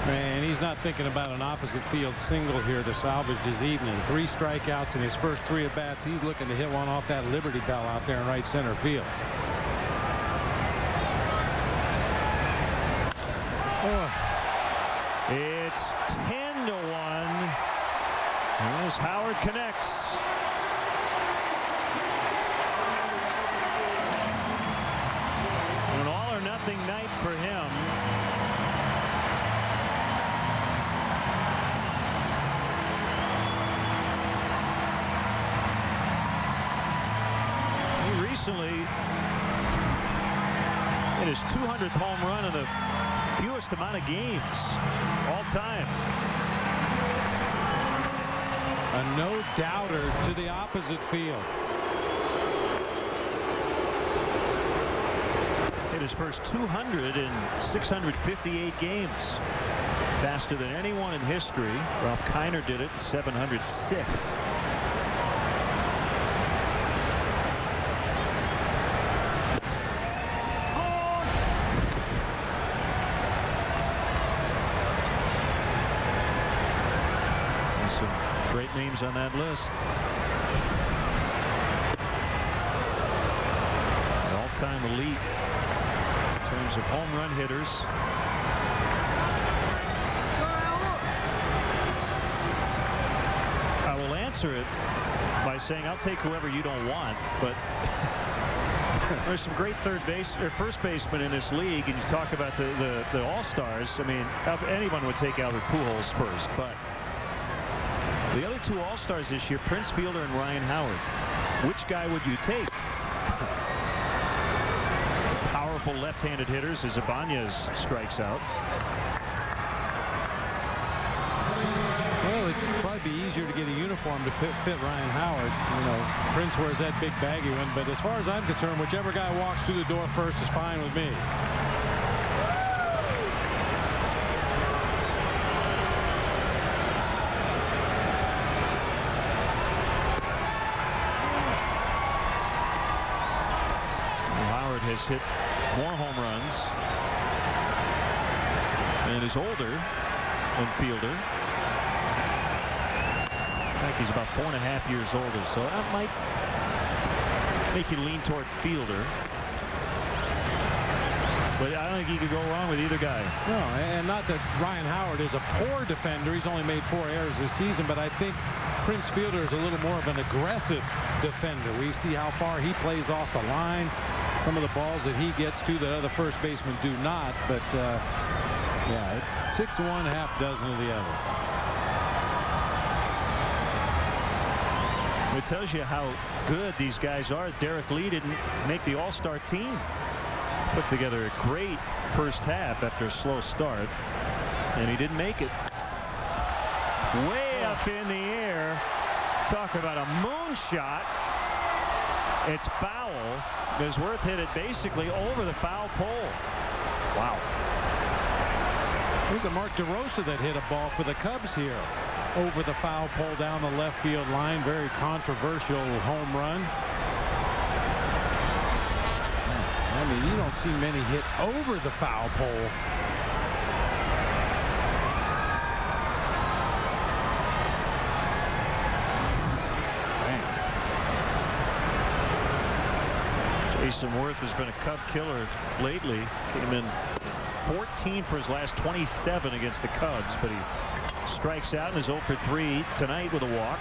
Man, he's not thinking about an opposite field single here to salvage his evening. 3 strikeouts in his first 3 at-bats. He's looking to hit one off that Liberty Bell out there in right center field. It's 10-1 as Howard connects. An all-or-nothing night for him. He recently hit his 200th home run in the fewest amount of games all time. A no-doubter to the opposite field. Hit his first 200 in 658 games. Faster than anyone in history. Ralph Kiner did it in 706. Great names on that list. An all-time elite in terms of home run hitters. I will answer it by saying I'll take whoever you don't want, but there's some great first basemen in this league, and you talk about the all-stars. I mean, anyone would take Albert Pujols first, but the other two all-stars this year, Prince Fielder and Ryan Howard. Which guy would you take? Powerful left-handed hitters as Ibanez strikes out. Well, it'd probably be easier to get a uniform to fit Ryan Howard. You know, Prince wears that big baggy one, but as far as I'm concerned, whichever guy walks through the door first is fine with me. Has hit more home runs and is older than Fielder. In fact, he's about 4.5 years older, so that might make you lean toward Fielder. But I don't think you could go wrong with either guy. No, and not that Ryan Howard is a poor defender. He's only made 4 errors this season, but I think Prince Fielder is a little more of an aggressive defender. We see how far he plays off the line. Some of the balls that he gets to that other first basemen do not, but yeah, 6 of one, half dozen of the other. It tells you how good these guys are. Derek Lee didn't make the all-star team. Put together a great first half after a slow start, and he didn't make it. Way up in the air. Talk about a moonshot. It's foul. Worth hit it basically over the foul pole. Wow. There's a Mark DeRosa that hit a ball for the Cubs here over the foul pole down the left field line. Very controversial home run. I mean, you don't see many hit over the foul pole. Jason Worth has been a Cub killer lately. Came in 14 for his last 27 against the Cubs, but he strikes out and is 0 for 3 tonight with a walk.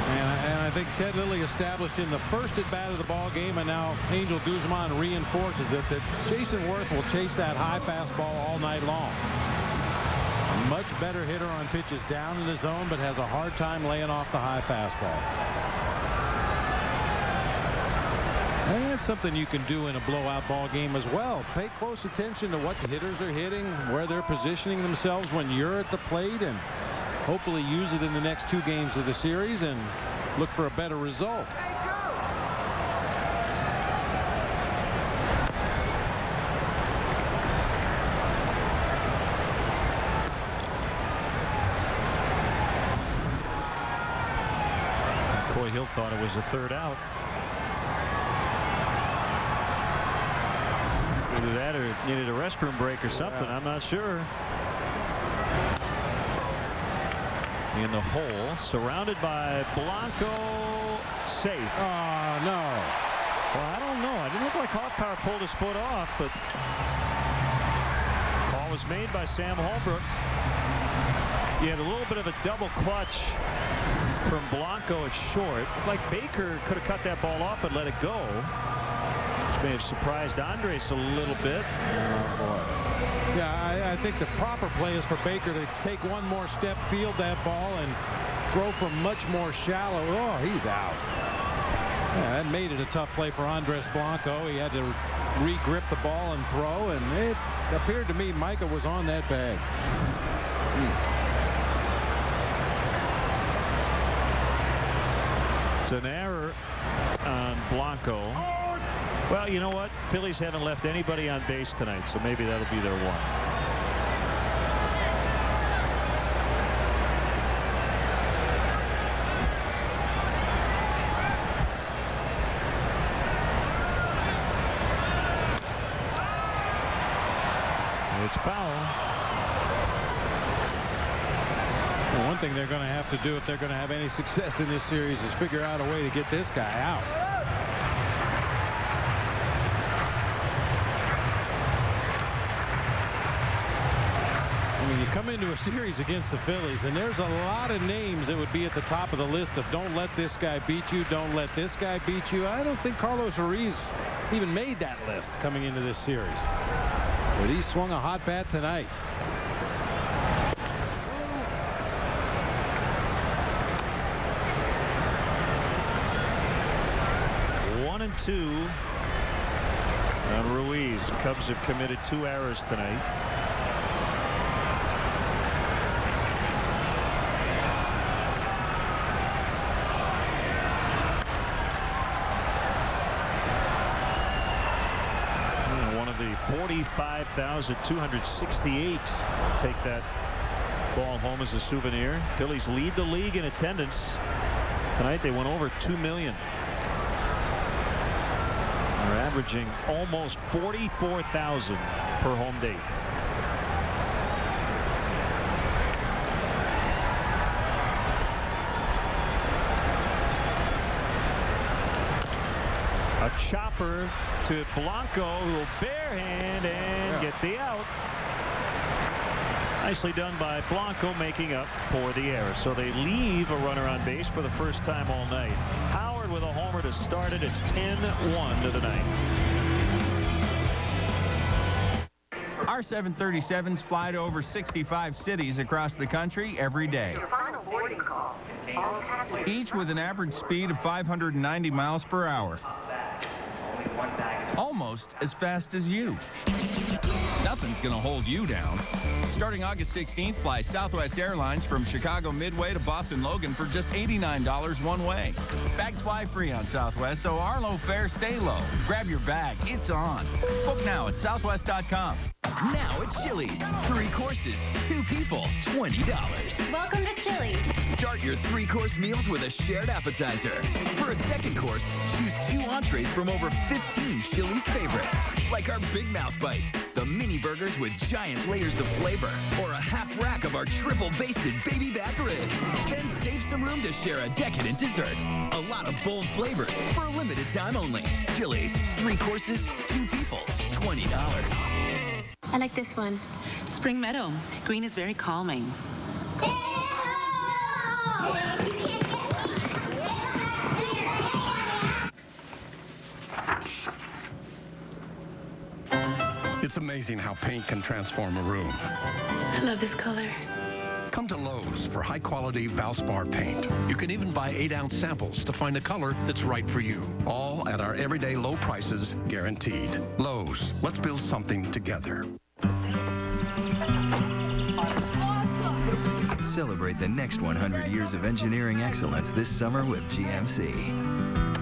And I think Ted Lilly established in the first at bat of the ball game, and now Angel Guzman reinforces it, that Jason Worth will chase that high fastball all night long. A much better hitter on pitches down in the zone, but has a hard time laying off the high fastball. And that's something you can do in a blowout ball game as well. Pay close attention to what the hitters are hitting, where they're positioning themselves when you're at the plate, and hopefully use it in the next 2 games of the series and look for a better result. Coy Hill thought it was a 3rd out. Either that or needed a restroom break or something. Yeah. I'm not sure. In the hole, surrounded by Blanco, safe. Oh, no. Well, I don't know. I didn't look like Hoffpauir pulled his foot off, but call was made by Sam Holbrook. You had a little bit of a double clutch from Blanco at short. Looked like Baker could have cut that ball off but let it go, which may have surprised Andres a little bit. Oh, boy. Yeah, I think the proper play is for Baker to take one more step, field that ball, and throw from much more shallow. Oh, he's out. Yeah, that made it a tough play for Andres Blanco. He had to re-grip the ball and throw, and it appeared to me Micah was on that bag. It's an error on Blanco. Well, you know what? Phillies haven't left anybody on base tonight, so maybe that'll be their one. It's foul. Well, one thing they're going to have to do if they're going to have any success in this series is figure out a way to get this guy out. I mean, you come into a series against the Phillies, and there's a lot of names that would be at the top of the list of don't let this guy beat you, don't let this guy beat you. I don't think Carlos Ruiz even made that list coming into this series. But he swung a hot bat tonight. One and two on Ruiz. Cubs have committed 2 errors tonight. One of the 45,268 take that ball home as a souvenir. Phillies lead the league in attendance. Tonight they went over 2 million. They're averaging almost 44,000 per home date. A chopper to Blanco, who will barehand and get the out. Nicely done by Blanco, making up for the error. So they leave a runner on base for the first time all night. Howard with a homer to start it. It's 10-1 to the ninth. Our 737s fly to over 65 cities across the country every day. Each with an average speed of 590 miles per hour. Almost as fast as you. Nothing's going to hold you down. Starting August 16th, fly Southwest Airlines from Chicago Midway to Boston Logan for just $89 one way. Bags fly free on Southwest, so our low fares stay low. Grab your bag. It's on. Book now at southwest.com. Now at Chili's. 3 courses, 2 people, $20. Welcome to Chili's. Start your 3-course meals with a shared appetizer. For a second course, choose 2 entrees from over 15 Chili's favorites. Like our Big Mouth Bites, the mini burgers with giant layers of flavor, or a half rack of our triple basted baby back ribs. Then save some room to share a decadent dessert. A lot of bold flavors for a limited time only. Chili's, 3 courses, 2 people, $20. I like this one. Spring Meadow. Green is very calming. It's amazing how paint can transform a room. I love this color. Come to Lowe's for high-quality Valspar paint. You can even buy 8-ounce samples to find a color that's right for you. All at our everyday low prices, guaranteed. Lowe's, let's build something together. Celebrate the next 100 years of engineering excellence this summer with GMC.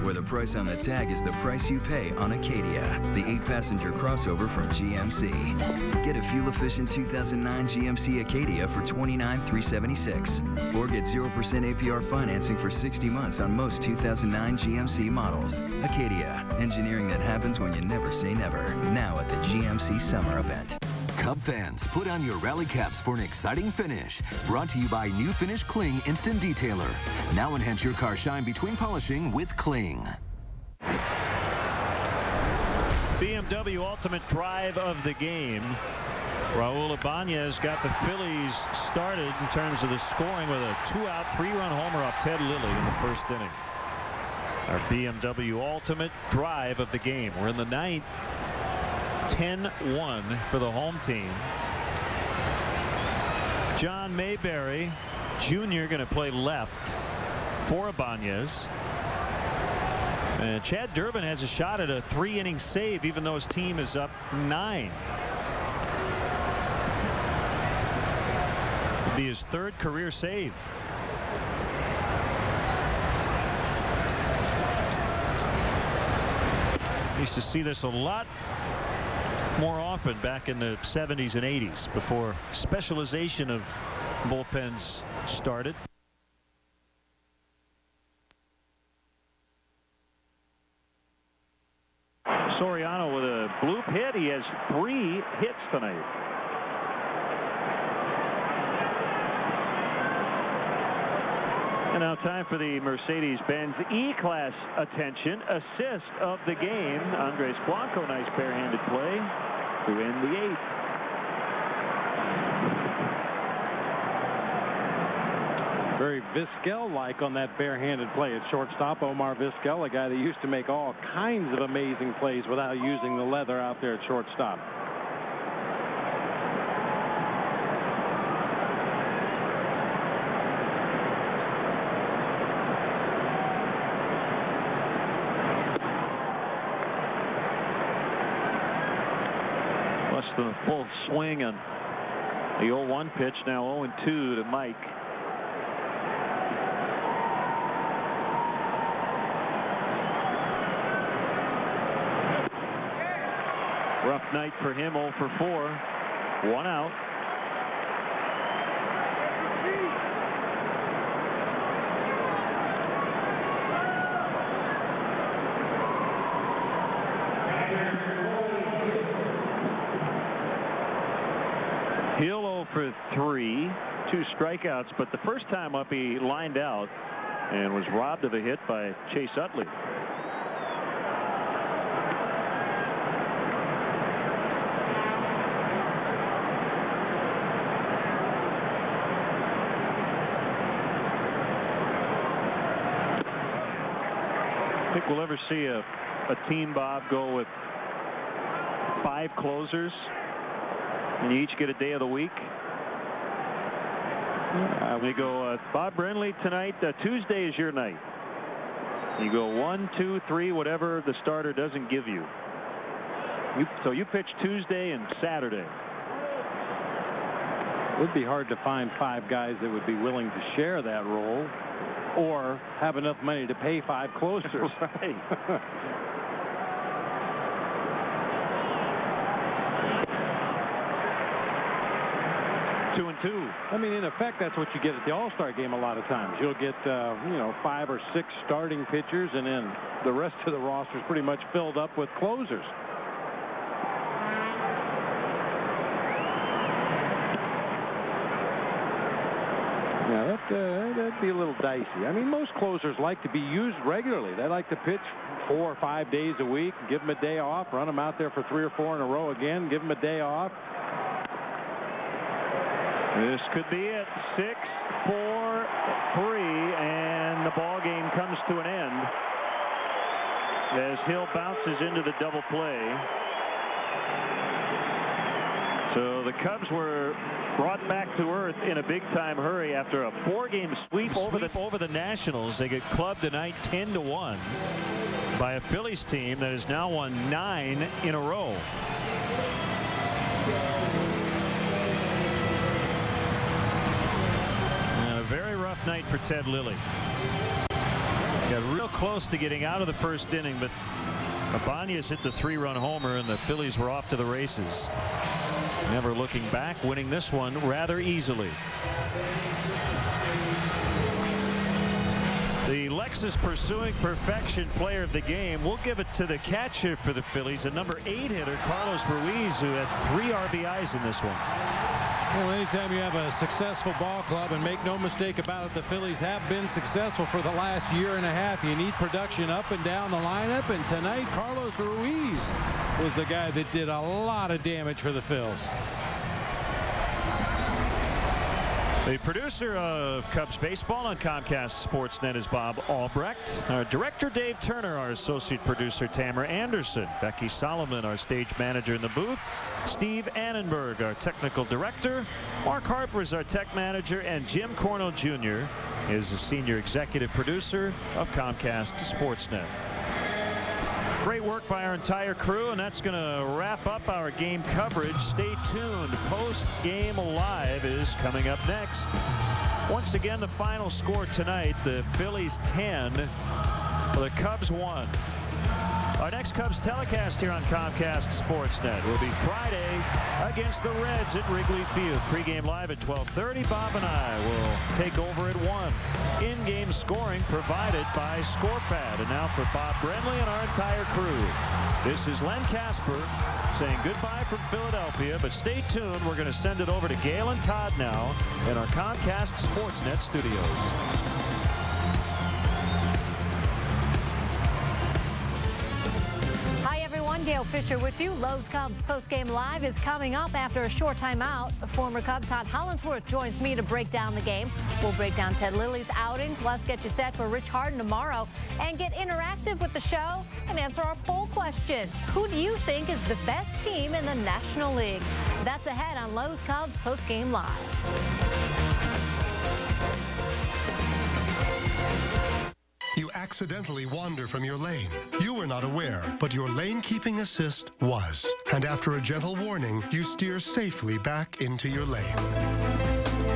Where the price on the tag is the price you pay on Acadia, the 8-passenger crossover from GMC. Get a fuel-efficient 2009 GMC Acadia for $29,376. Or get 0% APR financing for 60 months on most 2009 GMC models. Acadia, engineering that happens when you never say never. Now at the GMC Summer Event. Cub fans, put on your rally caps for an exciting finish. Brought to you by New Finish Cling Instant Detailer. Now enhance your car shine between polishing with Cling. BMW Ultimate Drive of the game. Raul Ibanez got the Phillies started in terms of the scoring with a 2-out, 3-run homer off Ted Lilly in the first inning. Our BMW ultimate drive of the game. We're in the ninth. 10-1 for the home team. John Mayberry Jr. going to play left for Ibanez. And Chad Durbin has a shot at a 3-inning save, even though his team is up 9. It'll be his 3rd career save. Used to see this a lot more often back in the 70s and 80s before specialization of bullpens started. Soriano with a bloop hit. He has 3 hits tonight. And now time for the Mercedes-Benz E-Class attention. Assist of the game. Andres Blanco, nice barehanded play to end the 8th. Very Vizquel-like on that barehanded play at shortstop. Omar Vizquel, a guy that used to make all kinds of amazing plays without using the leather out there at shortstop. Less than a full swing on the 0-1 pitch. Now 0-2 to Mike. Rough night for him, 0 for 4. 1 out. Hill 0 for 3. 2 strikeouts, but the first time up he lined out and was robbed of a hit by Chase Utley. I think we'll ever see a team, Bob, go with 5 closers and you each get a day of the week. We go Bob Brenly tonight. Tuesday is your night. You go 1, 2, 3, whatever the starter doesn't give you. So you pitch Tuesday and Saturday. It would be hard to find 5 guys that would be willing to share that role or have enough money to pay 5 closers. Right. 2-2. I mean, in effect, that's what you get at the All-Star game a lot of times. You'll get, 5 or 6 starting pitchers, and then the rest of the roster is pretty much filled up with closers. Yeah, that'd be a little dicey. I mean, most closers like to be used regularly. They like to pitch 4 or 5 days a week, give them a day off, run them out there for 3 or 4 in a row again, give them a day off. This could be it. 6, 4, 3, and the ball game comes to an end as Hill bounces into the double play. So the Cubs were brought back to earth in a big-time hurry after a 4-game sweep over the Nationals. They get clubbed tonight 10-1 by a Phillies team that has now won 9 in a row. And a very rough night for Ted Lilly. Got real close to getting out of the first inning, but Ibanez hit the 3-run homer and the Phillies were off to the races. Never looking back, winning this one rather easily. The Lexus Pursuing Perfection player of the game, we'll give it to the catcher for the Phillies, a number 8 hitter, Carlos Ruiz, who had 3 RBIs in this one. Well, anytime you have a successful ball club, and make no mistake about it, the Phillies have been successful for the last year and a half. You need production up and down the lineup, and tonight Carlos Ruiz was the guy that did a lot of damage for the Phils. The producer of Cubs baseball on Comcast Sportsnet is Bob Albrecht. Our director Dave Turner, our associate producer Tamara Anderson, Becky Solomon, our stage manager in the booth, Steve Annenberg, our technical director, Mark Harper is our tech manager, and Jim Cornell Jr. is the senior executive producer of Comcast Sportsnet. Great work by our entire crew, and that's going to wrap up our game coverage. Stay tuned. Post-game live is coming up next. Once again, the final score tonight, the Phillies 10, the Cubs 1. Our next Cubs telecast here on Comcast Sportsnet will be Friday against the Reds at Wrigley Field. Pre-game live at 12:30. Bob and I will take over at 1. In-game scoring provided by ScorePad. And now for Bob Brenly and our entire crew, this is Len Casper saying goodbye from Philadelphia. But stay tuned. We're going to send it over to Gail and Todd now in our Comcast Sportsnet studios. Gail Fisher with you. Lowe's Cubs postgame live is coming up after a short timeout. Former Cub Todd Hollinsworth joins me to break down the game. We'll break down Ted Lilly's outing, plus get you set for Rich Harden tomorrow and get interactive with the show and answer our poll question. Who do you think is the best team in the National League? That's ahead on Lowe's Cubs postgame live. You accidentally wander from your lane. You were not aware, but your lane-keeping assist was. And after a gentle warning, you steer safely back into your lane.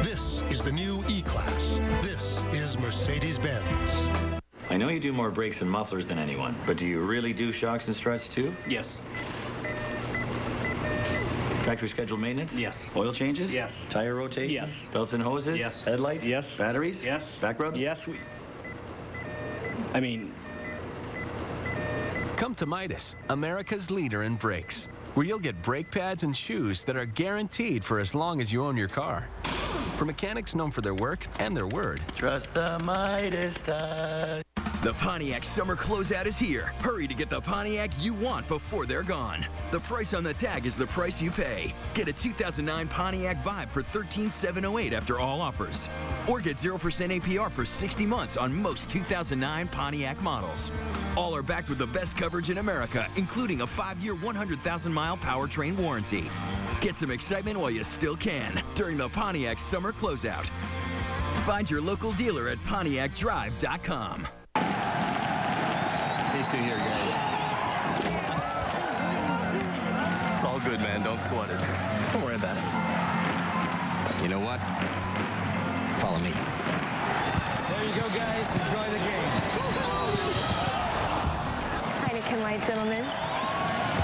This is the new E-Class. This is Mercedes-Benz. I know you do more brakes and mufflers than anyone, but do you really do shocks and struts too? Yes. Factory scheduled maintenance? Yes. Oil changes? Yes. Tire rotation? Yes. Belts and hoses? Yes. Headlights? Yes. Batteries? Yes. Back rubs? Yes. Come to Midas, America's leader in brakes, where you'll get brake pads and shoes that are guaranteed for as long as you own your car. For mechanics known for their work and their word. Trust the Midas touch. The Pontiac summer closeout is here. Hurry to get the Pontiac you want before they're gone. The price on the tag is the price you pay. Get a 2009 Pontiac Vibe for $13,708 after all offers. Or get 0% APR for 60 months on most 2009 Pontiac models. All are backed with the best coverage in America, including a 5-year, 100,000-mile powertrain warranty. Get some excitement while you still can during the Pontiac summer closeout. Find your local dealer at PontiacDrive.com. These two here, guys. It's all good, man. Don't sweat it. Don't worry about it. You know what? Follow me. There you go, guys. Enjoy the game. Heineken Light, gentlemen.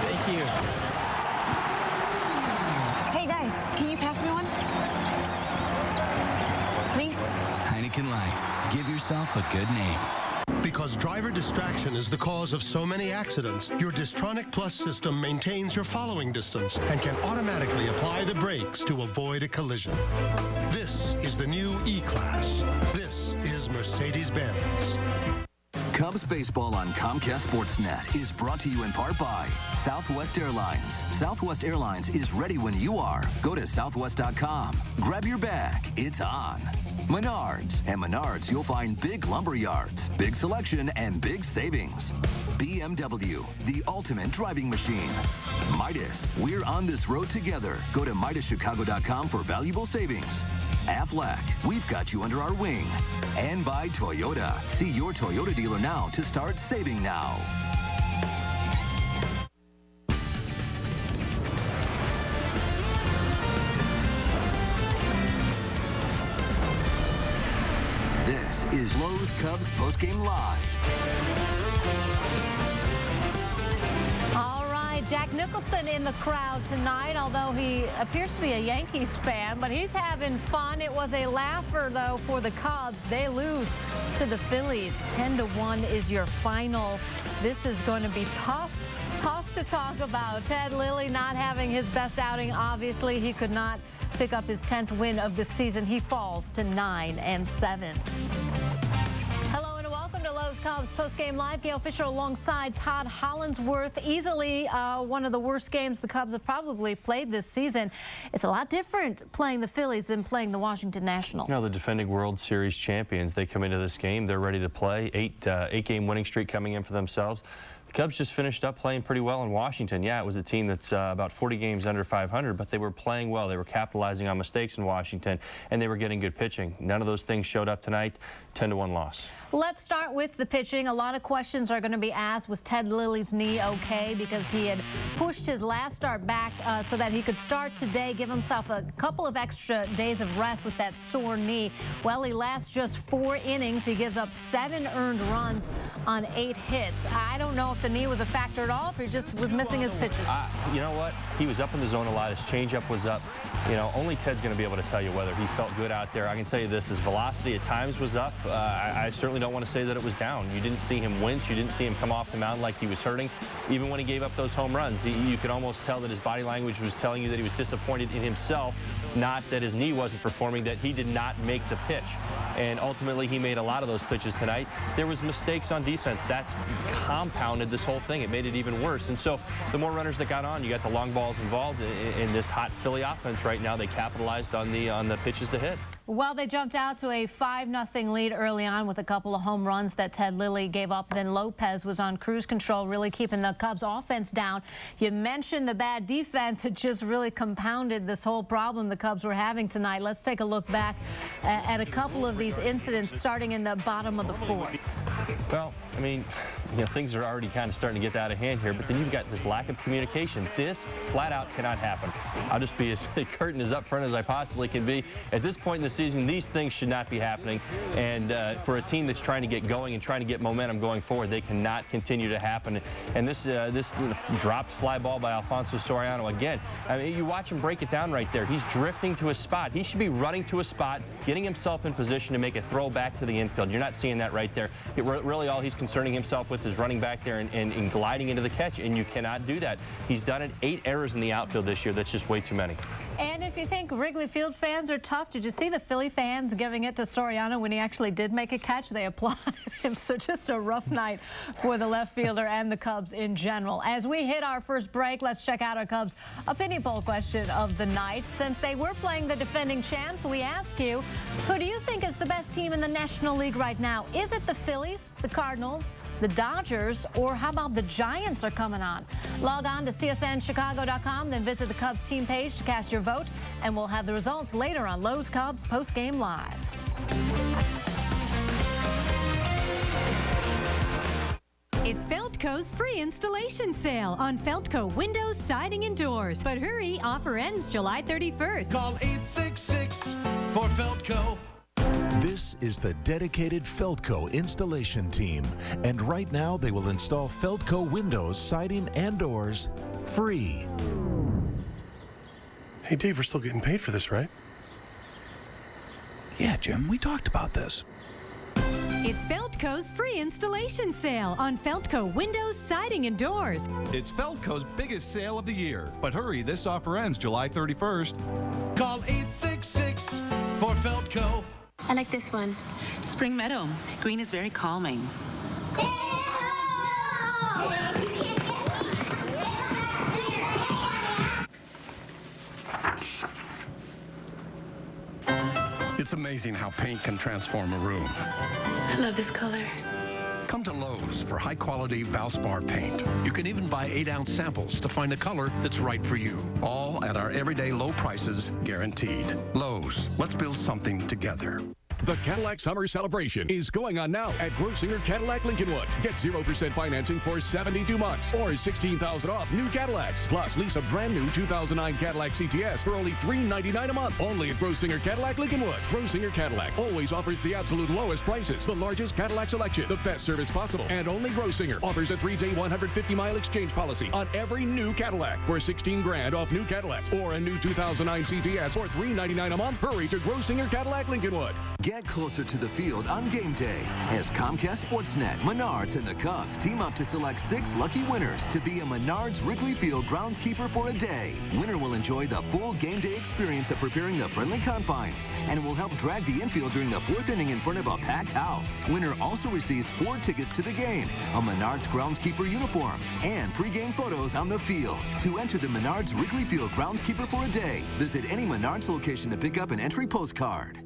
Thank you. Hey, guys. Can you pass me one? Please? Heineken Light. Give yourself a good name. Because driver distraction is the cause of so many accidents, your Distronic Plus system maintains your following distance and can automatically apply the brakes to avoid a collision. This is the new E-Class. This is Mercedes-Benz. Cubs baseball on Comcast Sportsnet is brought to you in part by Southwest Airlines. Southwest Airlines is ready when you are. Go to southwest.com. Grab your bag. It's on. Menards. At Menards, you'll find big lumber yards, big selection, and big savings. BMW, the ultimate driving machine. Midas, we're on this road together. Go to MidasChicago.com for valuable savings. Aflac, we've got you under our wing. And by Toyota. See your Toyota dealer now to start saving now. This is Lowe's Cubs postgame live. All right, Jack Nicholson in the crowd tonight, although he appears to be a Yankees fan, but he's having fun. It was a laugher, though, for the Cubs. They lose to the Phillies. 10-1 is your final. This is going to be tough to talk about. Ted Lilly not having his best outing. Obviously, he could not pick up his 10th win of the season. He falls to 9-7. Hello and welcome to Lowe's Cubs postgame live. Gail Fisher alongside Todd Hollinsworth. Easily one of the worst games the Cubs have probably played this season. It's a lot different playing the Phillies than playing the Washington Nationals. The defending World Series champions, they come into this game, they're ready to play. Eight-game winning streak coming in for themselves. The Cubs just finished up playing pretty well in Washington. Yeah, it was a team that's about 40 games under 500, but they were playing well. They were capitalizing on mistakes in Washington, and they were getting good pitching. None of those things showed up tonight. 10-1 loss. Let's start with the pitching. A lot of questions are going to be asked. Was Ted Lilly's knee okay? Because he had pushed his last start back so that he could start today, give himself a couple of extra days of rest with that sore knee. Well, he lasts just 4 innings. He gives up 7 earned runs on 8 hits. I don't know if the knee was a factor at all, if he just was missing his pitches. You know what? He was up in the zone a lot. His changeup was up. Only Ted's going to be able to tell you whether he felt good out there. I can tell you this, his velocity at times was up. I certainly don't want to say that it was down. You didn't see him wince. You didn't see him come off the mound like he was hurting. Even when he gave up those home runs, you could almost tell that his body language was telling you that he was disappointed in himself, not that his knee wasn't performing, that he did not make the pitch. And ultimately, he made a lot of those pitches tonight. There was mistakes on defense. That's compounded this whole thing. It made it even worse. And so the more runners that got on, you got the long balls involved in this hot Philly offense right now. They capitalized on the pitches to hit. Well, they jumped out to a 5-0 lead early on with a couple of home runs that Ted Lilly gave up. Then Lopez was on cruise control, really keeping the Cubs offense down. You mentioned the bad defense. It just really compounded this whole problem the Cubs were having tonight. Let's take a look back at a couple of these incidents starting in the bottom of the 4th. Well, I mean, things are already kind of starting to get out of hand here, but then you've got this lack of communication. This flat out cannot happen. I'll just be as curtain as up front as I possibly can be. At this point in the season, these things should not be happening. And for a team that's trying to get going and trying to get momentum going forward, they cannot continue to happen. And this dropped fly ball by Alfonso Soriano again. I mean, you watch him break it down right there. He's drifting to a spot. He should be running to a spot, getting himself in position to make a throw back to the infield. You're not seeing that right there. Really all he's concerning himself with is running back there and gliding into the catch, and you cannot do that. He's done it. 8 errors in the outfield this year. That's just way too many. And if you think Wrigley Field fans are tough, did you see the Philly fans giving it to Soriano when he actually did make a catch? They applauded him. So just a rough night for the left fielder and the Cubs in general. As we hit our first break, let's check out our Cubs opinion poll question of the night. Since they were playing the defending champs, we ask you, who do you think is the best team in the National League right now? Is it the Phillies, the Cardinals, the Dodgers, or how about the Giants are coming on? Log on to CSNChicago.com, then visit the Cubs team page to cast your vote, and we'll have the results later on Lowe's Cubs Postgame Live. It's Feltco's free installation sale on Feltco windows, siding, and doors. But hurry, offer ends July 31st. Call 866 for Feltco. This is the dedicated Feltco installation team, and right now they will install Feltco windows, siding, and doors free. Hey, Dave, we're still getting paid for this, right? Yeah, Jim, we talked about this. It's Feltco's free installation sale on Feltco windows, siding, and doors. It's Feltco's biggest sale of the year. But hurry, this offer ends July 31st. Call 866 for Feltco. I like this one. Spring Meadow. Green is very calming. It's amazing how paint can transform a room. I love this color. Come to Lowe's for high-quality Valspar paint. You can even buy 8-ounce samples to find a color that's right for you. All at our everyday low prices, guaranteed. Lowe's, let's build something together. The Cadillac Summer Celebration is going on now at Grosinger Cadillac Lincolnwood. Get 0% financing for 72 months or $16,000 off new Cadillacs. Plus, lease a brand new 2009 Cadillac CTS for only $399 a month. Only at Grosinger Cadillac Lincolnwood. Grosinger Cadillac always offers the absolute lowest prices, the largest Cadillac selection, the best service possible, and only Grosinger offers a 3-day 150-mile exchange policy on every new Cadillac for $16,000 off new Cadillacs or a new 2009 CTS for $399 a month. Hurry to Grosinger Cadillac Lincolnwood. Get closer to the field on game day as Comcast Sportsnet, Menards, and the Cubs team up to select 6 lucky winners to be a Menards Wrigley Field groundskeeper for a day. Winner will enjoy the full game day experience of preparing the friendly confines and will help drag the infield during the 4th inning in front of a packed house. Winner also receives 4 tickets to the game, a Menards groundskeeper uniform, and pregame photos on the field. To enter the Menards Wrigley Field groundskeeper for a day, visit any Menards location to pick up an entry postcard.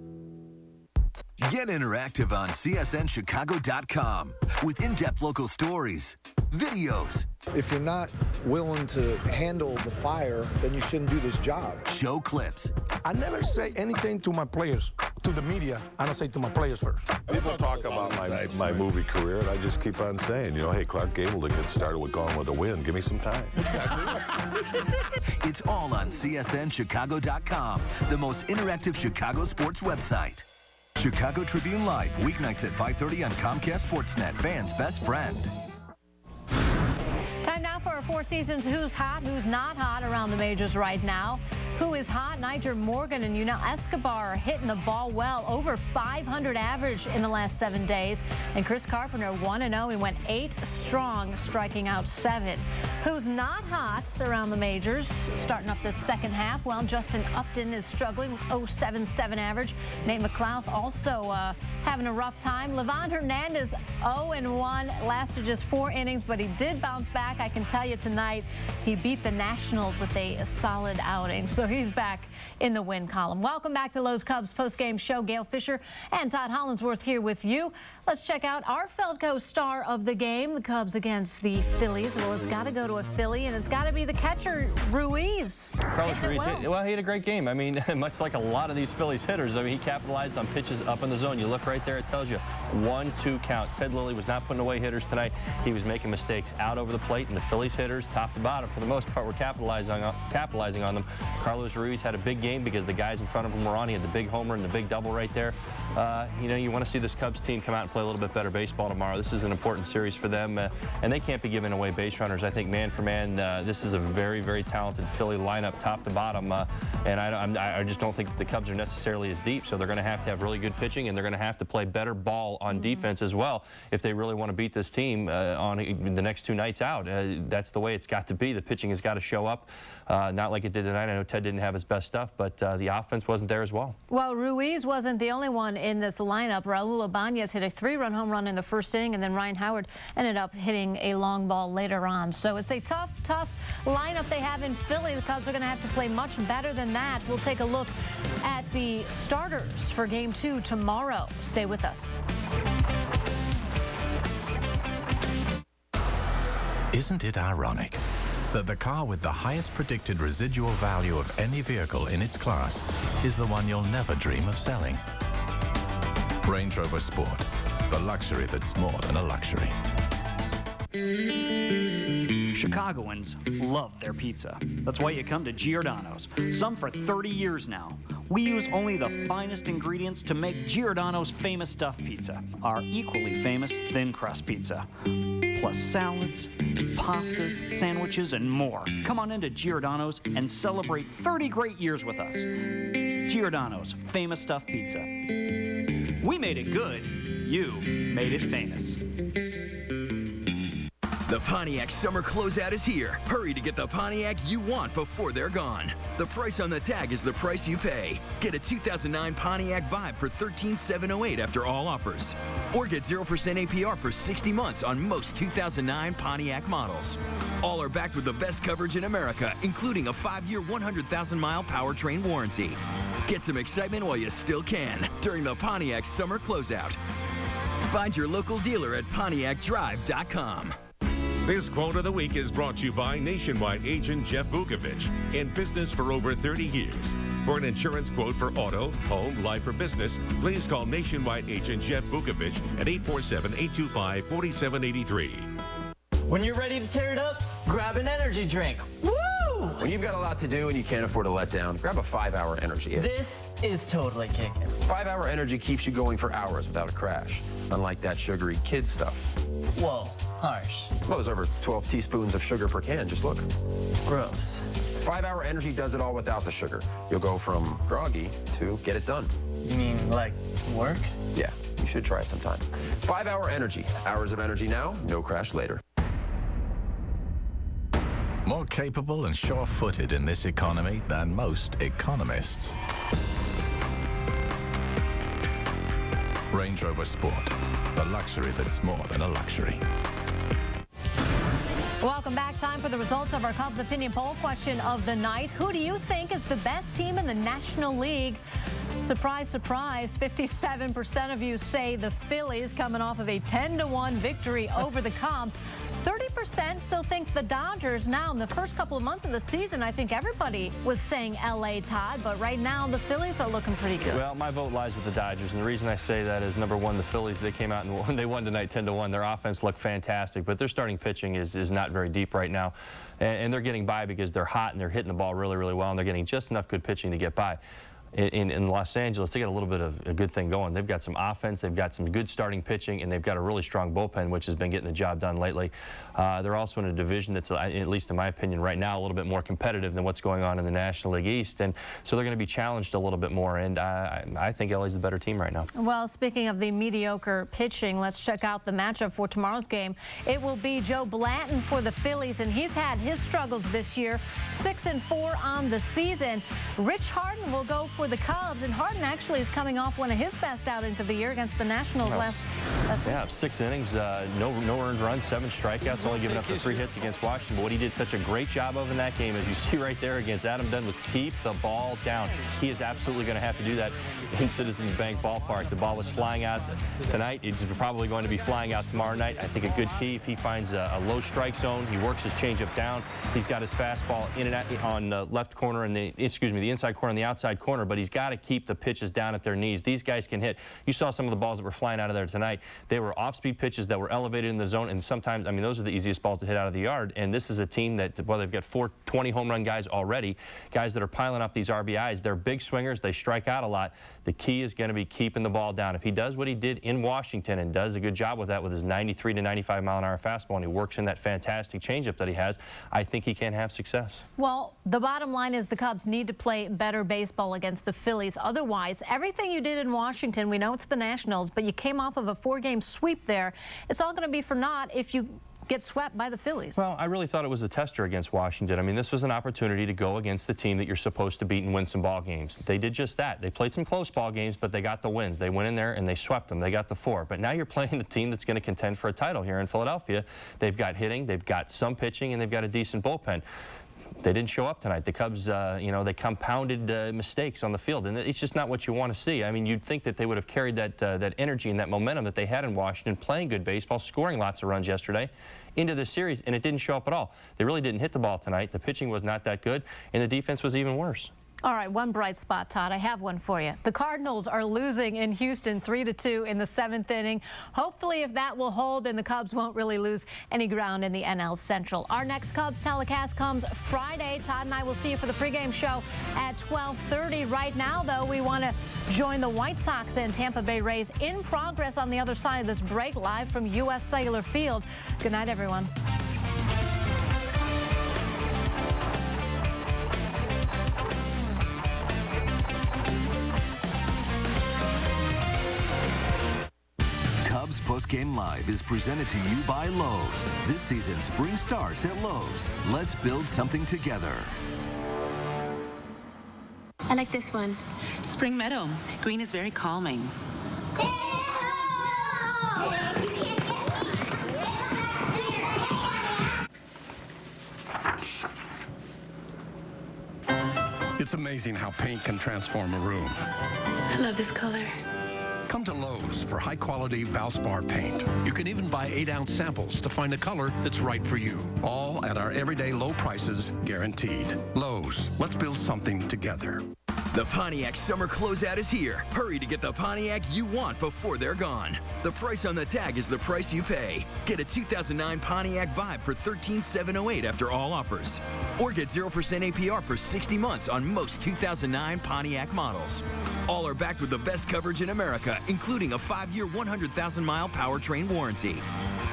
Get interactive on CSNChicago.com with in-depth local stories, videos. If you're not willing to handle the fire, then you shouldn't do this job. Show clips. I never say anything to my players, to the media. I don't say to my players first. People talk about my movie career, and I just keep on saying, you know, hey, Clark Gable to get started with Gone with the Wind. Give me some time. It's all on CSNChicago.com, the most interactive Chicago sports website. Chicago Tribune Live, weeknights at 5:30 on Comcast Sportsnet, fans' best friend. Time now for our 4 seasons Who's Hot, Who's Not Hot around the majors right now. Who is hot? Niger Morgan and Yunel Escobar are hitting the ball well, over 500 average in the last 7 days. And Chris Carpenter 1-0. He went 8 strong, striking out 7. Who's not hot around the majors starting up this second half? Well, Justin Upton is struggling with 0.77 average. Nate McLeod also having a rough time. Livan Hernandez 0-1, lasted just 4 innings, but he did bounce back. I can tell you tonight he beat the Nationals with a solid outing. So he's back in the win column. Welcome back to Lowe's Cubs postgame show. Gail Fisher and Todd Hollandsworth here with you. Let's check out our Feldco star of the game, the Cubs against the Phillies. Well, it's got to go to a Philly, and it's got to be the catcher, Ruiz. Carlos Ruiz, well, he had a great game. I mean, much like a lot of these Phillies hitters, I mean, he capitalized on pitches up in the zone. You look right there, it tells you 1-2 count. Ted Lilly was not putting away hitters tonight. He was making mistakes out over the plate, and the Phillies hitters, top to bottom, for the most part, were capitalizing on them. Carlos Ruiz had a big game because the guys in front of him were on. He had the big homer and the big double right there. You know, you want to see this Cubs team come out and play a little bit better baseball tomorrow. This is an important series for them, and they can't be giving away base runners. I think man for man, this is a very, very talented Philly lineup, top to bottom, and I just don't think the Cubs are necessarily as deep, so they're going to have really good pitching, and they're going to have to play better ball on defense as well if they really want to beat this team on the next 2 nights out. That's the way it's got to be. The pitching has got to show up, not like it did tonight. I know Ted didn't have his best stuff, but the offense wasn't there as well. Well, Ruiz wasn't the only one in this lineup. Raul Ibanez hit a 3-run home run in the first inning, and then Ryan Howard ended up hitting a long ball later on. So it's a tough lineup they have in Philly. The Cubs are going to have to play much better than that. We'll take a look at the starters for Game 2 tomorrow. Stay with us. Isn't it ironic that the car with the highest predicted residual value of any vehicle in its class is the one you'll never dream of selling? Range Rover Sport, the luxury that's more than a luxury. Chicagoans love their pizza. That's why you come to Giordano's. Some for 30 years now. We use only the finest ingredients to make Giordano's famous stuffed pizza, our equally famous thin crust pizza. Plus salads, pastas, sandwiches, and more. Come on into Giordano's and celebrate 30 great years with us. Giordano's famous stuffed pizza. We made it good. You made it famous. The Pontiac summer closeout is here. Hurry to get the Pontiac you want before they're gone. The price on the tag is the price you pay. Get a 2009 Pontiac Vibe for $13,708 after all offers. Or get 0% APR for 60 months on most 2009 Pontiac models. All are backed with the best coverage in America, including a 5-year, 100,000-mile powertrain warranty. Get some excitement while you still can during the Pontiac summer closeout. Find your local dealer at PontiacDrive.com. This quote of the week is brought to you by Nationwide agent Jeff Vukovich, in business for over 30 years. For an insurance quote for auto, home, life, or business, please call Nationwide agent Jeff Vukovich at 847-825-4783. When you're ready to tear it up, grab an energy drink. Woo! When you've got a lot to do and you can't afford to let down, grab a 5-Hour Energy. This is totally kicking. 5-Hour Energy keeps you going for hours without a crash, unlike that sugary kid stuff. Whoa, harsh. Well, there's over 12 teaspoons of sugar per can, just look. Gross. 5-Hour Energy does it all without the sugar. You'll go from groggy to get it done. You mean like work? Yeah, you should try it sometime. 5-hour energy. Hours of energy now, no crash later. More capable and sure-footed in this economy than most economists. Range Rover Sport, the luxury that's more than a luxury. Welcome back. Time for the results of our Cubs opinion poll question of the night. Who do you think is the best team in the National League? Surprise, surprise, 57% of you say the Phillies, coming off of a 10-1 victory over the Cubs. 30% still think the Dodgers. Now, in the first couple of months of the season, I think everybody was saying L.A., Todd, but right now the Phillies are looking pretty good. Well, my vote lies with the Dodgers, and the reason I say that is, number one, the Phillies, they came out and they won tonight 10-1. Their offense looked fantastic, but their starting pitching is not very deep right now, and they're getting by because they're hot and they're hitting the ball really, really well, and they're getting just enough good pitching to get by. In Los Angeles, they got a little bit of a good thing going. They've got some offense, they've got some good starting pitching, and they've got a really strong bullpen, which has been getting the job done lately. They're also in a division that's, at least in my opinion, right now a little bit more competitive than what's going on in the National League East, and so they're going to be challenged a little bit more, and I think LA's the better team right now. Well, speaking of the mediocre pitching, let's check out the matchup for tomorrow's game. It will be Joe Blanton for the Phillies, and he's had his struggles this year, 6-4 on the season. Rich Harden will go for the Cubs, and Harden actually is coming off one of his best outings of the year against the Nationals last week. Yeah, 6 innings, no earned runs, 7 strikeouts, only giving up the 3 hits against Washington. But what he did such a great job of in that game, as you see right there against Adam Dunn, was keep the ball down. He is absolutely going to have to do that in Citizens Bank Ballpark. The ball was flying out tonight. It's probably going to be flying out tomorrow night. I think a good key, if he finds a low strike zone, he works his changeup down. He's got his fastball in and out on the left corner and the inside corner and the outside corner, but he's got to keep the pitches down at their knees. These guys can hit. You saw some of the balls that were flying out of there tonight. They were off-speed pitches that were elevated in the zone, and sometimes, I mean, those are the easiest balls to hit out of the yard, and this is a team that, well, they've got 4 20 home run guys already, guys that are piling up these RBIs. They're big swingers. They strike out a lot. The key is going to be keeping the ball down. If he does what he did in Washington and does a good job with that with his 93 to 95 mile an hour fastball, and he works in that fantastic changeup that he has, I think he can have success. Well, the bottom line is the Cubs need to play better baseball against the Phillies. Otherwise, everything you did in Washington, we know it's the Nationals, but you came off of a 4-game sweep there. It's all going to be for naught if you get swept by the Phillies. Well, I really thought it was a tester against Washington. I mean, this was an opportunity to go against the team that you're supposed to beat and win some ball games. They did just that. They played some close ball games, but they got the wins. They went in there and they swept them. They got the 4. But now you're playing a team that's going to contend for a title here in Philadelphia. They've got hitting, they've got some pitching, and they've got a decent bullpen. They didn't show up tonight. The Cubs, you know, they compounded mistakes on the field, and it's just not what you want to see. I mean, you'd think that they would have carried that energy and that momentum that they had in Washington, playing good baseball, scoring lots of runs yesterday, into the series, and it didn't show up at all. They really didn't hit the ball tonight. The pitching was not that good, and the defense was even worse. All right, one bright spot, Todd. I have one for you. The Cardinals are losing in Houston 3-2 in the 7th inning. Hopefully, if that will hold, then the Cubs won't really lose any ground in the NL Central. Our next Cubs telecast comes Friday. Todd and I will see you for the pregame show at 12:30. Right now, though, we want to join the White Sox and Tampa Bay Rays in progress on the other side of this break, live from U.S. Cellular Field. Good night, everyone. Cubs Postgame Live is presented to you by Lowe's. This season, spring starts at Lowe's. Let's build something together. I like this one. Spring Meadow. Green is very calming. It's amazing how paint can transform a room. I love this color. Come to Lowe's for high-quality Valspar paint. You can even buy 8-ounce samples to find a color that's right for you. All at our everyday low prices, guaranteed. Lowe's, let's build something together. The Pontiac summer closeout is here. Hurry to get the Pontiac you want before they're gone. The price on the tag is the price you pay. Get a 2009 Pontiac Vibe for $13,708 after all offers. Or get 0% APR for 60 months on most 2009 Pontiac models. All are backed with the best coverage in America, including a 5-year, 100,000-mile powertrain warranty.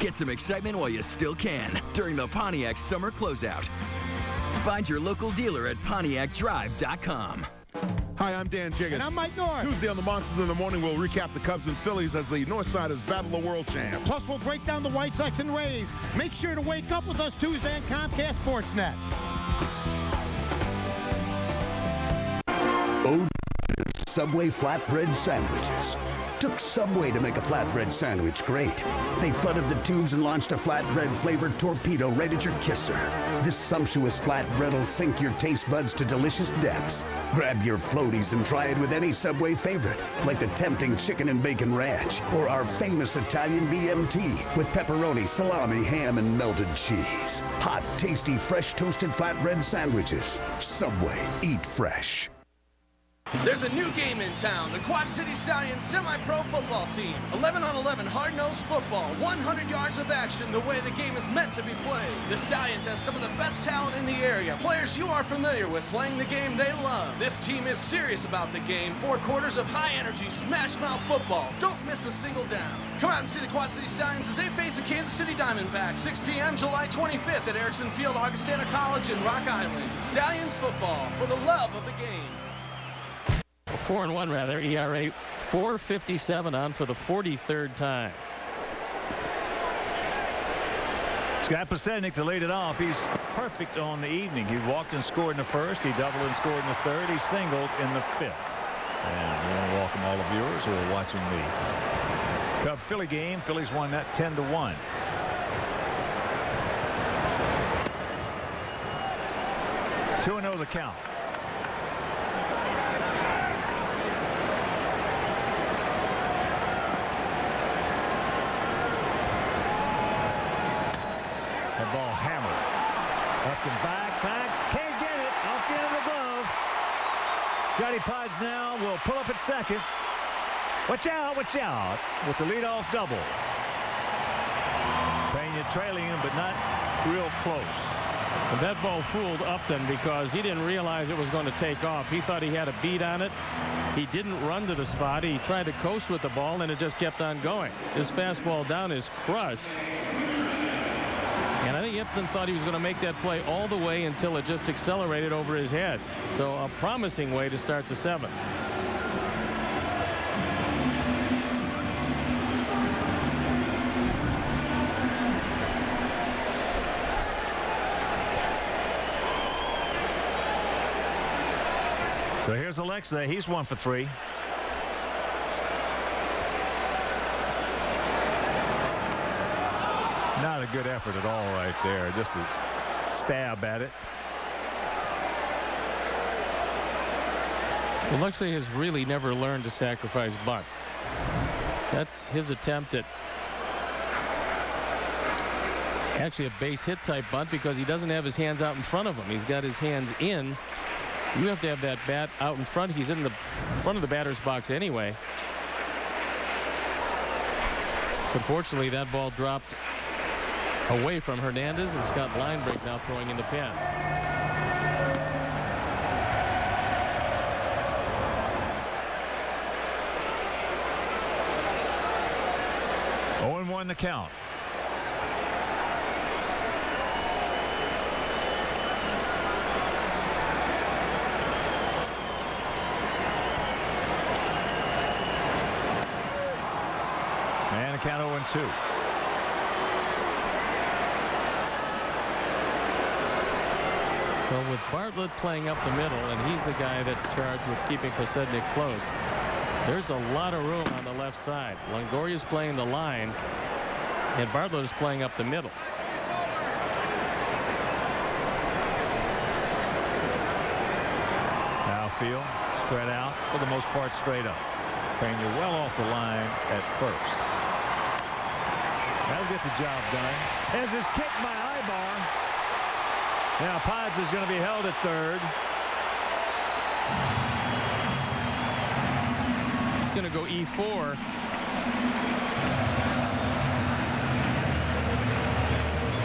Get some excitement while you still can during the Pontiac summer closeout. Find your local dealer at PontiacDrive.com. Hi. Hi, I'm Dan Jiggins. And I'm Mike North. Tuesday on the Monsters in the Morning, we'll recap the Cubs and Phillies as the Northsiders battle the world champs. Plus, we'll break down the White Sox and Rays. Make sure to wake up with us Tuesday on Comcast Sportsnet. Subway flatbread sandwiches. Took Subway to make a flatbread sandwich great. They flooded the tubes and launched a flatbread-flavored torpedo right at your kisser. This sumptuous flatbread will sink your taste buds to delicious depths. Grab your floaties and try it with any Subway favorite, like the tempting chicken and bacon ranch, or our famous Italian BMT with pepperoni, salami, ham, and melted cheese. Hot, tasty, fresh toasted flatbread sandwiches. Subway, eat fresh. There's a new game in town, the Quad City Stallions semi-pro football team. 11-on-11 hard-nosed football, 100 yards of action the way the game is meant to be played. The Stallions have some of the best talent in the area, players you are familiar with playing the game they love. This team is serious about the game. 4 quarters of high-energy, smash-mouth football. Don't miss a single down. Come out and see the Quad City Stallions as they face the Kansas City Diamondbacks, 6 p.m. July 25th at Erickson Field, Augustana College in Rock Island. Stallions football for the love of the game. 4-1 rather, ERA 4.57 on for the 43rd time. Scott Pasenik to lead it off. He's perfect on the evening. He walked and scored in the first. He doubled and scored in the third. He singled in the fifth. And we want to welcome all the viewers who are watching the Cub-Philly game. Phillies won that 10-1. Two and 0 the count. That ball hammered. Up and back. Can't get it. Off the end of the glove. Johnny Pods now will pull up at second. Watch out. With the leadoff double. Pena trailing him, but not real close. And that ball fooled Upton because he didn't realize it was going to take off. He thought he had a beat on it. He didn't run to the spot. He tried to coast with the ball, and it just kept on going. His fastball down is crushed. And I think Upton thought he was going to make that play all the way until it just accelerated over his head. So a promising way to start the 7th. So here's Alexa. He's 1 for 3. Not a good effort at all right there. Just a stab at it. Well, Lexley has really never learned to sacrifice bunt. That's his attempt at actually a base hit type bunt because he doesn't have his hands out in front of him. He's got his hands in. You have to have that bat out in front. He's in the front of the batter's box anyway. But fortunately, that ball dropped away from Hernandez, and Scott Linebrink now throwing in the pen. Oh, 0-1 the count. And the count 0-2. Well, with Bartlett playing up the middle, and he's the guy that's charged with keeping Pasednik close, there's a lot of room on the left side. Longoria's playing the line, and Bartlett is playing up the middle. Outfield spread out for the most part straight up. Pena well off the line at first. That'll get the job done. As is kicked by Ibar. Now Pods is going to be held at third. It's going to go E4.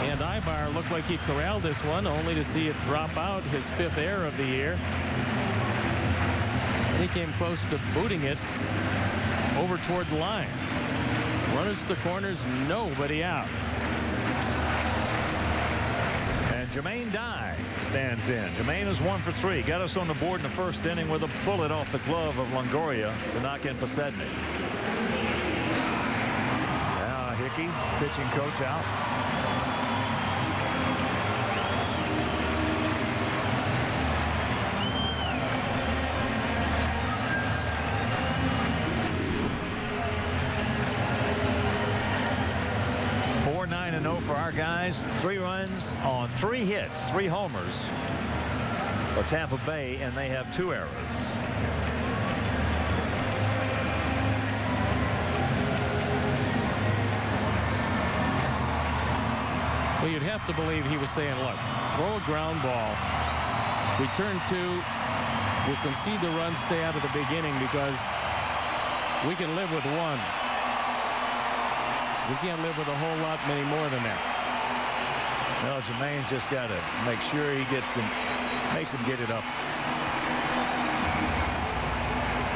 And Ibar looked like he corralled this one, only to see it drop out, his 5th error of the year. He came close to booting it over toward the line. Runners to the corners, nobody out. And Jermaine Dye stands in. Jermaine is 1 for 3. Got us on the board in the first inning with a bullet off the glove of Longoria to knock in Posednik. Now Hickey, pitching coach, out. For our guys, 3 runs on 3 hits, 3 homers for Tampa Bay, and they have 2 errors. Well, you'd have to believe he was saying, look, throw a ground ball, return 2, we'll concede the run, stay out of the beginning because we can live with 1. We can't live with a whole lot many more than that. Well, Jermaine's just got to make sure he gets him, makes him get it up.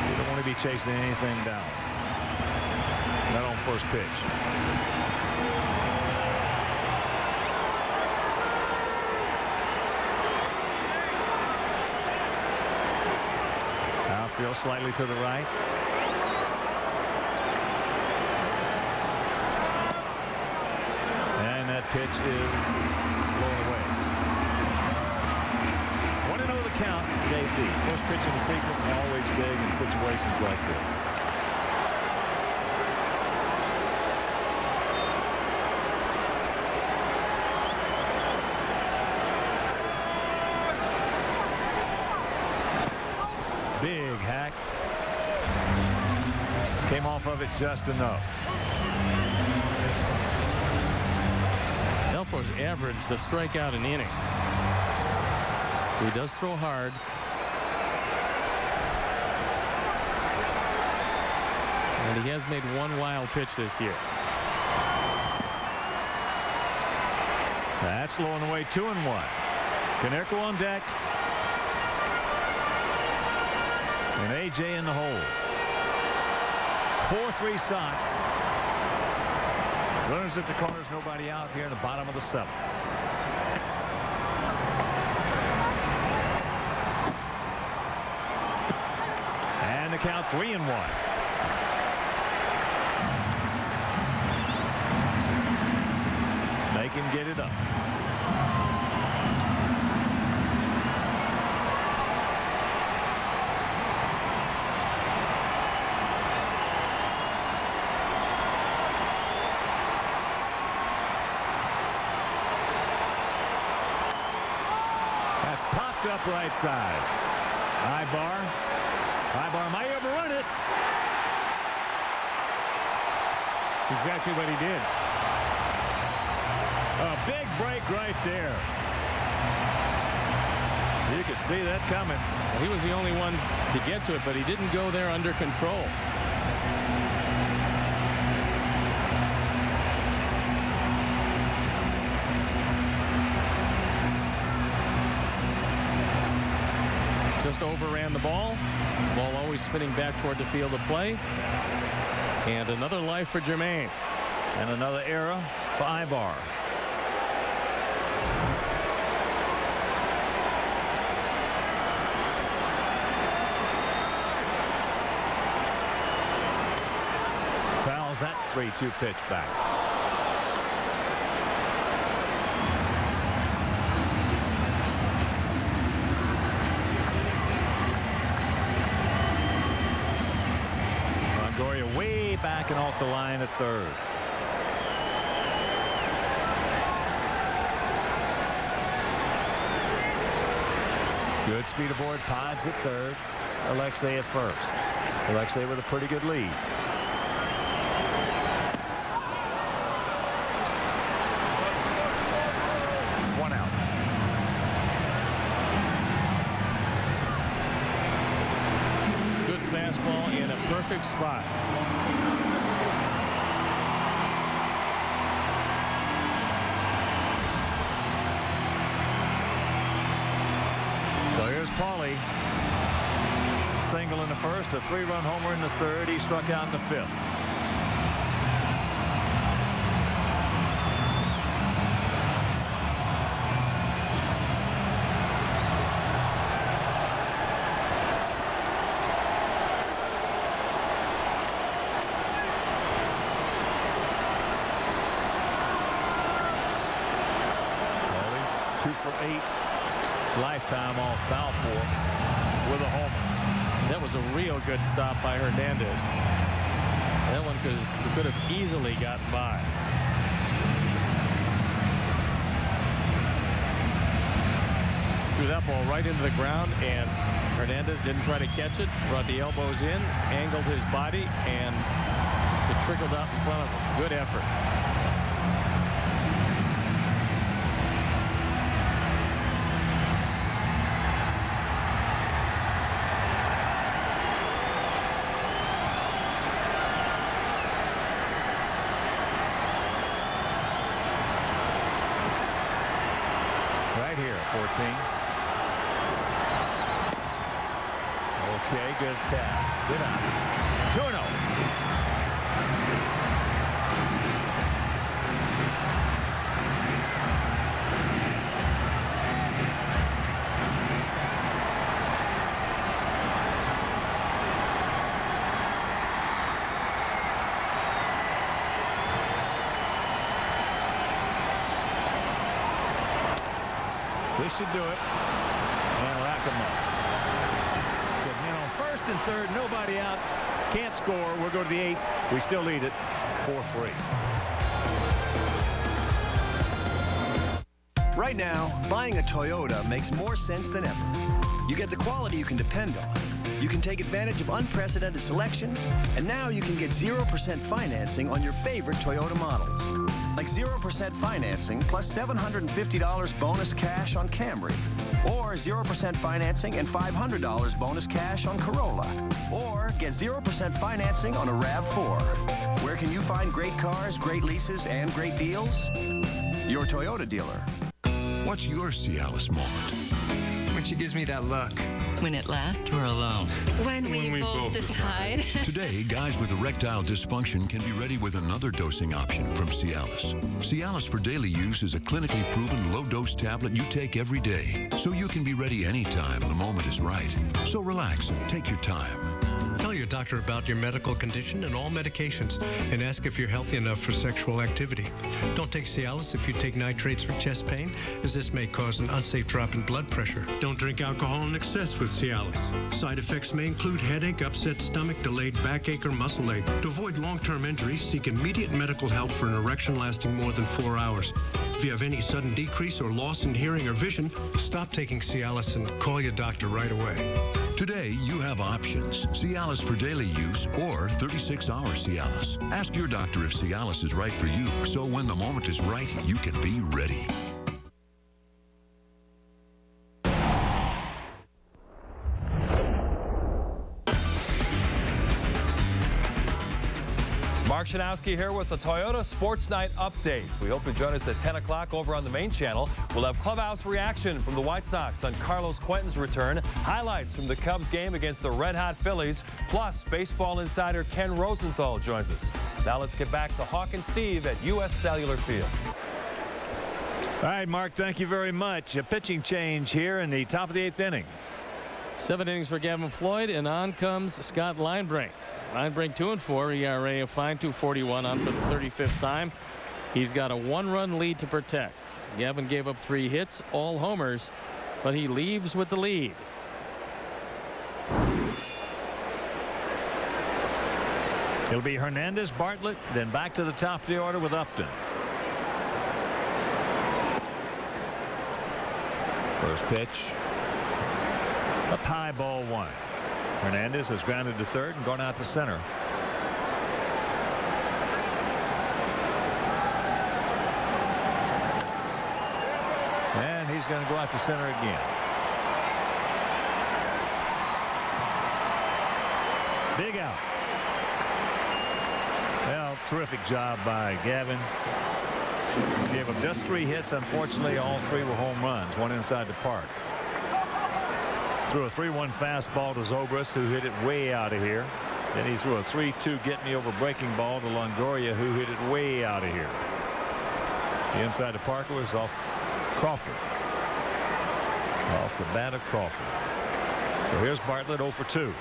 You don't want to be chasing anything down. Not on first pitch. Outfield slightly to the right. Pitch is blown away. 1-0 the count. JP. First pitch in the sequence, always big in situations like this. Big hack. Came off of it just enough. Delfor's average to strike out an inning. He does throw hard. And he has made 1 wild pitch this year. That's low and away, 2-1. Konerko on deck. And AJ in the hole. 4-3 Sox. Runners at the corners, nobody out here in the bottom of the 7th. And the count 3-1. Make him get it up. Up right side. Ibar might overrun it. Exactly what he did. A big break right there. You could see that coming. Well, he was the only one to get to it, but he didn't go there under control. Just overran the ball. Ball always spinning back toward the field of play. And another life for Jermaine. And another error for Ibar. Fouls that 3-2 pitch back. Way back and off the line at third. Good speed aboard. Pods at third. Alexei at first. Alexei with a pretty good lead. One out. Good fastball in a perfect spot. Paulie, single in the first, a 3-run homer in the third. He struck out in the 5th. 2 for 8 lifetime off Balfour with a homer. That was a real good stop by Hernandez. That one could have easily gotten by. Threw that ball right into the ground, and Hernandez didn't try to catch it. Brought the elbows in, angled his body, and it trickled out in front of him. Good effort. Right here, 14. Okay, good tap. Good out. 2-0. This should do it. And rack them up. Getting in on first and third. Nobody out. Can't score. We'll go to the 8th. We still lead it 4-3. Right now, buying a Toyota makes more sense than ever. You get the quality you can depend on. You can take advantage of unprecedented selection, and now you can get 0% financing on your favorite Toyota models. Like 0% financing plus $750 bonus cash on Camry, or 0% financing and $500 bonus cash on Corolla, or get 0% financing on a RAV4. Where can you find great cars, great leases, and great deals? Your Toyota dealer. What's your Cialis moment? When she gives me that look. When at last we're alone. When we both decide. Today, guys with erectile dysfunction can be ready with another dosing option from Cialis. Cialis for daily use is a clinically proven low-dose tablet you take every day, so you can be ready anytime the moment is right. So relax and take your time. Tell your doctor about your medical condition and all medications, and ask if you're healthy enough for sexual activity. Don't take Cialis if you take nitrates for chest pain, as this may cause an unsafe drop in blood pressure. Don't drink alcohol in excess with Cialis. Side effects may include headache, upset stomach, delayed backache, or muscle ache. To avoid long-term injuries, seek immediate medical help for an erection lasting more than 4 hours. If you have any sudden decrease or loss in hearing or vision, stop taking Cialis and call your doctor right away. Today, you have options. Cialis for daily use or 36-hour Cialis. Ask your doctor if Cialis is right for you, so when the moment is right, you can be ready. Mark Shanowski here with the Toyota Sports Night update. We hope you join us at 10 o'clock over on the main channel. We'll have clubhouse reaction from the White Sox on Carlos Quentin's return, highlights from the Cubs game against the red-hot Phillies, plus baseball insider Ken Rosenthal joins us. Now let's get back to Hawk and Steve at U.S. Cellular Field. All right, Mark, thank you very much. A pitching change here in the top of the 8th inning. 7 innings for Gavin Floyd, and on comes Scott Linebrink. Linebrink 2-4, ERA of fine, 241 on for the 35th time. He's got a 1-run lead to protect. Gavin gave up 3 hits, all homers, but he leaves with the lead. It'll be Hernandez, Bartlett, then back to the top of the order with Upton. First pitch. Up high, ball 1. Hernandez has grounded to third and gone out to center. And he's going to go out to center again. Big out. Well, terrific job by Gavin. He gave up just 3 hits. Unfortunately, all 3 were home runs, 1 inside the park. Threw a 3-1 fastball to Zobrist, who hit it way out of here. Then he threw a 3-2 get-me-over breaking ball to Longoria, who hit it way out of here. The inside the park was off Crawford. Off the bat of Crawford. So here's Bartlett 0 for 2.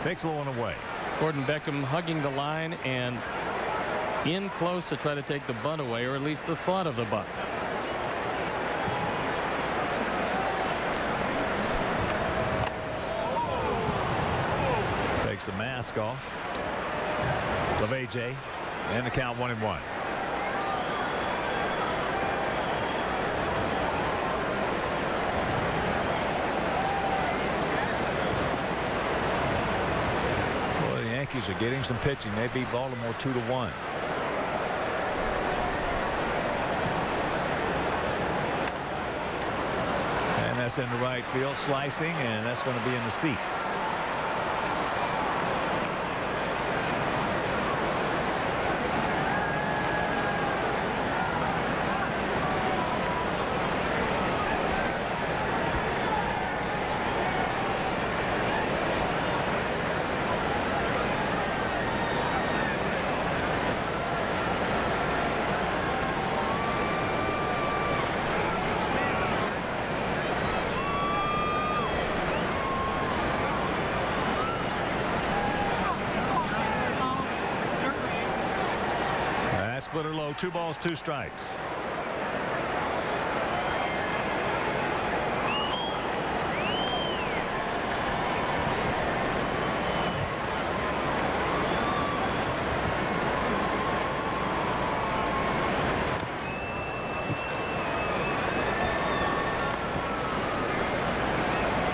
Takes the one away. Gordon Beckham hugging the line, and in close to try to take the bunt away, or at least the thought of the bunt. Takes the mask off of AJ, and the count 1-1. Yankees are getting some pitching. They beat Baltimore 2-1. And that's in the right field, slicing, and that's going to be in the seats. Splitter low, 2 balls, 2 strikes.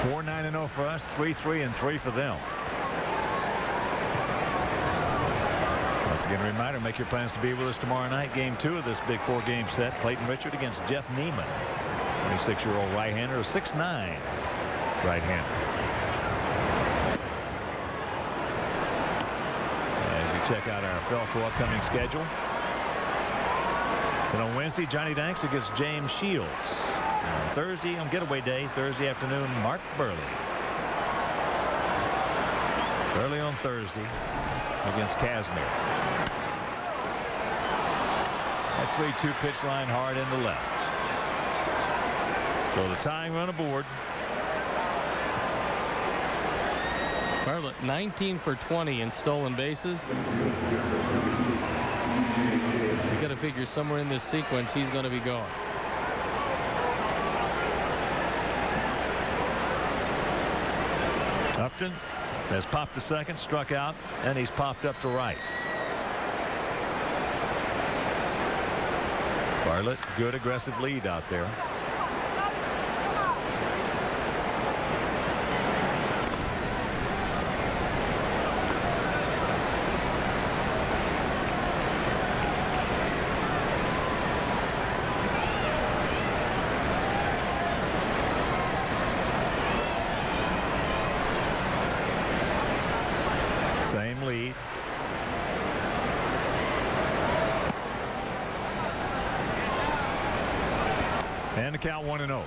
Four 9-0 for us, 3-3 and 3 for them. Once again, a reminder, make your plans to be with us tomorrow night. Game 2 of this big 4-game set. Clayton Richard against Jeff Neiman. 26-year-old right-hander, a 6'9" right-hander. As you check out our Felco upcoming schedule. Then on Wednesday, Johnny Danks against James Shields. On Thursday, on getaway day, Thursday afternoon, Mark Burley. Early on Thursday against Casimir. That 3-2 pitch line hard in the left. So the tying run aboard. Bartlett 19 for 20 in stolen bases. You got to figure somewhere in this sequence he's going to be going. Upton has popped to second, struck out, and he's popped up to right. Bartlett, good aggressive lead out there. Same lead. And the count 1-0.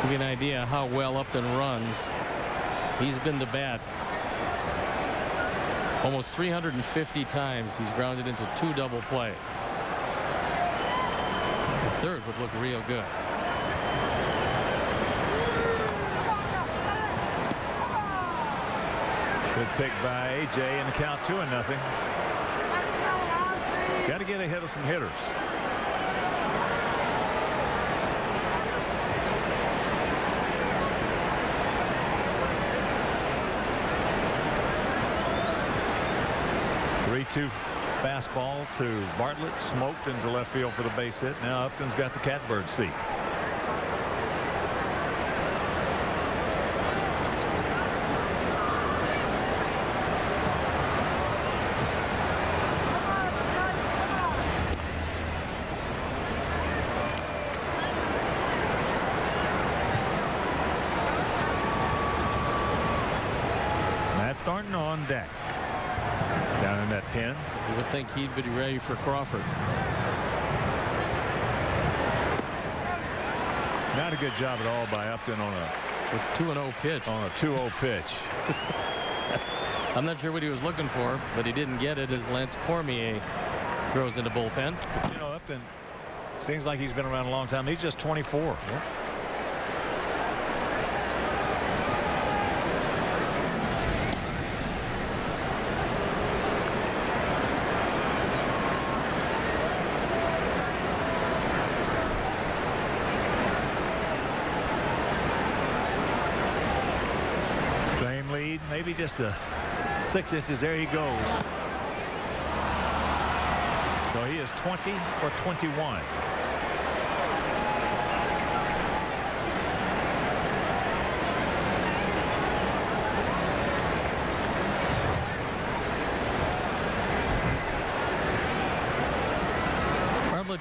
Give you an idea how well Upton runs. He's been to bat almost 350 times. He's grounded into 2 double plays. The third would look real good. Good pick by AJ, and the count 2-0. Got to get ahead of some hitters. Three-2 fastball to Bartlett, smoked into left field for the base hit. Now Upton's got the catbird seat. Matt Thornton on deck. Down in that pen. You would think he'd be ready for Crawford. Not a good job at all by Upton on a 2-0 pitch. On a 2-0 pitch. I'm not sure what he was looking for, but he didn't get it as Lance Cormier throws into bullpen. You know, Upton seems like he's been around a long time. He's just 24. Yep. maybe just 6 inches. There he goes. So he is 20 for 21.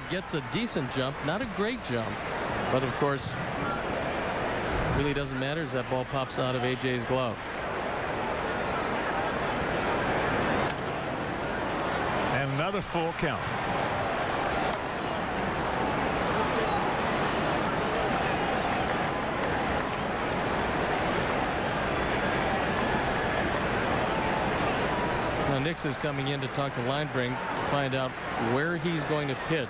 Gets a decent jump, not a great jump, but of course really doesn't matter as that ball pops out of AJ's glove. And another full count. Now Nix is coming in to talk to Linebrink to find out where he's going to pitch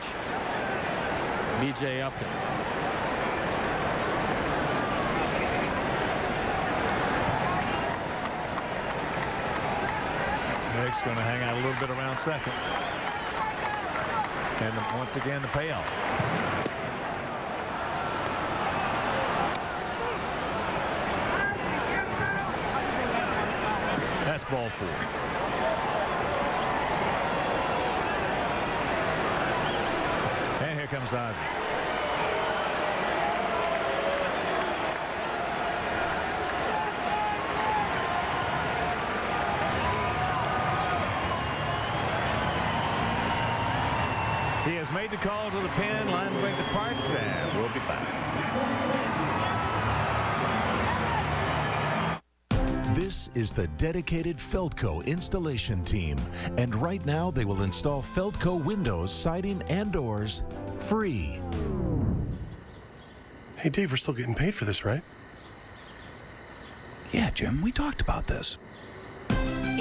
B.J. Upton. Nix going to hang out a little bit around second. And once again, the payoff. That's ball 4. And here comes Ozzie. He has made the call to the pin. Linebrink departs, and we'll be back. This is the dedicated Feldco installation team, and right now they will install Feldco windows, siding, and doors free. Hey, Dave, we're still getting paid for this, right? Yeah, Jim, we talked about this.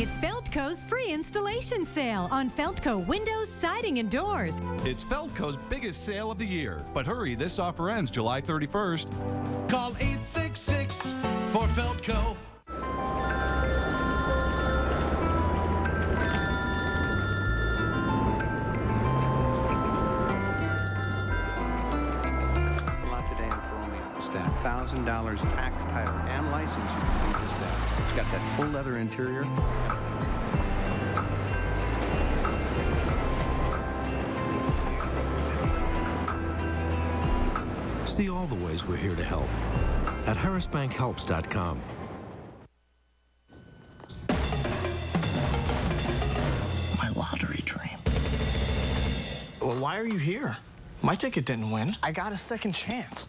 It's Feldco's free installation sale on Feldco windows, siding, and doors. It's Feldco's biggest sale of the year. But hurry, this offer ends July 31st. Call 866 for Feldco. $1,000 tax, title, and license. You can do just that. It's got that full leather interior. See all the ways we're here to help at harrisbankhelps.com. My lottery dream. Well, why are you here? My ticket didn't win. I got a second chance.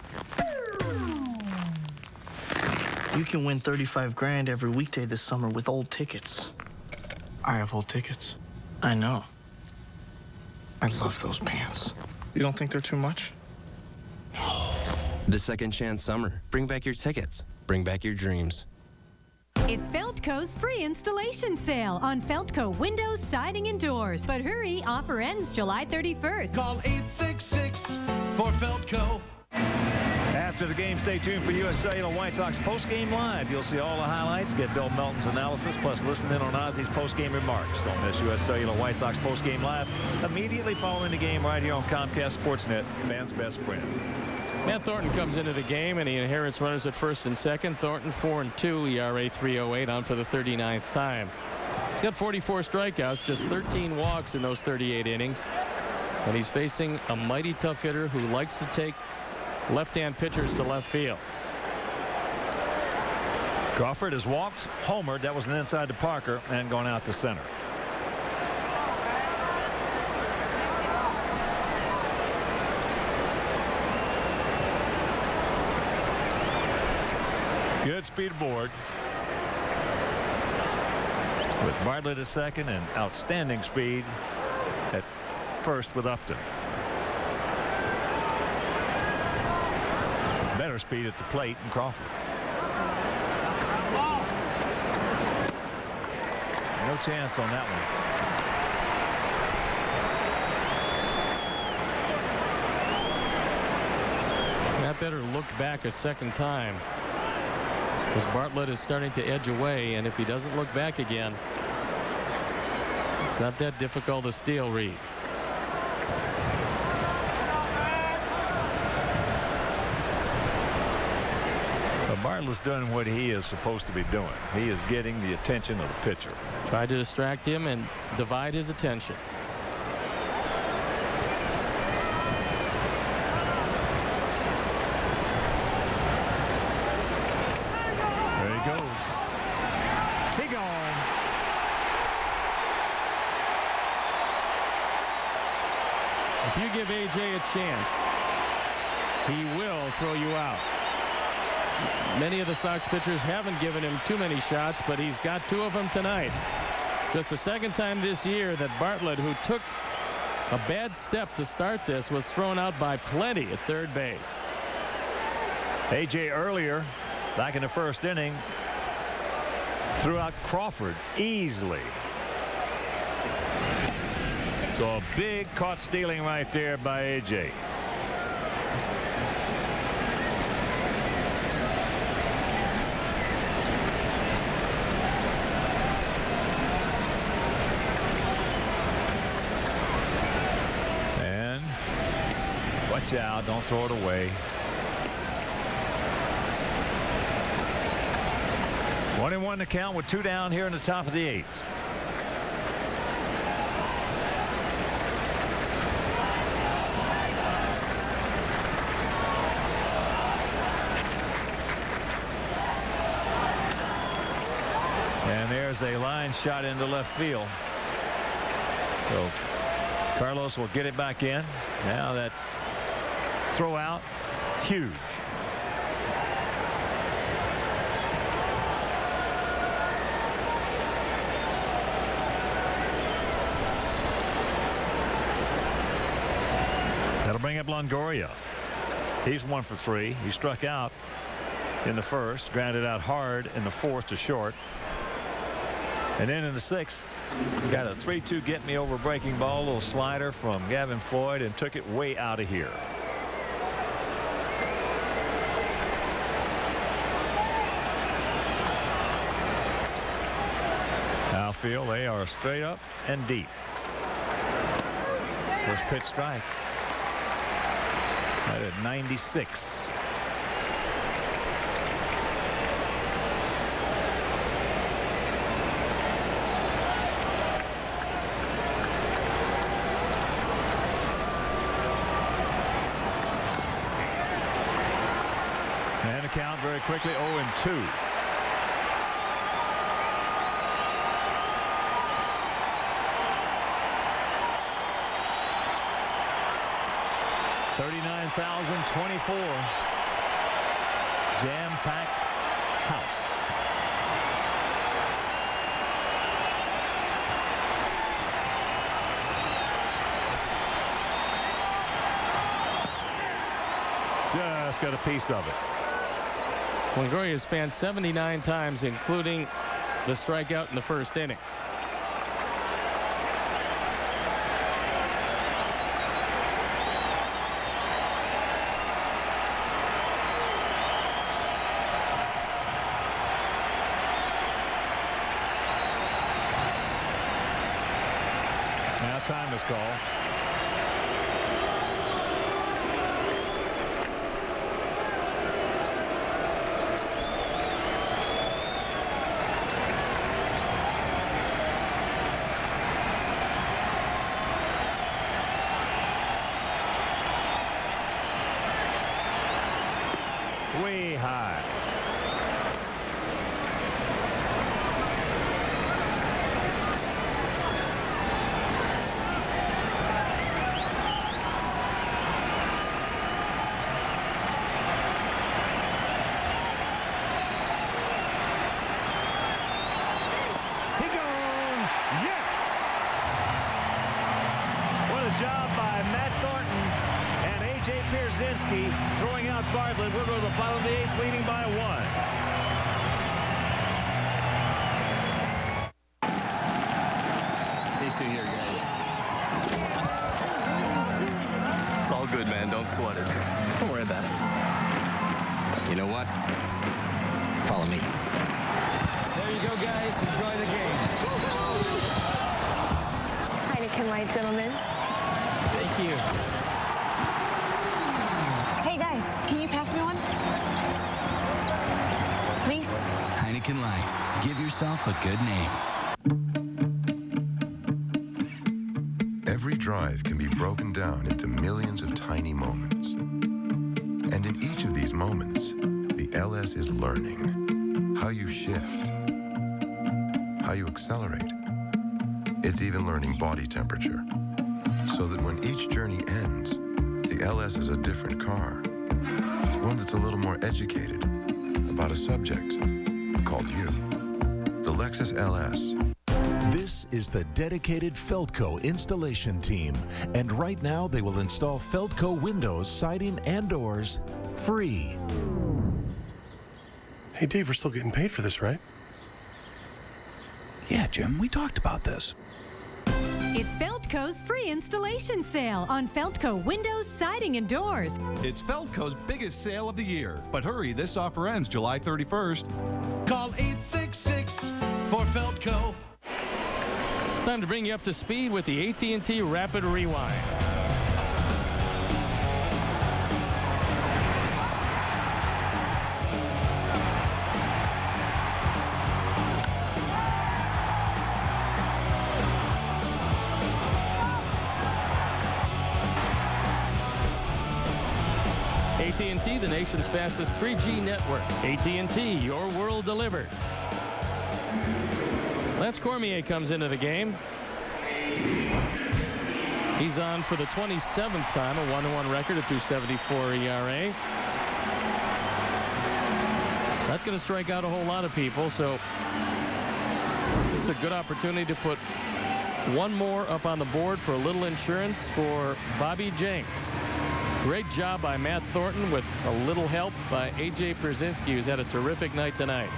You can win 35 grand every weekday this summer with old tickets. I have old tickets. I know. I love those pants. You don't think they're too much? The Second Chance Summer. Bring back your tickets. Bring back your dreams. It's Feldco's free installation sale on Feldco windows, siding, and doors. But hurry, offer ends July 31st. Call 866 for Feldco. After the game, stay tuned for U.S. Cellular White Sox postgame live. You'll see all the highlights, get Bill Melton's analysis, plus listen in on Ozzie's postgame remarks. Don't miss U.S. Cellular White Sox postgame live immediately following the game right here on Comcast Sportsnet, fans' best friend. Matt Thornton comes into the game, and he inherits runners at first and second. Thornton 4-2, ERA 3.08, on for the 39th time. He's got 44 strikeouts, just 13 walks in those 38 innings. And he's facing a mighty tough hitter who likes to take left-hand pitchers to left field. Crawford has walked, homered. That was an inside to Parker, and gone out to center. Good speed aboard. With Bartlett at second and outstanding speed at first with Upton. Better speed at the plate in Crawford. No chance on that one. Matt better look back a second time, as Bartlett is starting to edge away, and if he doesn't look back again, it's not that difficult to steal Reed. Bartlett's doing what he is supposed to be doing. He is getting the attention of the pitcher. Tried to distract him and divide his attention. There he goes. He gone. If you give A.J. a chance, he will throw you out. Many of the Sox pitchers haven't given him too many shots, but he's got 2 of them tonight. Just the second time this year that Bartlett, who took a bad step to start this, was thrown out by plenty at third base. A.J. earlier, back in the first inning, threw out Crawford easily. So a big caught stealing right there by A.J. And watch out, don't throw it away. 1-1 to count with 2 down here in the top of the 8th. And there's a line shot into left field. So Carlos will get it back in. Now that throw out, huge. That'll bring up Longoria. He's 1 for 3. He struck out in the first, grounded out hard in the 4th to short. And then in the 6th, got a 3-2 get me over breaking ball, a little slider from Gavin Floyd, and took it way out of here. Outfield, they are straight up and deep. First pitch strike. Right at 96. And the count very quickly 0-2. $39,024 jam-packed house. Just got a piece of it. Longoria's fanned 79 times, including the strikeout in the first inning. Now time is called. Way high. He gone. Yes. What a job by Matt Thornton and A.J. Pierzynski throwing out Bartlett. We're going to the bottom of the 8th, leading by 1. These 2 here, guys. It's all good, man. Don't sweat it. Don't worry about it. You know what? Follow me. There you go, guys. Enjoy the games. Heineken Light, gentlemen. Thank you. Hey, guys, can you pass me one? Heineken Light. Give yourself a good name. Every drive can be broken down into millions of tiny moments. And in each of these moments, the LS is learning how you shift, how you accelerate. It's even learning body temperature, so that when each journey ends, the LS is a different car, one that's a little more educated about a subject called you. The Lexus LS. This is the dedicated Feldco installation team, and right now they will install Feldco windows, siding, and doors free. Hey, Dave, we're still getting paid for this, right? Yeah, Jim, we talked about this. It's Feldco's free installation sale on Feldco windows, siding, and doors. It's Feldco's biggest sale of the year. But hurry, this offer ends July 31st. Call 866 for Feldco. It's time to bring you up to speed with the AT&T Rapid Rewind. AT&T, the nation's fastest 3G network. AT&T, your world delivered. Lance Cormier comes into the game. He's on for the 27th time, a 1-1 record, a 2.74 ERA. Not going to strike out a whole lot of people, so this is a good opportunity to put one more up on the board for a little insurance for Bobby Jenks. Great job by Matt Thornton with a little help by A.J. Pierzynski, who's had a terrific night tonight.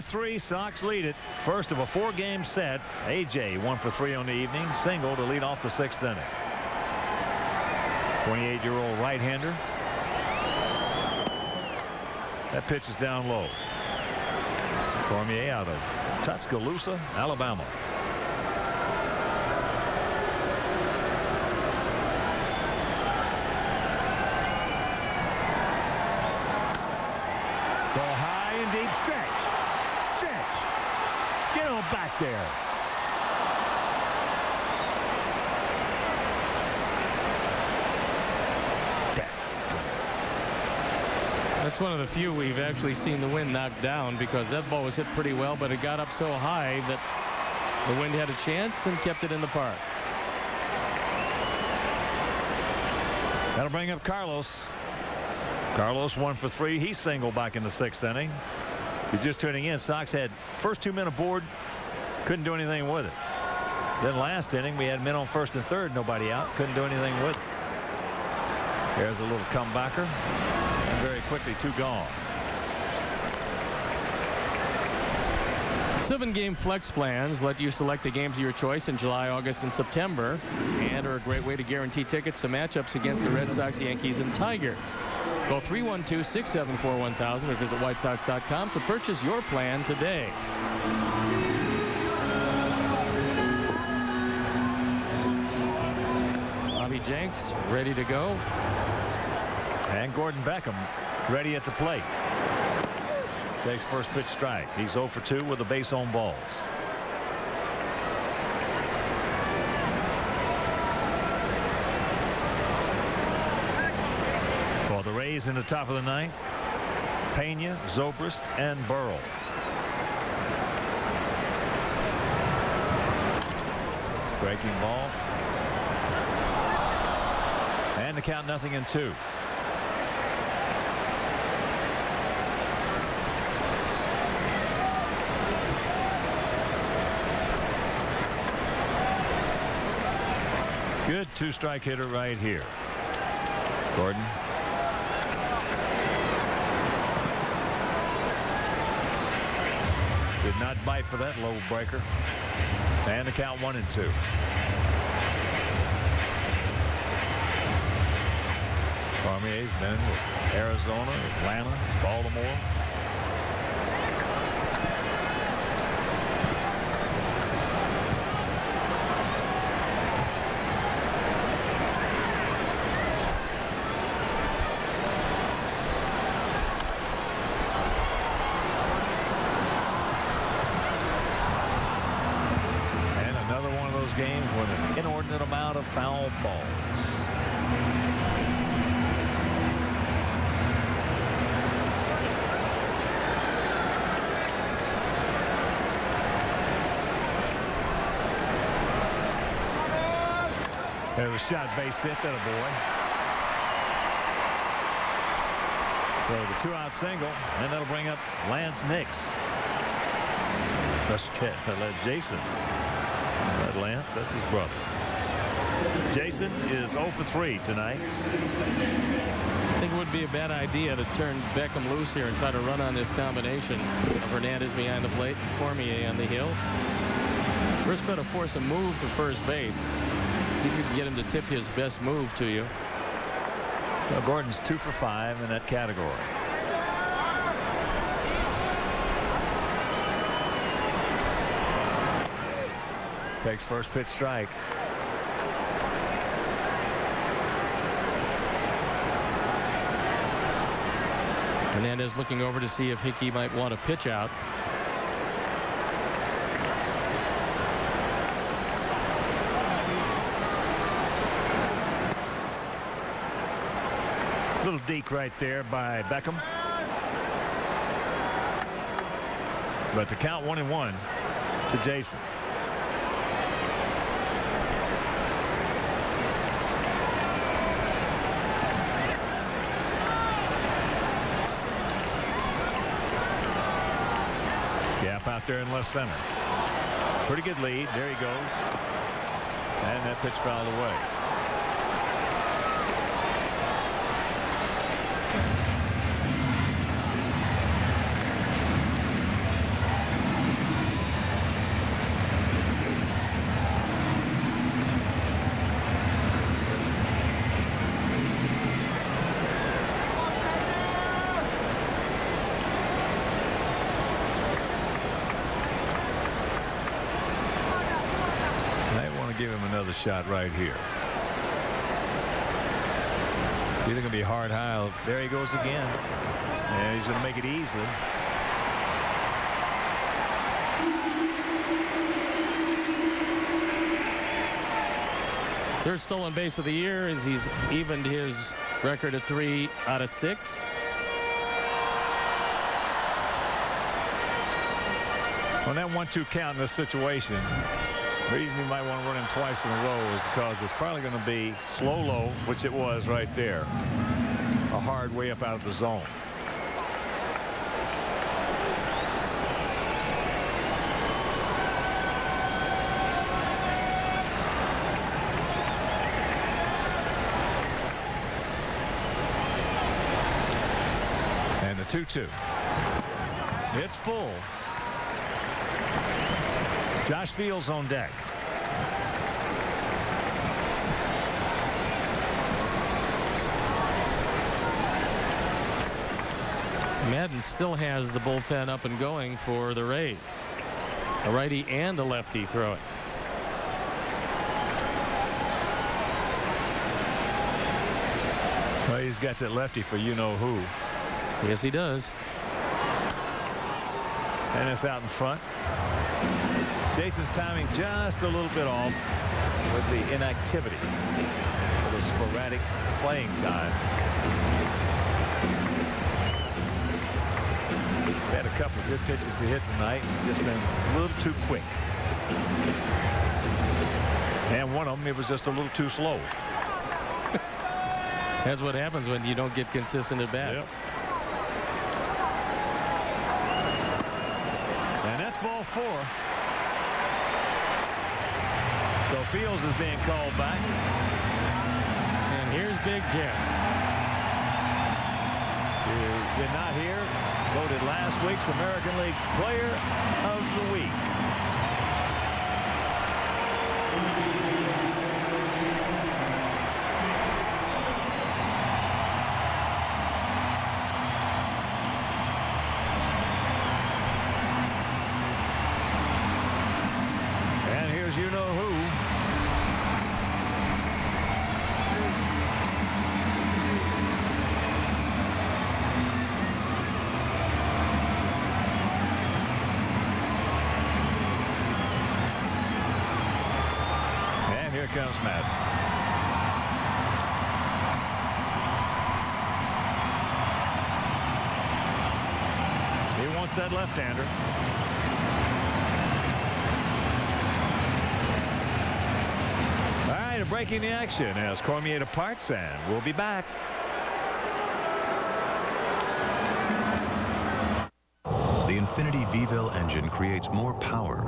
Three Sox lead it. First of a 4-game set. A.J. 1 for 3 on the evening. Single to lead off the 6th inning. 28-year-old right-hander. That pitch is down low. Cormier out of Tuscaloosa, Alabama. Ball high and deep. Stretch. Get on back there. That's one of the few we've actually seen the wind knocked down, because that ball was hit pretty well, but it got up so high that the wind had a chance and kept it in the park. That'll bring up Carlos. Carlos 1 for 3. He's single back in the 6th inning. If you're just tuning in, Sox had first 2 men aboard, couldn't do anything with it. Then last inning, we had men on first and third, nobody out, couldn't do anything with it. There's a little comebacker, and very quickly 2 gone. 7-game flex plans let you select the games of your choice in July, August, and September, and are a great way to guarantee tickets to matchups against the Red Sox, Yankees, and Tigers. Call 312-674-1000 or visit whitesox.com to purchase your plan today. Bobby Jenks ready to go. And Gordon Beckham ready at the plate. Takes first pitch strike. He's 0 for 2 with the base on balls. For the Rays in the top of the 9th, Pena, Zobrist, and Burrell. Breaking ball. And the count 0-2. Good 2-strike hitter right here. Gordon. Did not bite for that low breaker. And the count 1-2. Cormier's been with Arizona, Atlanta, Baltimore. amount of foul balls. There's a shot, base hit, that a boy. So the 2-out single, and that'll bring up Lance Nix. That's Jason. That Lance, that's his brother. Jason is 0 for 3 tonight. I think it would be a bad idea to turn Beckham loose here and try to run on this combination of Hernandez behind the plate, Cormier on the hill. First, got to force a move to first base. See if you can get him to tip his best move to you. Well, Gordon's 2 for 5 in that category. Takes first pitch strike. Hernandez looking over to see if Hickey might want to pitch out. Little deke right there by Beckham. But the count 1-1 to Jason. Gap out there in left center. Pretty good lead. There he goes. And that pitch fouled away. Give him another shot right here. Either going to be hard high. There he goes again. And he's going to make it easily. Third stolen base of the year as he's evened his record at 3 out of 6. On that 1-2 count in this situation, the reason you might want to run him twice in a row is because it's probably going to be slow low, which it was right there. A hard way up out of the zone. And the 2-2. It's full. Josh Fields on deck. Madden still has the bullpen up and going for the Rays. A righty and a lefty throwing. Well, he's got that lefty for you-know-who. Yes, he does. And it's out in front. Jason's timing just a little bit off with the inactivity. The sporadic playing time. He's had a couple of good pitches to hit tonight. Just been a little too quick. And one of them, it was just a little too slow. That's what happens when you don't get consistent at bats. Yep. And that's ball 4. So Fields is being called back. And here's Big Jeff. You did not hear, voted last week's American League Player of the Week. And here's you-know-who. comes Matt. He wants that left-hander. All right, breaking the action as Cormier departs, and we'll be back. The Infiniti V-Vel engine creates more power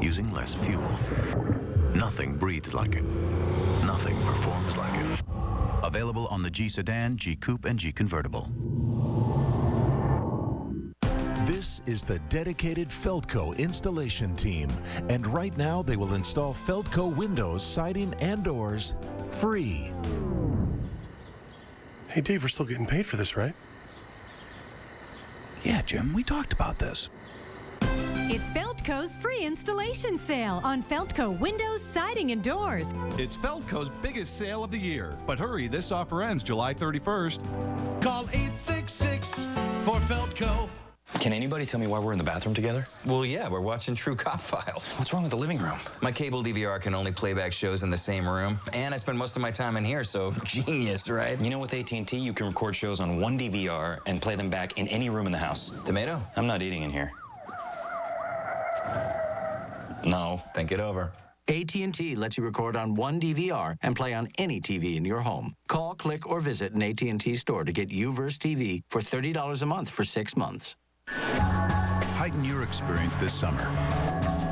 using less fuel. Nothing breathes like it. Nothing performs like it. Available on the G Sedan, G Coupe, and G Convertible. This is the dedicated Feldco installation team, and right now they will install Feldco windows, siding, and doors free. Hey, Dave, we're still getting paid for this, right? Yeah, Jim, we talked about this. It's Feldco's free installation sale on Feldco windows, siding, and doors. It's Feldco's biggest sale of the year. But hurry, this offer ends July 31st. Call 866 for Feldco. Can anybody tell me why we're in the bathroom together? Well, yeah, we're watching True Cop Files. What's wrong with the living room? My cable DVR can only play back shows in the same room, and I spend most of my time in here, so genius, right? You know, with AT&T, you can record shows on one DVR and play them back in any room in the house. Tomato? I'm not eating in here. No. Think it over. AT&T lets you record on one DVR and play on any TV in your home. Call, click, or visit an AT&T store to get UVerse TV for $30 a month for 6 months. Heighten your experience this summer.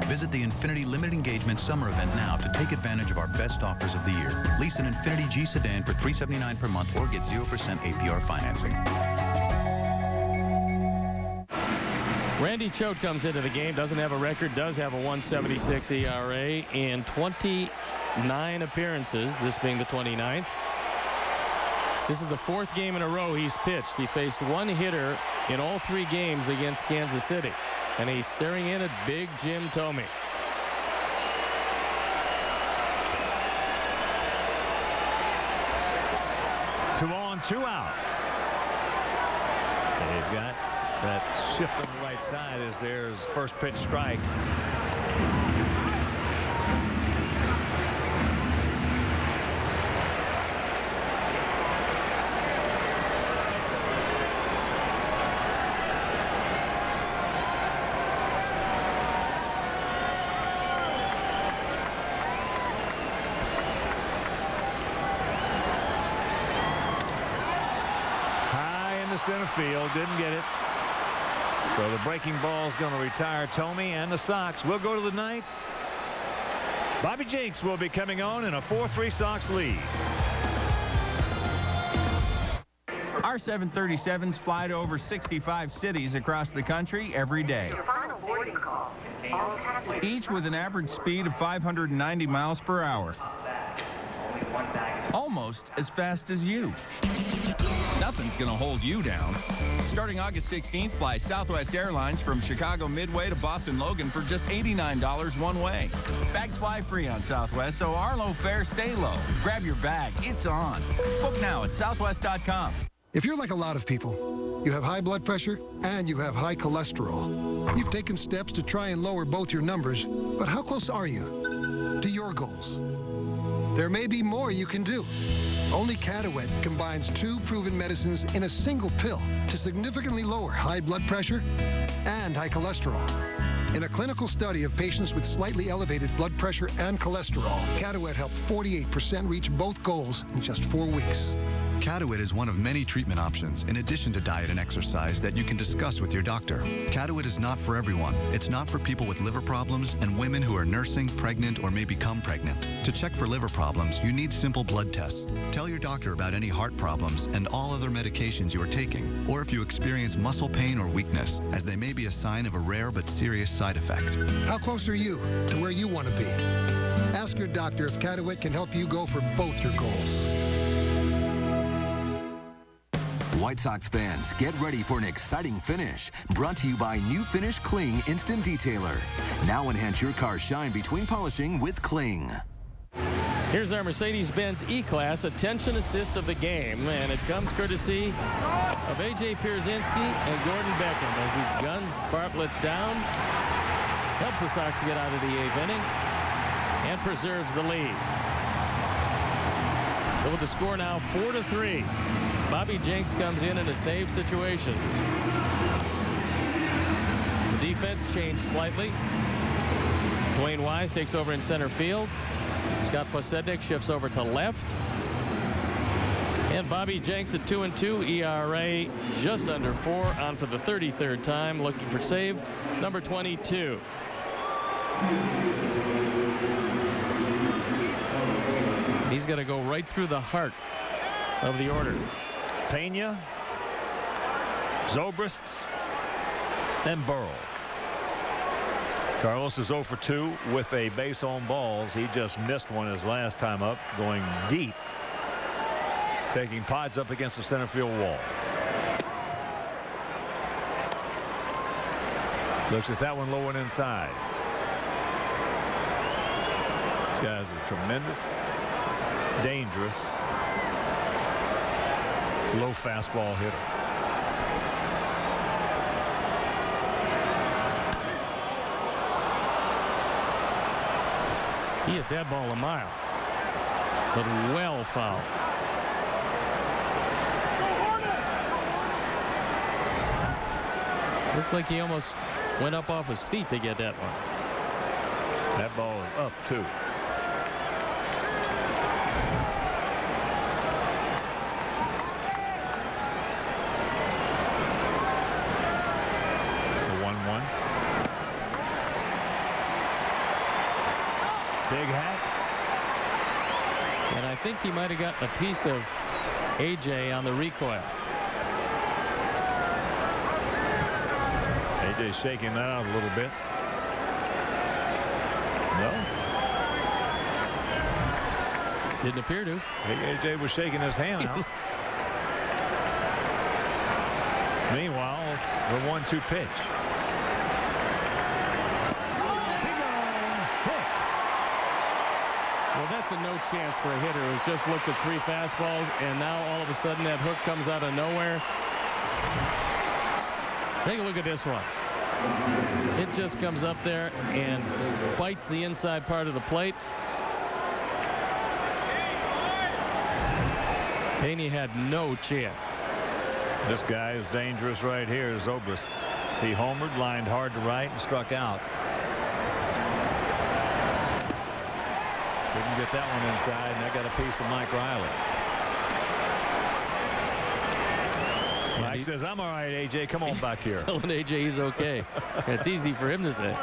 Visit the Infiniti Limited Engagement Summer Event now to take advantage of our best offers of the year. Lease an Infiniti G Sedan for $379 per month or get 0% APR financing. Randy Choate comes into the game, doesn't have a record, does have a 1.76 ERA in 29 appearances, this being the 29th. This is the 4th game in a row he's pitched. He faced one hitter in all 3 games against Kansas City. And he's staring in at Big Jim Thome. Two on, two out. They've got that shift on the right side as there's first pitch strike. Center field, didn't get it. So the breaking ball is going to retire Thome, and the Sox will go to the 9th. Bobby Jenks will be coming on in a 4-3 Sox lead. Our 737s fly to over 65 cities across the country every day. Each with an average speed of 590 miles per hour. Almost as fast as you. Nothing's going to hold you down. Starting August 16th, fly Southwest Airlines from Chicago Midway to Boston Logan for just $89 one way. Bags fly free on Southwest, so our low fares stay low. Grab your bag. It's on. Book now at southwest.com. If you're like a lot of people, you have high blood pressure and you have high cholesterol. You've taken steps to try and lower both your numbers, but how close are you to your goals? There may be more you can do. Only Catawet combines 2 proven medicines in a single pill to significantly lower high blood pressure and high cholesterol. In a clinical study of patients with slightly elevated blood pressure and cholesterol, Catawet helped 48% reach both goals in just 4 weeks. Catawet is one of many treatment options, in addition to diet and exercise, that you can discuss with your doctor. Catawet is not for everyone. It's not for people with liver problems and women who are nursing, pregnant, or may become pregnant. To check for liver problems, you need simple blood tests. Tell your doctor about any heart problems and all other medications you are taking, or if you experience muscle pain or weakness, as they may be a sign of a rare but serious side effect. How close are you to where you want to be? Ask your doctor if Catawet can help you go for both your goals. White Sox fans, get ready for an exciting finish. Brought to you by New Finish Cling Instant Detailer. Now enhance your car's shine between polishing with Cling. Here's our Mercedes-Benz E-Class attention assist of the game, and it comes courtesy of A.J. Pierzynski and Gordon Beckham as he guns Bartlett down. Helps the Sox get out of the 8th inning. and preserves the lead. So with the score now 4-3, Bobby Jenks comes in a save situation. The defense changed slightly. Dwayne Wise takes over in center field. Scott Posednik shifts over to left. And Bobby Jenks at 2-2, ERA just under 4, on for the 33rd time, looking for save number 22. He's going to go right through the heart of the order. Pena, Zobrist, and Burrell. Carlos is 0 for 2 with a base on balls. He just missed one his last time up, going deep, taking Pods up against the center field wall. Looks at that one low and inside. This guy's a tremendous, dangerous, low fastball hitter. He hit that ball a mile, but well fouled. Looked like he almost went up off his feet to get that one. That ball is up, too. Big hat. And I think he might have gotten a piece of AJ on the recoil. AJ's shaking that out a little bit. No. Didn't appear to. I think AJ was shaking his hand out. Meanwhile, the 1-2 pitch. Well, that's a no chance for a hitter who's just looked at 3 fastballs, and now all of a sudden that hook comes out of nowhere. Take a look at this one. It just comes up there and bites the inside part of the plate. Pena had no chance. This guy is dangerous right here, Zobrist. He homered, lined hard to right, and struck out. Didn't get that one inside, and that got a piece of Mike Riley. Mike says, I'm all right, AJ. Come on back here. Telling AJ he's okay. It's easy for him to say.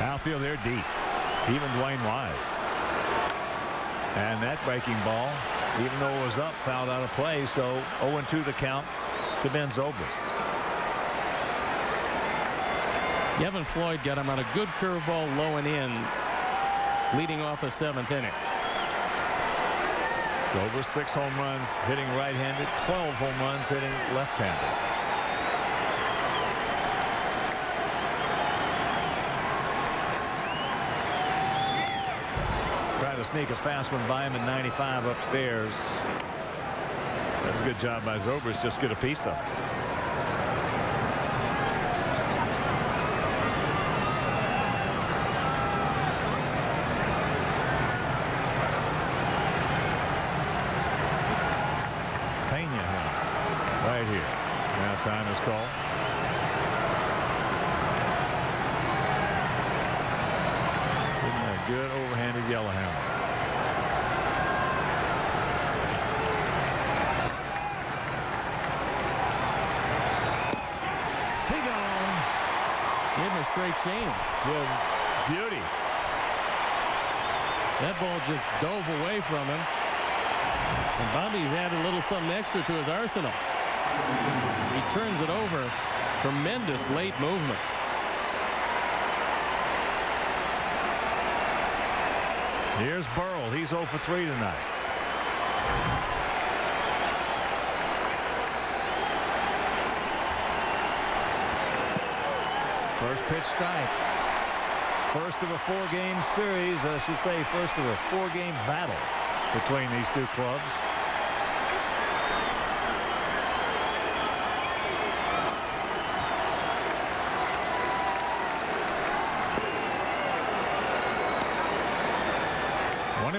Outfield there deep. Even Dwayne Wise. And that breaking ball, even though it was up, fouled out of play. So 0-2 the count to Ben Zobrist. Kevin Floyd got him on a good curveball low and in, leading off the 7th inning. Zobrist 6 home runs hitting right-handed, 12 home runs hitting left-handed. Try to sneak a fast one by him in 95 upstairs. That's a good job by Zobrist. Just get a piece of it. Right here. Now time is called. Isn't a good overhanded yellow hammer. He gone. Give him a straight change. Good beauty. That ball just dove away from him. And Bobby's added a little something extra to his arsenal. He turns it over. Tremendous late movement. Here's Burrell. He's 0 for 3 tonight. First pitch strike. First of a 4-game series. I should say first of a 4-game battle between these two clubs.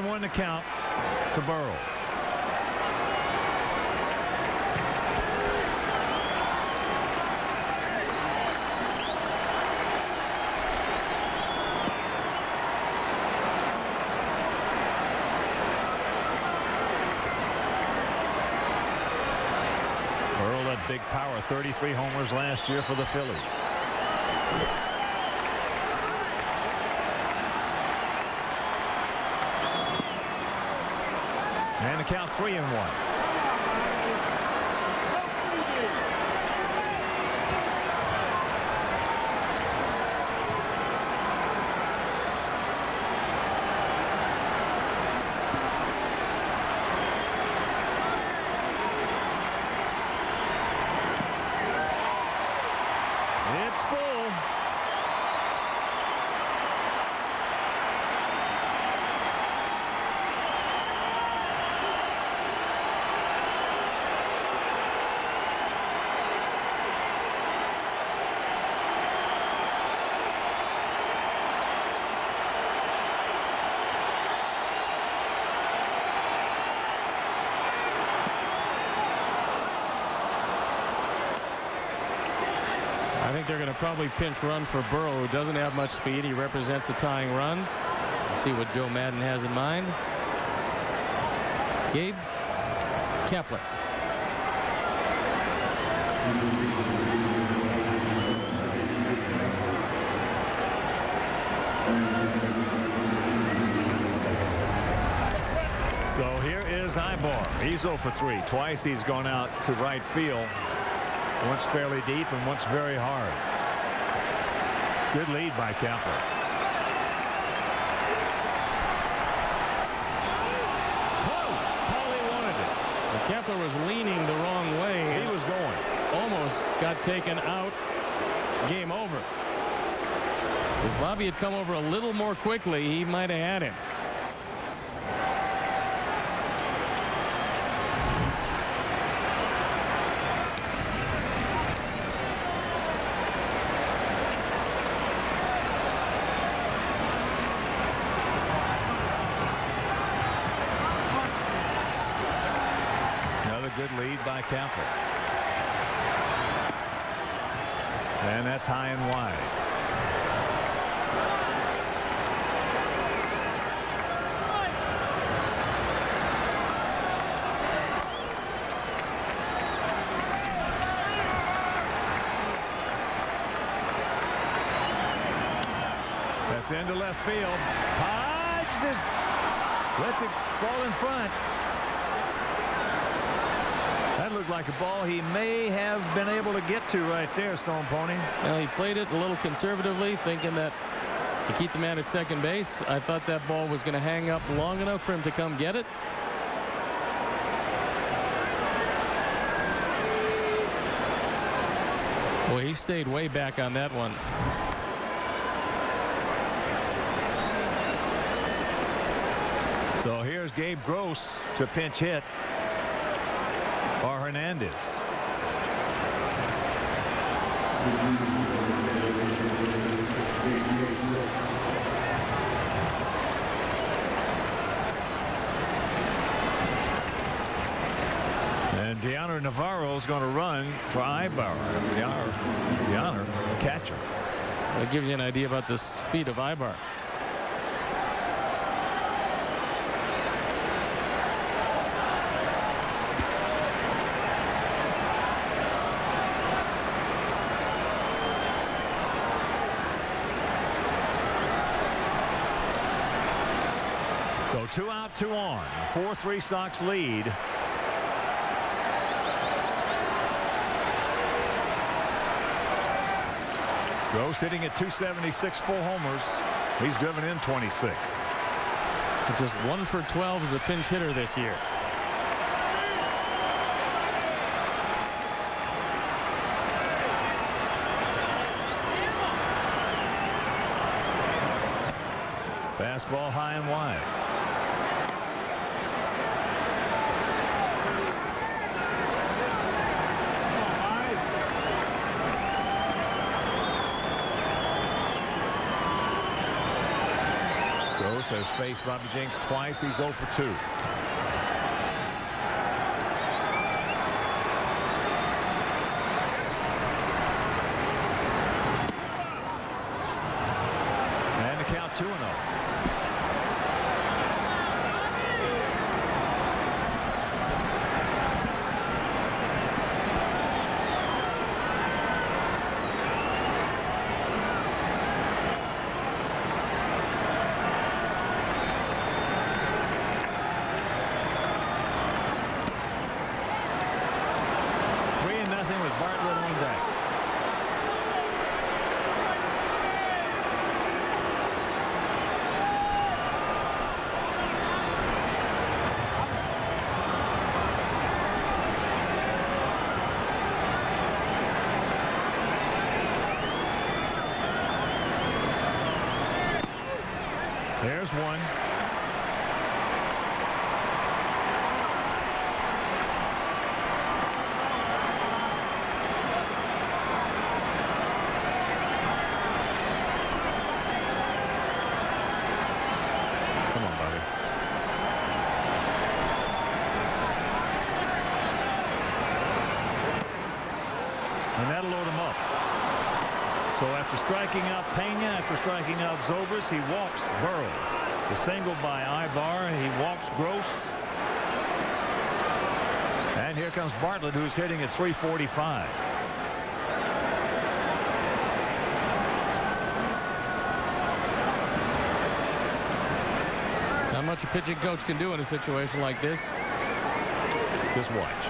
3-1 to count to Burrow. Burrow, that big power, 33 homers last year for the Phillies. And the count 3-1. It's full. I think they're going to probably pinch run for Burrow, who doesn't have much speed. He represents a tying run. Let's see what Joe Madden has in mind. Gabe Kepler. So here is Ibar. He's 0 for 3. Twice he's gone out to right field. Once fairly deep and once very hard. Good lead by Kepler. Close. Paulie wanted it. Well, Kepler was leaning the wrong way. He was going. Almost got taken out. Game over. If Bobby had come over a little more quickly, he might have had him. Good lead by Kepler. And that's high and wide. That's into left field. Hodge lets it fall in front. That looked like a ball he may have been able to get to right there, Stone Pony. Well, he played it a little conservatively, thinking that to keep the man at second base. I thought that ball was going to hang up long enough for him to come get it. Boy, he stayed way back on that one. So here's Gabe Gross to pinch hit for Hernandez. And Deanna Navarro is going to run for Ibar. Deanna, catcher. That gives you an idea about the speed of Ibar. So 2 out, 2 on. 4-3 Sox lead. Gross hitting at 276, 4 homers. He's driven in 26. Just 1 for 12 as a pinch hitter this year. Fastball high and wide. Gross has faced Bobby Jenks twice. He's 0 for 2. And the count 2-0. With Bartlett on deck. There's one. And that'll load him up. So after striking out Pena, after striking out Zobrist, he walks Burrow. The single by Ibar, he walks Gross. And here comes Bartlett, who's hitting at .345. Not much a pitching coach can do in a situation like this. Just watch.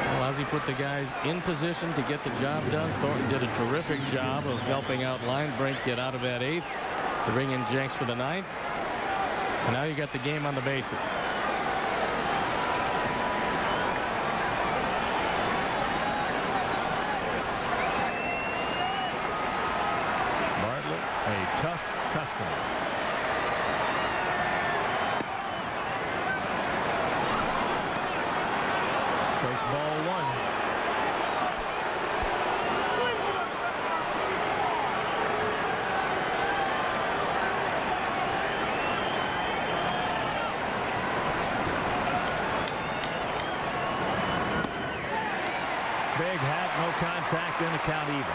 Well, as he put the guys in position to get the job done, Thornton did a terrific job of helping out Linebrink get out of that 8th to bring in Jenks for the 9th. And now you got the game on the bases. Bartlett, a tough customer. Takes ball 1. Big hat, no contact, in the count evens.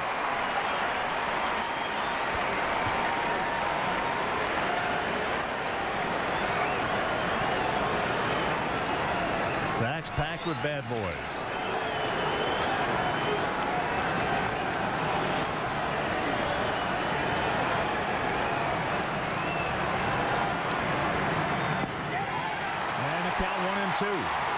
Sacks packed with bad boys. And the count 1-2.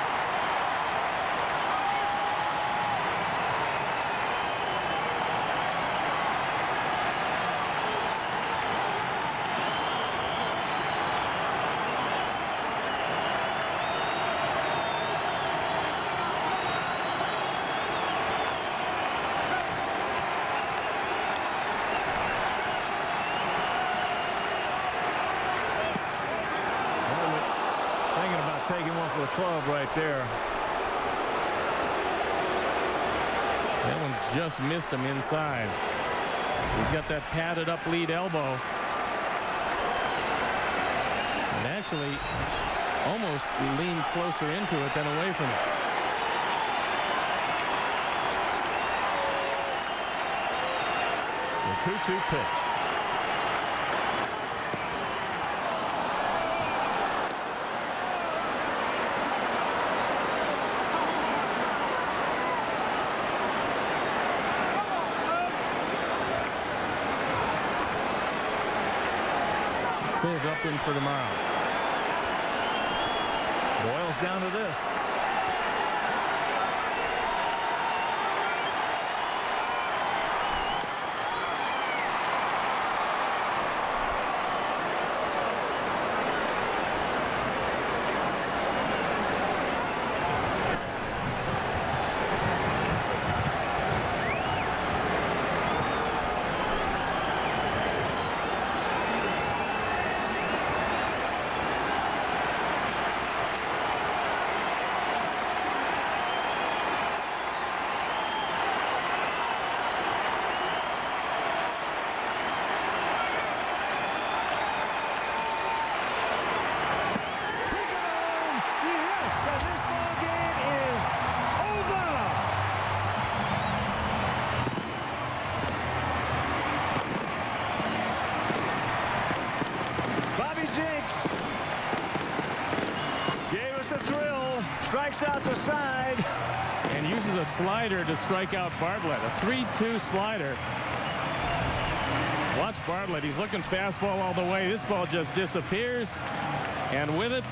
Taking one for the club right there. That one just missed him inside. He's got that padded up lead elbow. And actually almost leaned closer into it than away from it. The 2-2 pitch. Saved up in for tomorrow. Boils down to this. strikes out the side. And uses a slider to strike out Bartlett. A 3-2 slider. Watch Bartlett. He's looking fastball all the way. This ball just disappears. And with it,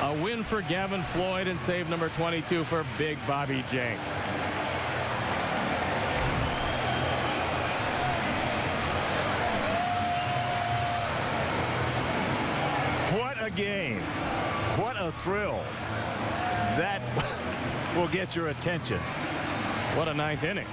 a win for Gavin Floyd and save number 22 for Big Bobby Jenks. What a game. What a thrill. That will get your attention. What a ninth inning.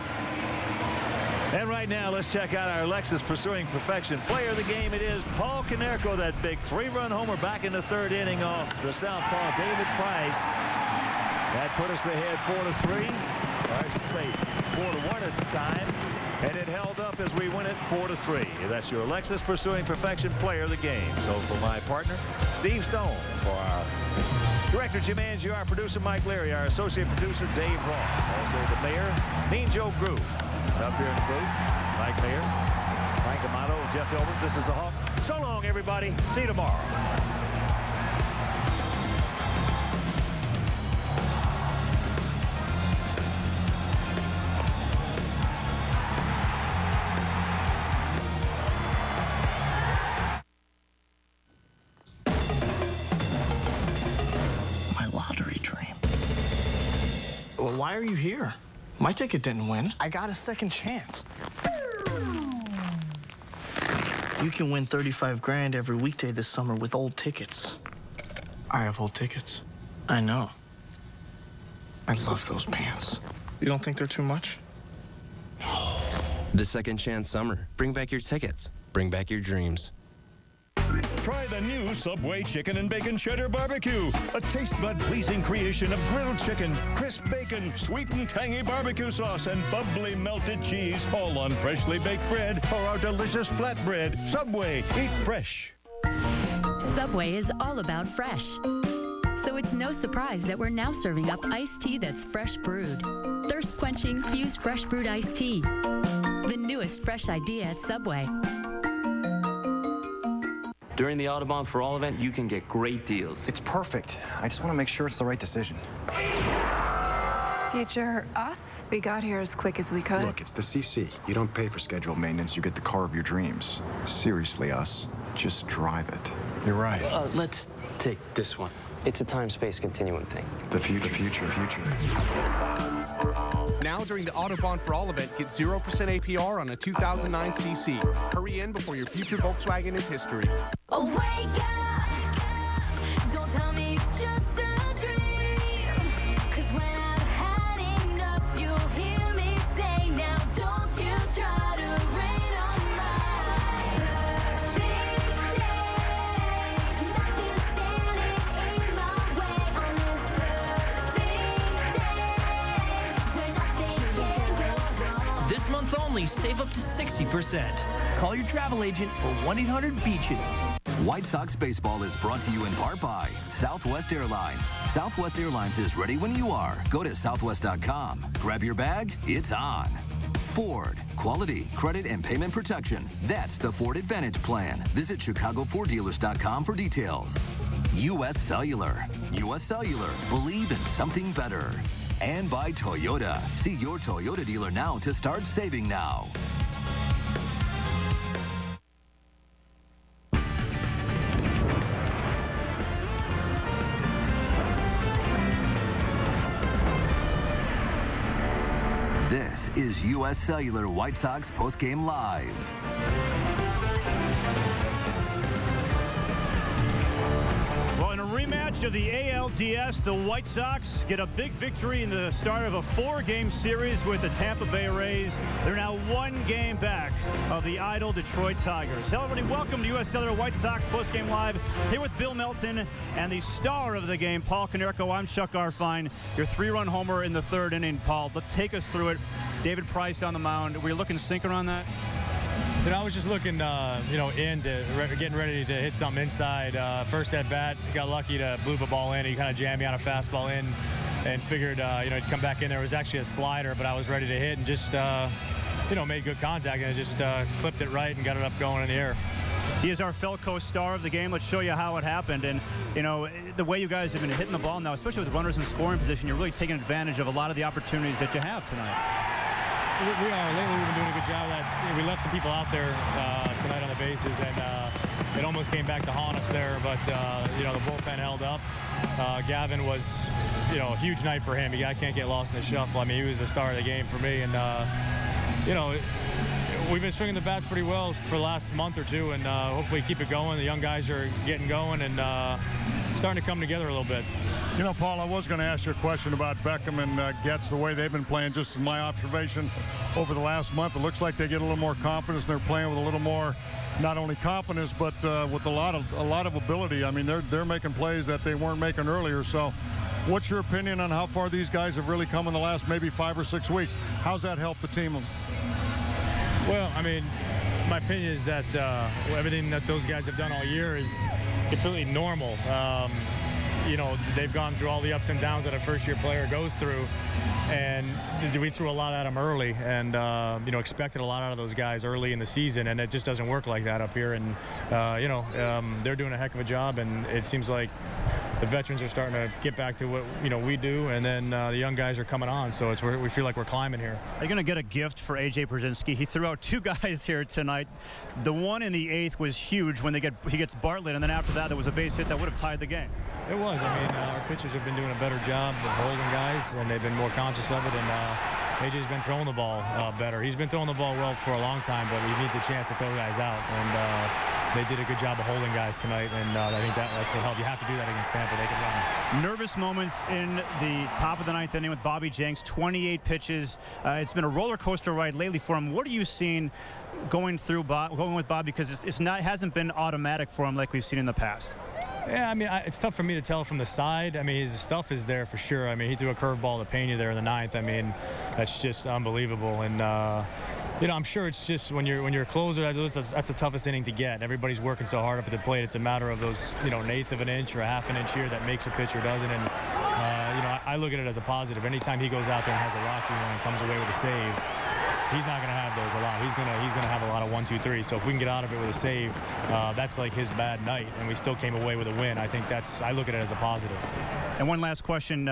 And right now, let's check out our Lexus Pursuing Perfection player of the game. It is Paul Konerko, that big 3-run homer back in the third inning off the southpaw David Price. That put us ahead 4-3. Or I should say 4-1 at the time. And it held up as we win it 4-3. That's your Lexus Pursuing Perfection player of the game. So for my partner, Steve Stone, for our director, Jim Angie, our producer, Mike Leary, our associate producer, Dave Roth, also the mayor, Mean Joe Groove. Up here in the booth, Mike Mayer, Frank Amato, Jeff Hilbert. This is the Hawk. So long, everybody. See you tomorrow. My lottery dream. Well, why are you here? My ticket didn't win. I got a second chance. You can win 35 grand every weekday this summer with old tickets. I have old tickets. I know. I love those pants. You don't think they're too much? The Second Chance Summer. Bring back your tickets. Bring back your dreams. Try the new Subway Chicken and Bacon Cheddar Barbecue. A taste bud pleasing creation of grilled chicken, crisp bacon, sweet and tangy barbecue sauce, and bubbly melted cheese, all on freshly baked bread or our delicious flatbread. Subway, eat fresh. Subway is all about fresh. So it's no surprise that we're now serving up iced tea that's fresh brewed. Thirst-quenching fused fresh brewed iced tea. The newest fresh idea at Subway. During the Audubon for All event, you can get great deals. It's perfect. I just want to make sure it's the right decision. Future us? We got here as quick as we could. Look, it's the CC. You don't pay for scheduled maintenance. You get the car of your dreams. Seriously, us. Just drive it. You're right. Let's take this one. It's a time-space continuum thing. The future. Now during the Autobahn for All event, get 0% APR on a 2009 CC. Hurry in before your future Volkswagen is history. Oh, wake up. Don't tell me it's just a dream. 'Cause when I've had enough, you'll hear me say, now don't you try to rain on my perfect day. Nothing's standing in my way on this perfect day where nothing can go wrong. This month only, save up to 60%. Call your travel agent or 1-800-BEACHES. White Sox baseball is brought to you in part by Southwest Airlines. Southwest Airlines is ready when you are. Go to southwest.com. Grab your bag. It's on. Ford. Quality, credit, and payment protection. That's the Ford Advantage Plan. Visit ChicagoFordDealers.com for details. U.S. Cellular. U.S. Cellular. Believe in something better. And by Toyota. See your Toyota dealer now to start saving now. This is U.S. Cellular White Sox Postgame Live. Well, in a rematch of the ALDS, the White Sox get a big victory in the start of a 4-game series with the Tampa Bay Rays. They're now 1 game back of the idle Detroit Tigers. Hello, everybody. Welcome to U.S. Cellular White Sox Postgame Live. Here with Bill Melton and the star of the game, Paul Konerko. I'm Chuck Garfien. Your 3-run homer in the 3rd inning, Paul. Take us through it. David Price on the mound. Were you looking sinker on that? You know, I was just looking, getting ready to hit something inside. First at bat, got lucky to bloop a ball in. He kind of jammed me on a fastball in, and figured, he'd come back in. There was actually a slider, but I was ready to hit and just, made good contact and just clipped it right and got it up going in the air. He is our Philco star of the game. Let's show you how it happened. And, you know, the way you guys have been hitting the ball now, especially with runners in scoring position, you're really taking advantage of a lot of the opportunities that you have tonight. We are. Lately, we've been doing a good job of that. We left some people out there tonight on the bases, and it almost came back to haunt us there. But, you know, the bullpen held up. Gavin was, you know, a huge night for him. I can't get lost in the shuffle. I mean, he was the star of the game for me. And, you know, we've been swinging the bats pretty well for the last month or two, and hopefully keep it going. The young guys are getting going and starting to come together a little bit. You know, Paul, I was going to ask you a question about Beckham and Getz, the way they've been playing. Just in my observation over the last month, it looks like they get a little more confidence. They're playing with a little more, not only confidence, but with a lot of ability. I mean, they're making plays that they weren't making earlier. So, what's your opinion on how far these guys have really come in the last maybe 5 or 6 weeks? How's that helped the team? Well, I mean, my opinion is that everything that those guys have done all year is completely normal. You know, they've gone through all the ups and downs that a first-year player goes through, and we threw a lot at them early, and you know, expected a lot out of those guys early in the season, and it just doesn't work like that up here. And you know, they're doing a heck of a job, and it seems like the veterans are starting to get back to what, you know, we do, and then the young guys are coming on, so we feel like we're climbing here. Are you going to get a gift for A.J. Brzezinski? He threw out 2 guys here tonight. The one in the 8th was huge when he gets Bartlett, and then after that there was a base hit that would have tied the game. It was. I mean, our pitchers have been doing a better job of holding guys, and they've been more conscious of it, and A.J.'s been throwing the ball better. He's been throwing the ball well for a long time, but he needs a chance to throw guys out, and they did a good job of holding guys tonight, and I think that's what helped. You have to do that against Tampa. They can run. Nervous moments in the top of the 9th inning with Bobby Jenks, 28 pitches. It's been a roller coaster ride lately for him. What are you seeing going with Bobby? Because it hasn't been automatic for him like we've seen in the past. Yeah, I mean, it's tough for me to tell from the side. I mean, his stuff is there for sure. I mean, he threw a curveball to Pena there in the 9th. I mean, that's just unbelievable. And you know, I'm sure it's just when you're a closer, that's the toughest inning to get. Everybody's working so hard up at the plate. It's a matter of those, you know, 1/8 of an inch or a 1/2 an inch here that makes a pitcher doesn't. And you know, I look at it as a positive. Anytime he goes out there and has a rocky one and comes away with a save, he's not going to have those a lot. He's going to have a lot of 1, 2, 3. So if we can get out of it with a save, that's like his bad night, and we still came away with a win. I think I look at it as a positive. And one last question.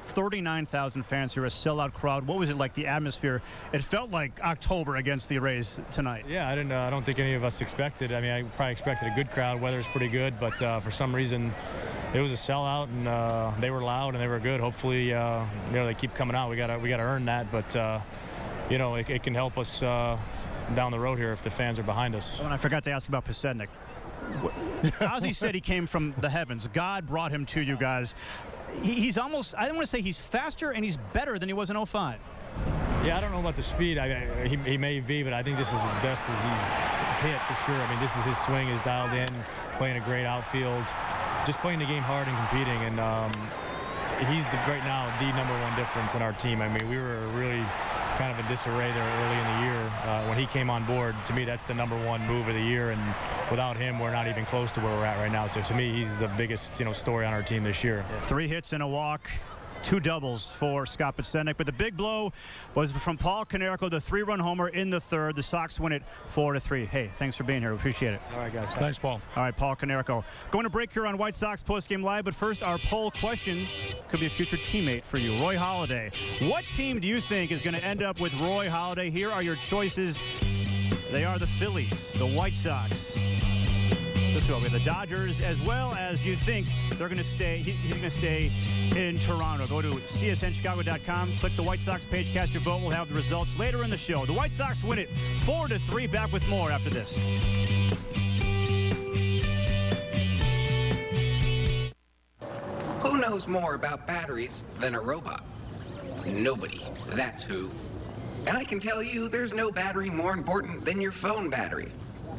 39,000 fans here, a sellout crowd. What was it like, the atmosphere? It felt like October against the Rays tonight. Yeah, I don't think any of us expected. I mean, I probably expected a good crowd. Weather's pretty good, but for some reason, it was a sellout, and they were loud and they were good. Hopefully, you know, they keep coming out. We gotta earn that, but you know, it can help us down the road here if the fans are behind us. Oh, and I forgot to ask about Pasednik. Ozzie said he came from the heavens. God brought him to you guys. He's almost, I don't want to say he's faster, and he's better than he was in 05. Yeah, I don't know about the speed. He may be, but I think this is as best as he's hit for sure. I mean, this is his swing is dialed in, playing a great outfield, just playing the game hard and competing. And he's right now the #1 difference in our team. I mean, we were really kind of in disarray there early in the year. When he came on board, to me, that's the #1 move of the year, and without him, we're not even close to where we're at right now. So to me, he's the biggest, you know, story on our team this year. 3 hits and a walk, 2 doubles for Scott Pasednik, but the big blow was from Paul Konerko, the 3-run homer in the 3rd. The Sox win it 4-3. Hey, thanks for being here. We appreciate it. All right, guys. Thanks, Paul. All right, Paul Konerko. Going to break here on White Sox Postgame Live, but first, our poll question could be a future teammate for you, Roy Halladay. What team do you think is going to end up with Roy Halladay? Here are your choices. They are the Phillies, the White Sox, the Dodgers, as well as, do you think they're going to stay? He's going to stay in Toronto. Go to CSNChicago.com, click the White Sox page, cast your vote. We'll have the results later in the show. The White Sox win it 4-3. Back with more after this. Who knows more about batteries than a robot? Nobody. That's who. And I can tell you there's no battery more important than your phone battery.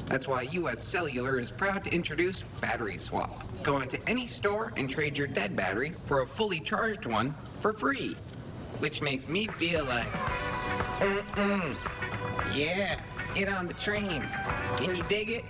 That's why U.S. Cellular is proud to introduce Battery Swap. Go into any store and trade your dead battery for a fully charged one for free. Which makes me feel like, yeah, get on the train. Can you dig it?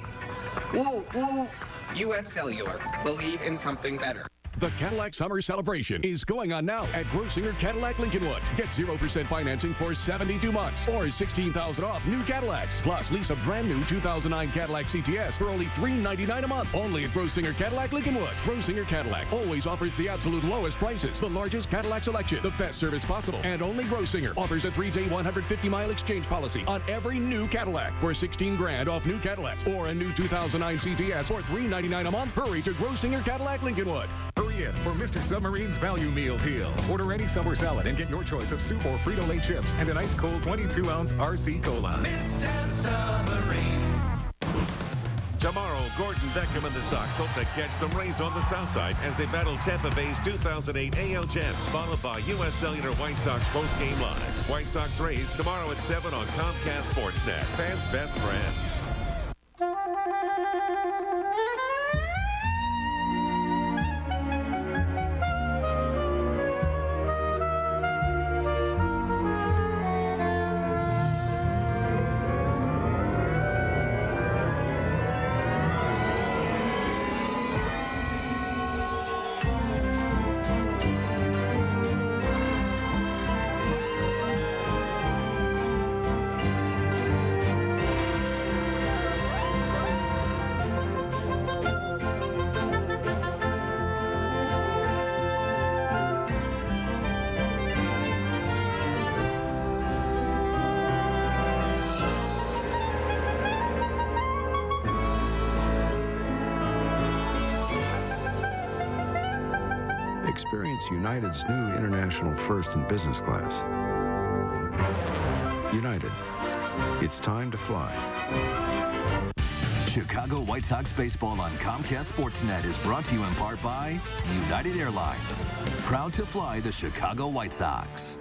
Woo, woo. U.S. Cellular. Believe in something better. The Cadillac Summer Celebration is going on now at Grosinger Cadillac Lincolnwood. Get 0% financing for 72 months or $16,000 off new Cadillacs. Plus, lease a brand new 2009 Cadillac CTS for only $399 a month. Only at Grosinger Cadillac Lincolnwood. Grosinger Cadillac always offers the absolute lowest prices, the largest Cadillac selection, the best service possible, and only Grosinger offers a 3-day 150-mile exchange policy on every new Cadillac for $16,000 off new Cadillacs or a new 2009 CTS for $399 a month. Hurry to Grosinger Cadillac Lincolnwood. Hurry in for Mr. Submarine's value meal deal. Order any summer salad and get your choice of soup or Frito-Lay chips and an ice-cold 22-ounce RC Cola. Mr. Submarine. Tomorrow, Gordon Beckham and the Sox hope to catch some rays on the south side as they battle Tampa Bay's 2008 AL champs, followed by U.S. Cellular White Sox postgame live. White Sox Rays tomorrow at 7 on Comcast Sportsnet. Fans' best friend. Experience United's new International First and Business Class. United, it's time to fly. Chicago White Sox baseball on Comcast Sportsnet is brought to you in part by United Airlines. Proud to fly the Chicago White Sox.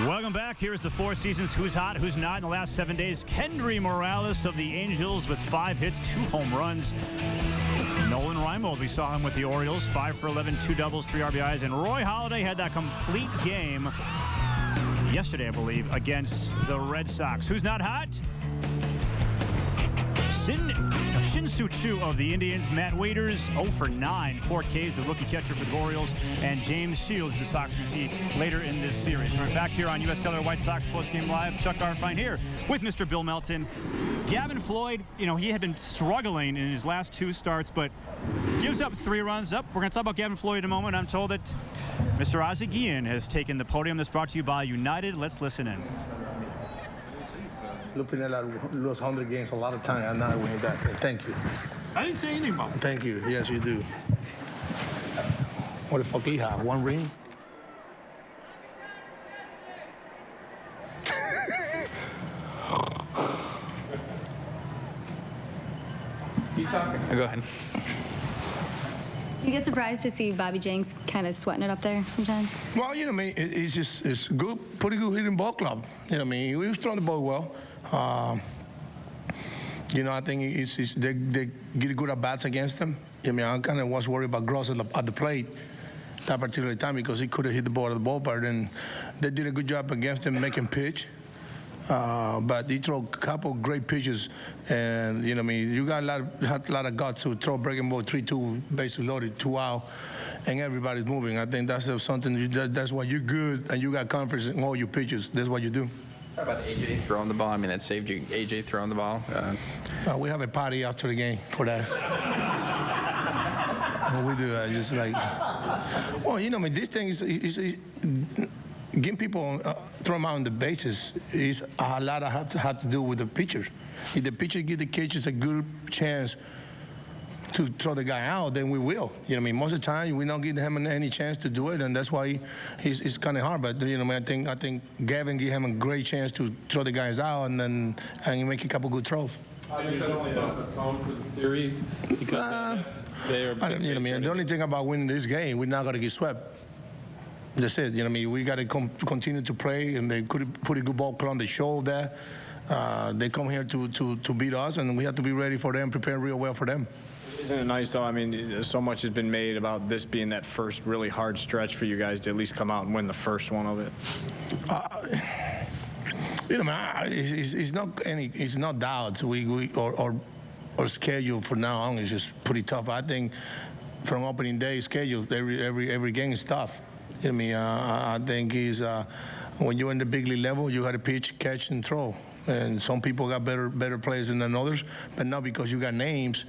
Welcome back. Here's the Four Seasons Who's Hot, Who's Not in the last 7 days. Kendry Morales of the Angels with 5 hits, 2 home runs. Nolan Reimold, we saw him with the Orioles, 5 for 11, 2 doubles, 3 RBIs. And Roy Halladay had that complete game yesterday, I believe, against the Red Sox. Who's not hot? Shin-Soo Choo of the Indians, Matt Waiters, 0 for 9, 4 Ks, the rookie catcher for the Orioles, and James Shields, the Sox we see later in this series. We're back here on U.S. Cellular White Sox postgame live. Chuck Garfien here with Mr. Bill Melton. Gavin Floyd, you know, he had been struggling in his last 2 starts, but gives up 3 runs up. We're going to talk about Gavin Floyd in a moment. I'm told that Mr. Ozzie Guillen has taken the podium. That's brought to you by United. Let's listen in. Lupinella lost 100 games a lot of time. I'm not winning that. Thank you. I didn't say anything about it. Thank you. Yes, you do. What the fuck he have? 1 ring? You talking? Go ahead. Do you get surprised to see Bobby Jenks kind of sweating it up there sometimes? Well, you know what I mean? It's good, pretty good hitting ball club. You know what I mean? He was throwing the ball well. You know, I think they get good at bats against him. I mean, I kind of was worried about Gross at the plate that particular time because he could have hit the ball at the ballpark, and they did a good job against him making pitch. But he threw a couple great pitches, and you know, I mean, you got a lot of guts to throw breaking ball 3-2, basically loaded, 2 out, and everybody's moving. I think that's something. That's why you're good, and you got confidence in all your pitches. That's what you do. How about AJ throwing the ball? I mean, that saved you. AJ throwing the ball. We have a party after the game for that. We do that, just like. Well, you know, I mean, this thing is getting people throw them out on the bases is a lot of have to do with the pitchers. If the pitcher give the catchers a good chance to throw the guy out, then we will. You know what I mean? Most of the time, we don't give him any chance to do it, and that's why it's kind of hard. But you know, I think Gavin give him a great chance to throw the guys out, and make a couple good throws. Is that only the tone for the series? Because they are. You know what I mean? The only thing about winning this game, we're not gonna get swept. That's it. You know what I mean? We got to continue to play, and they could put a good ball club on the show there. They come here to beat us, and we have to be ready for them, prepare real well for them. Isn't it nice, though? I mean, so much has been made about this being that first really hard stretch for you guys to at least come out and win the first one of it. You know, man, it's not doubts. Our schedule for now on is just pretty tough. I think from opening day schedule. Every game is tough. I mean, I think he's when you're in the big league level, you got to pitch, catch, and throw. And some people got better players than others, but not because you got names.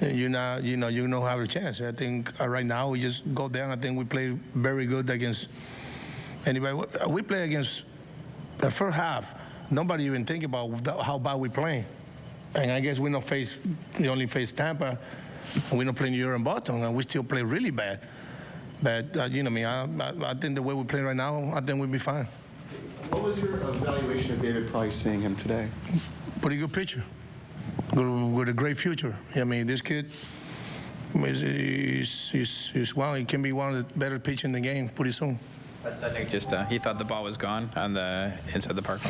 You don't have a chance. I think right now we just go down. I think we play very good against anybody. We play against the first half. Nobody even think about how bad we play. And I guess we only face Tampa. And we don't play New York and Boston, and we still play really bad. But I think the way we play right now, I think we'll be fine. What was your evaluation of David Price seeing him today? Pretty good pitcher. With a great future. I mean, this kid is well, he can be one of the better pitchers in the game pretty soon. I think just he thought the ball was gone on the inside the park.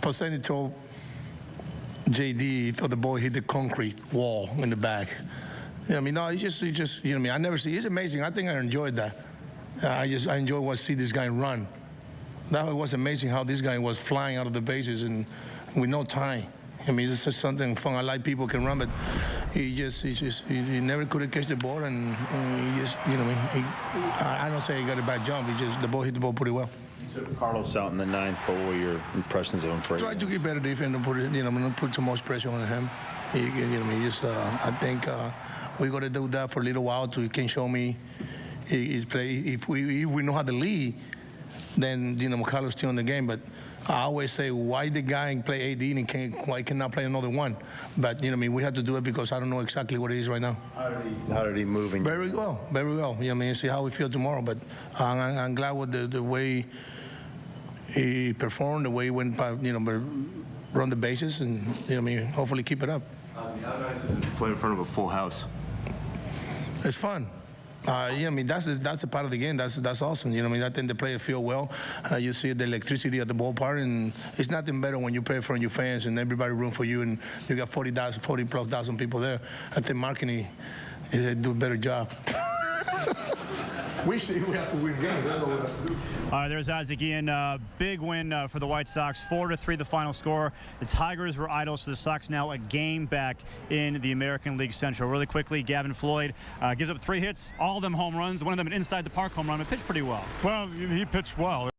Poseni told JD he thought the ball hit the concrete wall in the back. I mean, no, he just I never see. It's amazing. I think I enjoyed that. I enjoy see this guy run. That was amazing how this guy was flying out of the bases and with no time. I mean, this is something fun. I like people can run, but he never could catch the ball, and he just, I don't say he got a bad jump. The ball hit the ball pretty well. You took Carlos out in the ninth, but what were your impressions of him for? Try to get better defense and not put too much pressure on him. I think we got to do that for a little while so he can show me his play. If we know how to lead, then Carlos still in the game. But I always say, why the guy play 8 innings why cannot play another one? But we have to do it because I don't know exactly what it is right now. How did he move? Very well, very well. See how we feel tomorrow. But I'm glad with the way he performed, the way he went by, run the bases, and hopefully keep it up. How nice is it to play in front of a full house? It's fun. That's a part of the game. That's awesome. I think the players feel well. You see the electricity at the ballpark, and it's nothing better when you play in front of your fans and everybody room for you, and you got 40,000 people there. I think marketing do a better job. We have to win games. That's what we have to do. All right, there's Isaac Ian. Big win for the White Sox, 4-3 the final score. The Tigers were idle, so the Sox now a game back in the American League Central. Really quickly, Gavin Floyd gives up 3 hits, all of them home runs, one of them an inside the park home run, but pitched pretty well. Well, he pitched well.